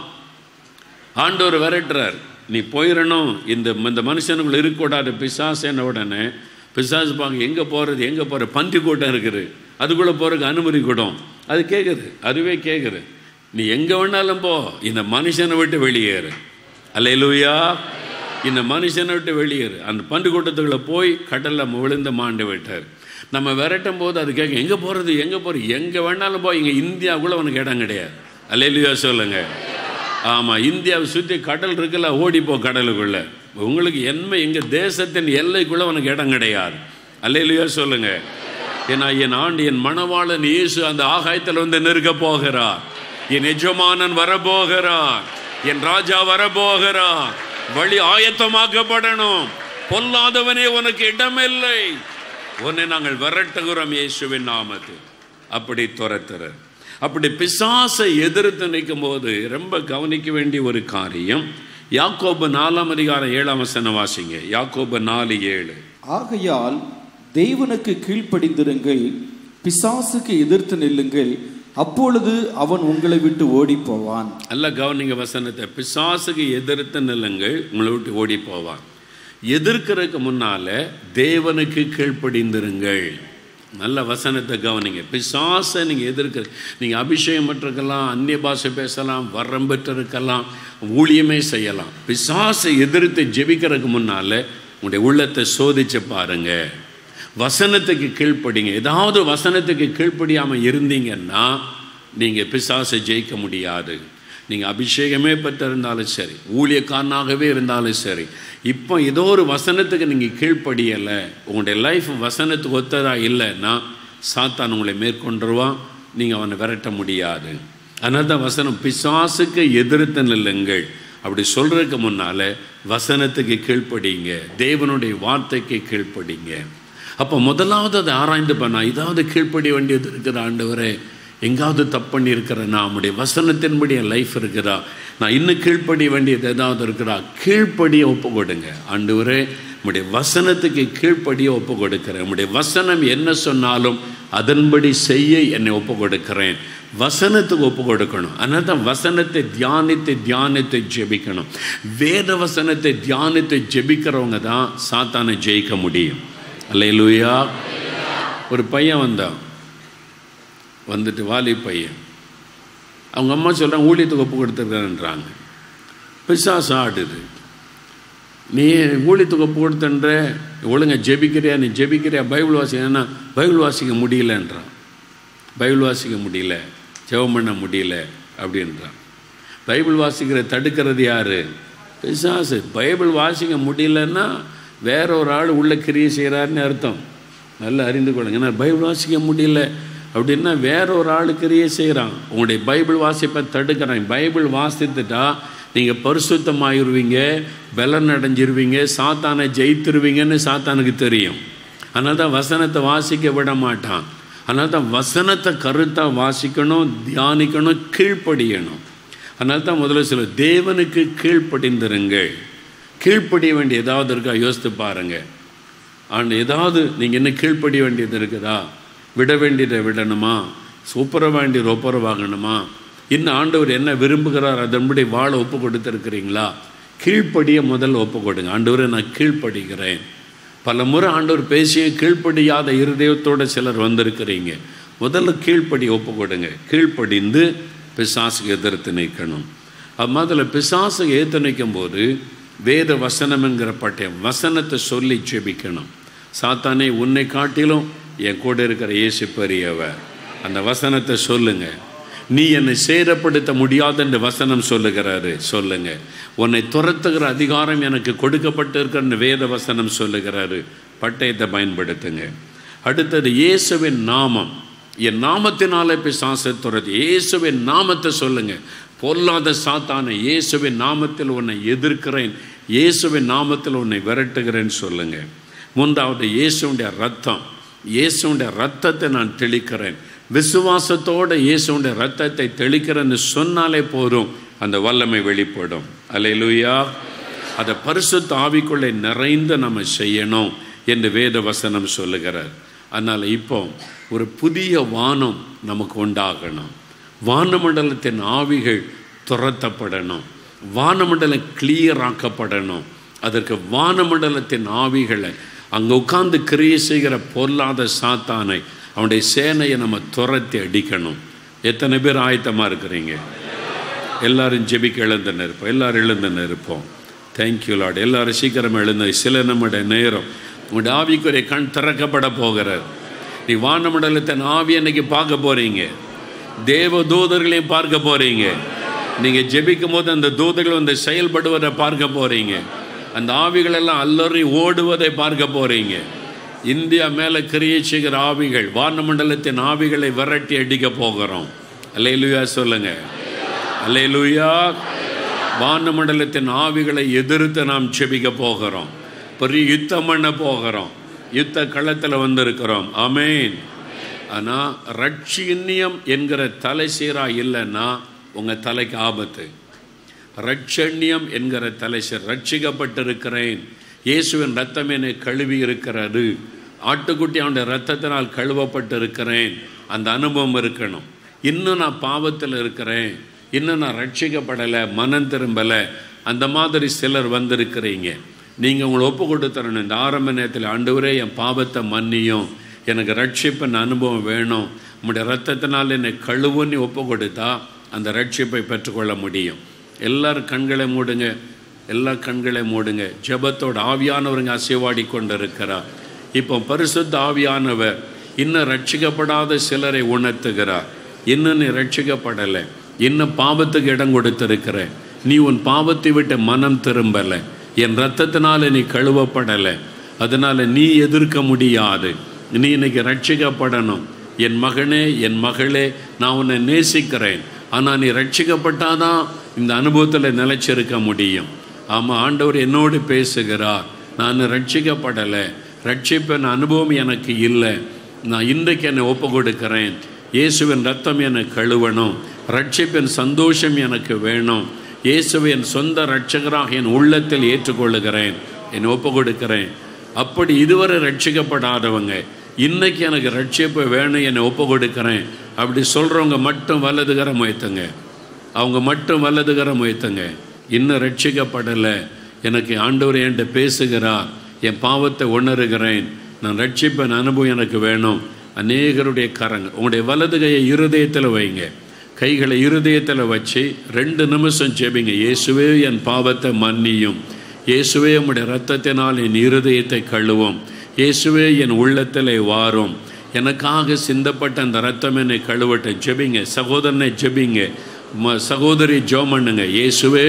ஆண்டவர் விரட்டுறார், நீ போயிடணும், இந்த மனுஷனுக்குள்ளே இருக்கக்கூடாது பிசாசுன உடனே பிசாசு பார்க்க எங்கே போகிறது பன்றி கூட்டம் இருக்குது, அதுக்குள்ளே போகிறதுக்கு அனுமதி கூடும். அது கேட்குது, அதுவே கேட்குது, நீ எங்கே வேணாலும் போ, இந்த மனுஷனை விட்டு வெளியேறு. அல்லேலூயா. இந்த மனுஷனை விட்டு வெளியேறு. அந்த பன்றி கூட்டத்துக்குள்ளே போய் கடலில் விழுந்து மாண்டு விட்டார். நம்ம விரட்டும் போது அது கேட்க, எங்கே போகிறது எங்கே வேணாலும் போ, இங்கே இந்தியாவுக்குள்ளே உனக்கு இடம் கிடையாது. அல்லேலூயா சொல்லுங்க. ஆமாம், இந்தியாவை சுற்றி கடல் இருக்குல்ல, ஓடிப்போ கடலுக்குள்ளே. உங்களுக்கு எங்கள் தேசத்தின் எல்லைக்குள்ளே உனக்கு இடம் கிடையாது. அல்லேலூயா சொல்லுங்க. ஏன்னா என் மணவாளன் இயேசு அந்த ஆகாயத்தில் வந்து நிற்க போகிறார். என் எஜமானன் வரப்போகிறார், என் ராஜா வரப்போகிறார். வழி ஆயத்தமாக்கப்படணும். பொல்லாதவனே உனக்கு இடமில்லை, உன்னை நாங்கள் விரட்டுகிறோம் இயேசுவின் நாமத்தில். அப்படி துரத்துற. அப்படி பிசாசை எதிர்த்து நிற்கும் போது ரொம்ப கவனிக்க வேண்டிய ஒரு காரியம், யாக்கோபு 4:7 வாசிங்க. யாக்கோபு 4:7. ஆகையால் தேவனுக்கு கீழ்ப்படிந்திருங்கள், பிசாசுக்கு எதிர்த்து நில்லுங்கள், அப்பொழுது அவன் உங்களை விட்டு ஓடி போவான். நல்ல கவனிங்க வசனத்தை. பிசாசுக்கு எதிர்த்து நில்லுங்கள், உங்களை விட்டு ஓடி போவான். எதிர்க்கிறதுக்கு முன்னால தேவனுக்கு கீழ்ப்படிந்திருங்கள். நல்ல வசனத்தை கவனிங்க. பிசாசை நீங்கள் எதிர்க்க, நீங்கள் அபிஷேகம் பெற்றிருக்கலாம், அந்நிய பாஷை பேசலாம், வரம் பெற்றிருக்கலாம், ஊழியமே செய்யலாம். பிசாசை எதிர்த்து ஜெபிக்கிறதுக்கு முன்னால் உங்களுடைய உள்ளத்தை சோதிச்சு பாருங்க. வசனத்துக்கு கீழ்ப்படிங்க. ஏதாவது வசனத்துக்கு கீழ்ப்படியாமல் இருந்தீங்கன்னா நீங்கள் பிசாசை ஜெயிக்க முடியாது. நீங்கள் அபிஷேகமே பெற்றிருந்தாலும் சரி, ஊழியக்காரனாகவே இருந்தாலும் சரி, இப்போ ஏதோ ஒரு வசனத்துக்கு நீங்கள் கீழ்ப்படியலை, உங்களுடைய லைஃப் வசனத்துக்கு ஒத்ததாக இல்லைன்னா சாத்தான் உங்களை மேற்கொண்டுருவான், நீங்கள் அவனை விரட்ட முடியாது. அதனால தான் வசனம் பிசாசுக்கு எதிர்த்து நில்லுங்கள். அப்படி சொல்கிறதுக்கு முன்னால் வசனத்துக்கு கீழ்ப்படிங்க, தேவனுடைய வார்த்தைக்கு கீழ்ப்படிங்க. அப்போ முதலாவது அதை ஆராய்ந்து பண்ணா, இதாவது கீழ்ப்படிய வேண்டியது இருக்கிற ஆண்டவரே, எங்காவது தப்பு பண்ணி இருக்கிறேன், நான் உடைய வசனத்தின்படி என் லைஃப் இருக்குதா, நான் இன்னும் கீழ்ப்படிய வேண்டியது ஏதாவது இருக்கிறா, கீழ்ப்படிய ஒப்பு கொடுங்க. ஆண்டவரே, உடைய வசனத்துக்கு கீழ்ப்படிய ஒப்பு கொடுக்கிறேன், உடைய வசனம் என்ன சொன்னாலும் அதன்படி செய்ய என்னை ஒப்பு கொடுக்கிறேன். வசனத்துக்கு ஒப்பு கொடுக்கணும். அதனால தான் வசனத்தை தியானித்து ஜெபிக்கணும். வேத வசனத்தை தியானித்து ஜெபிக்கிறவங்க தான் சாத்தானை ஜெயிக்க முடியும். அல்லேலூயா. ஒரு பையன் வந்துட்டு வாலி பையன், அவங்க அம்மா சொல்கிறாங்க ஊழியத்துக்கு ஒப்பு கொடுத்துருக்கான்றாங்க. பிசாசு ஆடுது, நீ ஊழியத்துக்கு ஒப்பு கொடுத்தன்ற, ஒழுங்க ஜெபிக்கிறியா, நீ ஜெபிக்கிறியா, பைபிள் வாசிக்கன்னா பைபிள் வாசிக்க முடியலன்றான், பைபிள் வாசிக்க முடியல, ஜெபம் பண்ண முடியல அப்படின்றான். பைபிள் வாசிக்கிற தடுக்கிறது யார்? பிசாசு. பைபிள் வாசிக்க முடியலன்னா வேற ஒரு ஆள் உள்ள கிரியை செய்கிறாருன்னு அர்த்தம். நல்லா அறிந்து கொள்ளுங்க. ஏன்னா பைபிள் வாசிக்க முடியல அப்படின்னா வேற ஒரு ஆள் கிரியை செய்கிறான், உங்களுடைய பைபிள் வாசிப்பை தடுக்கிறான். பைபிள் வாசித்துட்டா நீங்கள் பரிசுத்தமாகிடுவீங்க, பலன் அடைஞ்சிருவீங்க, சாத்தானை ஜெயித்துருவீங்கன்னு சாத்தானுக்கு தெரியும். அதனால தான் வசனத்தை வாசிக்க விட மாட்டான். அதனால தான் வசனத்தை கருத்தாக வாசிக்கணும், தியானிக்கணும், கீழ்ப்படியணும். அதனால தான் முதல்ல சொல்ல, தேவனுக்கு கீழ்ப்படிந்திருங்கள். கீழ்ப்படிய வேண்டிய ஏதாவது இருக்கா யோசித்து பாருங்கள். ஆனால் ஏதாவது நீங்கள் என்ன கீழ்ப்படிய வேண்டியது இருக்குதா? விட வேண்டியதை விடணுமா? ஒப்புற வேண்டியது ஒப்புரவாகணுமா? இன்னும் ஆண்டவர் என்ன விரும்புகிறார் அதன்படி வாழ ஒப்பு கொடுத்துருக்கிறீங்களா? கீழ்ப்படிய முதல்ல ஒப்பு கொடுங்க. ஆண்டவரை நான் கீழ்ப்படுகிறேன். பல முறை ஆண்டவர் பேசிய கீழ்ப்படியாத இருதயத்தோடு சிலர் வந்திருக்கிறீங்க. முதல்ல கீழ்ப்படி ஒப்பு கொடுங்க. கீழ்ப்படிந்து பிசாசுக்கு எதிர்த்து நிற்கணும். அது முதல்ல பிசாசுக்கு எதிர்த்து நிற்கும் போது வேத வசனம் என்கிற பட்டயம் வசனத்தை சொல்லி ஜெபிக்கணும். சாத்தானே, உன்னை காட்டிலும் என் கூட இருக்கிற இயேசு பெரியவர், அந்த வசனத்தை சொல்லுங்க. நீ என்னை சேதப்படுத்த முடியாது என்று வசனம் சொல்லுகிறாரு. சொல்லுங்க, உன்னை துரத்துகிற அதிகாரம் எனக்கு கொடுக்கப்பட்டிருக்கிற வேத வசனம் சொல்லுகிறாரு. பட்டயத்தை பயன்படுத்துங்க. அடுத்தது இயேசுவின் நாமம். என் நாமத்தினாலே பிசாசை துரத்தி, இயேசுவின் நாமத்தை சொல்லுங்க. பொல்லாத சாத்தானை, இயேசுவின் நாமத்தில் உன்னை எதிர்க்கிறேன், இயேசுவின் நாமத்தில் உன்னை விரட்டுகிறேன்னு சொல்லுங்க. மூன்றாவது இயேசுடைய ரத்தம். இயேசுடைய ரத்தத்தை நான் தெளிக்கிறேன். விசுவாசத்தோடு இயேசுடைய ரத்தத்தை தெளிக்கிறேன்னு சொன்னாலே போதும், அந்த வல்லமை வெளிப்படும். அல்லேலூயா. அதை பரிசுத்த ஆவிக்குள்ளே நிறைந்து நம்ம செய்யணும் என்று வேத வசனம் சொல்லுகிறார். அதனால் இப்போ ஒரு புதிய வானம் நமக்கு உண்டாகணும். வானமண்டலத்தின் ஆவிகள் துரத்தப்படணும். வானமண்டலம் கிளியர் ஆக்கப்படணும். அதற்கு வானமண்டலத்தின் ஆவிகளை, அங்கே உட்கார்ந்து கிரியை செய்கிற பொல்லாத சாத்தானை, அவனுடைய சேனையை நம்ம துரத்தி அடிக்கணும். எத்தனை பேர் ஆயத்தமாக இருக்கிறீங்க? எல்லாரும் ஜெபிக்க எழுந்து இருப்போம். எல்லாரும் எழுந்து இருப்போம். Thank you Lord. எல்லாரும் சீக்கிரம் எழுந்து. சில நம்முடைய நேரம் உங்களுடைய ஆவிக்குரிய கண் திறக்கப்பட போகிறார். நீ வானமண்டலத்தின் ஆவி அன்னைக்கு பார்க்க போகிறீங்க. தேவ தூதர்களையும் பார்க்க போகிறீங்க. நீங்கள் ஜெபிக்கும் போது அந்த தூதர்கள் வந்து செயல்படுவதை பார்க்க போகிறீங்க. அந்த ஆவிகளெல்லாம் அல்லறி ஓடுவதை பார்க்க போகிறீங்க. இந்தியா மேலே கிரியை செய்கிற ஆவிகள், வானமண்டலத்தின் ஆவிகளை விரட்டி அடிக்க போகிறோம். அல்லேலூயா சொல்லுங்க. அல்லேலூயா. வானமண்டலத்தின் ஆவிகளை எதிர்த்து நாம் ஜெபிக்க போகிறோம். பெரிய யுத்தம் பண்ண போகிறோம். யுத்த களத்தில் வந்திருக்கிறோம். ஆமேன். ஆனால் ரட்சண்யம் என்கிற தலை சீராக இல்லைன்னா உங்கள் தலைக்கு ஆபத்து. ரட்சண்யம் என்கிற தலை சீர், ரட்சிக்கப்பட்டிருக்கிறேன், இயேசுவின் ரத்தம் என்னை கழுவி இருக்கிறது, ஆட்டுக்குட்டி அவனுடைய ரத்தத்தினால் கழுவப்பட்டிருக்கிறேன், அந்த அனுபவம் இருக்கணும். இன்னும் நான் பாவத்தில் இருக்கிறேன், இன்னும் நான் ரட்சிக்கப்படலை, மனம் திரும்பலை, அந்த மாதிரி சிலர் வந்திருக்கிறீங்க. நீங்கள் உங்களை ஒப்பு கொடுத்துறணும். இந்த ஆரம்ப நேரத்தில், ஆண்டவரே என் பாவத்தை மன்னியும், எனக்கு ரட்சிப்பின் அனுபவம் வேணும், உங்களுடைய ரத்தத்தினால் என்னை கழுவுன்னு ஒப்பு கொடுத்தா அந்த ரட்சிப்பை பெற்றுக்கொள்ள முடியும். எல்லாரும் கண்களை மூடுங்க. எல்லா கண்களை மூடுங்க. ஜெபத்தோடு ஆவியானவருங்க அசைவாடி கொண்டு இருக்கிறார். இப்போ பரிசுத்த ஆவியானவர் இன்னும் ரட்சிக்கப்படாத சிலரை உணர்த்துகிறார். இன்னும் நீ ரட்சிக்கப்படலை, இன்னும் பாவத்துக்கு இடம் கொடுத்திருக்கிற, நீ உன் பாவத்தை விட்டு மனம் திரும்பலை, என் ரத்தத்தினால நீ கழுவப்படலை, அதனால் நீ எதிர்க்க முடியாது, நீ இன்னைக்கு ரட்சிக்கப்படணும். என் மகனே, என் மகளே, நான் உன்னை நேசிக்கிறேன், ஆனால் நீ ரட்சிக்கப்பட்டாதான் இந்த அனுபவத்தில் நிலைச்சிருக்க முடியும். ஆமாம், ஆண்டவர் என்னோடு பேசுகிறார். நான் ரட்சிக்கப்படலை, ரட்சிப்பின் அனுபவம் எனக்கு இல்லை, நான் இன்றைக்கு என்னை ஒப்பு கொடுக்கிறேன், இயேசுவின் ரத்தம் என்னை கழுவணும், ரட்சிப்பின் சந்தோஷம் எனக்கு வேணும், இயேசுவை என் சொந்த ரட்சகராக என் உள்ளத்தில் ஏற்றுக்கொள்ளுகிறேன், என்னை ஒப்பு கொடுக்கிறேன். அப்படி இதுவரை ரட்சிக்கப்படாதவங்க, இன்னைக்கு எனக்கு ரட்சிப்பு வேணும், என்னை ஒப்பு கொடுக்கிறேன் அப்படி சொல்கிறவங்க மட்டும் வலதுகரம் உயர்த்துங்க. அவங்க மட்டும் வலதுகரம் உயர்த்துங்க. இன்னும் ரட்சிக்கப்படலை, எனக்கு ஆண்டவர் என்கிட்ட பேசுகிறார், என் பாவத்தை உணர்கிறேன், நான் ரட்சிப்பின் அனுபவம் எனக்கு வேணும். அநேகருடைய கரங்கள், உங்களுடைய வலது கையை இருதயத்தில் வைங்க. கைகளை இருதயத்தில் வச்சு 2 நிமிஷம் ஜெபிங்க. இயேசுவே என் பாவத்தை மன்னியும், இயேசுவே உம்முடைய இரத்தத்தினால் என் இருதயத்தை கழுவும், இயேசுவே என் உள்ளத்திலே வாரும், எனக்காக சிந்தப்பட்ட அந்த இரத்தம் என்னை கழுவட்டும். ஜெபிங்க. சகோதரனை ஜெபிங்க. சகோதரி ஜெபம் பண்ணுங்க. இயேசுவே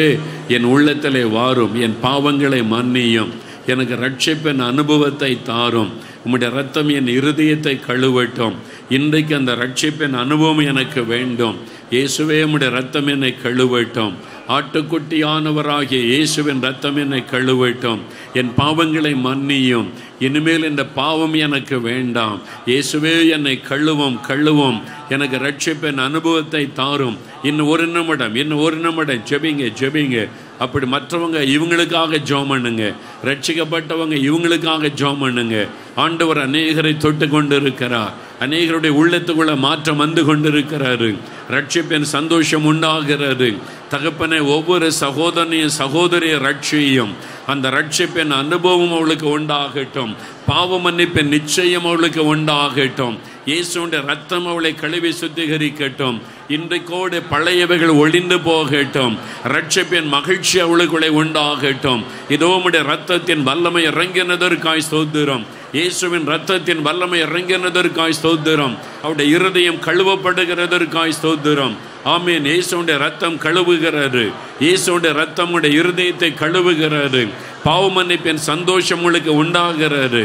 என் உள்ளத்திலே வாரும், என் பாவங்களை மன்னியும், எனக்கு ரட்சிப்பின் அனுபவத்தை தாரும், உம்முடைய இரத்தம் என் இருதயத்தை கழுவட்டும், இன்றைக்கு அந்த ரட்சிப்பின் அனுபவம் எனக்கு வேண்டும், இயேசுவே உம்முடைய இரத்தம் என்னை கழுவட்டும், ஆட்டுக்குட்டியானவராகிய இயேசுவின் இரத்தம் என்னை கழுவட்டும், என் பாவங்களை மன்னியும், இனிமேல் இந்த பாவம் எனக்கு வேண்டாம், இயேசுவே என்னை கழுவும், எனக்கு ரட்சிப்பின் அனுபவத்தை தாரும். இன்னும் ஒரு நிமிடம் ஜெபிங்க. அப்படி மற்றவங்க இவங்களுக்காக ஜெபம் பண்ணுங்க, ரட்சிக்கப்பட்டவங்க இவங்களுக்காக ஜெபம் பண்ணுங்க. ஆண்டவர் அநேகரை தொட்டு கொண்டு இருக்கிறார், அநேகருடைய உள்ளத்துக்குள்ள மாற்றம் வந்து கொண்டிருக்கிறாரு, ரட்சிப்பின் சந்தோஷம் உண்டாகிறது. தகப்பனை ஒவ்வொரு சகோதரனையும் சகோதரிய ரட்சியும், அந்த ரட்சிப்பின் அனுபவம் அவளுக்கு உண்டாகட்டும், பாவ மன்னிப்பின் நிச்சயம் அவளுக்கு உண்டாகட்டும், இயேசுடைய ரத்தம் அவளை கழுவி சுத்திகரிக்கட்டும், இன்றைக்கோடு பழையவைகள் ஒளிந்து போகட்டும், ரட்சிப்பின் மகிழ்ச்சி அவளுக்குள்ளே உண்டாகட்டும். இதோ உம்முடைய ரத்தத்தின் வல்லமை இறங்கினதற்காய் ஸ்தோத்திரம். இயேசுவின் இரத்தத்தின் வல்லமை இறங்கினதற்காய் ஸ்தோத்திரம். அவருடைய இருதயம் கழுவப்படுகிறதற்காய் ஸ்தோத்திரம். ஆமென். இயேசுடைய ரத்தம் கழுவுகிறது. இயேசுடைய ரத்தம் உடைய இருதயத்தை கழுவுகிறது. பாவ மன்னிப்பின் சந்தோஷம் உங்களுக்கு உண்டாகிறது.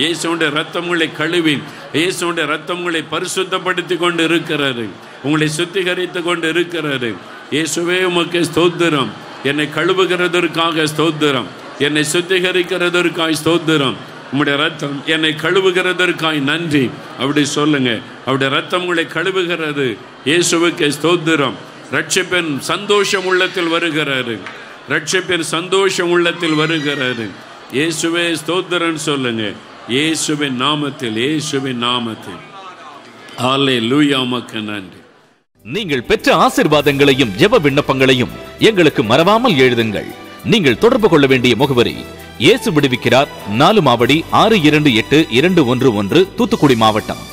இயேசுடைய ரத்தம் உங்களை கழுவி, இயேசுடைய ரத்தம் உங்களை பரிசுத்தப்படுத்தி கொண்டு இருக்கிறது, உங்களை சுத்திகரித்து கொண்டு இருக்கிறது. இயேசுவே உமக்கு ஸ்தோத்திரம். என்னை கழுவுகிறதற்காக ஸ்தோத்திரம். என்னை சுத்திகரிக்கிறதற்காய் ஸ்தோத்திரம். உம்முடைய ரத்தம் என்னை கழுவுகிறதற்காய் நன்றி. அப்படி சொல்லுங்க. அவருடைய ரத்தம் உங்களை கழுவுகிறது. இயேசுவுக்கு ஸ்தோத்திரம். ரட்சிப்பின் சந்தோஷம் உள்ளத்தில் வருகிறது. ரட்சிப்பின் சந்தோஷம் உள்ளத்தில் வருகிறது. இயேசுவே ஸ்தோத்திரம் சொல்லுங்க. இயேசுவின் நாமத்தில், இயேசுவின் நாமத்தில். அல்லேலூயா. உமக்கு நன்றி. நீங்கள் பெற்ற ஆசீர்வாதங்களையும் ஜெப விண்ணப்பங்களையும் எங்களுக்கு மறவாமல் எழுதுங்கள். நீங்கள் தொடர்பு கொள்ள வேண்டிய முகவரி: இயேசு விடுவிக்கிறார், 4 மாவடி 628-211, தூத்துக்குடி மாவட்டம்.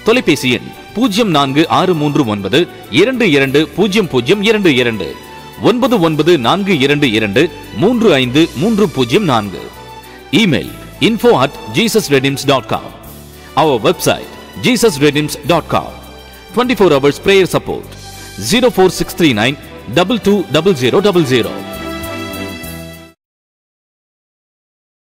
தொலைபேசி எண் 046392200022, 9942235304. Email info@jesusredeems.com. Our website jesusredeems.com. 24 hours prayer support. 04639 220000.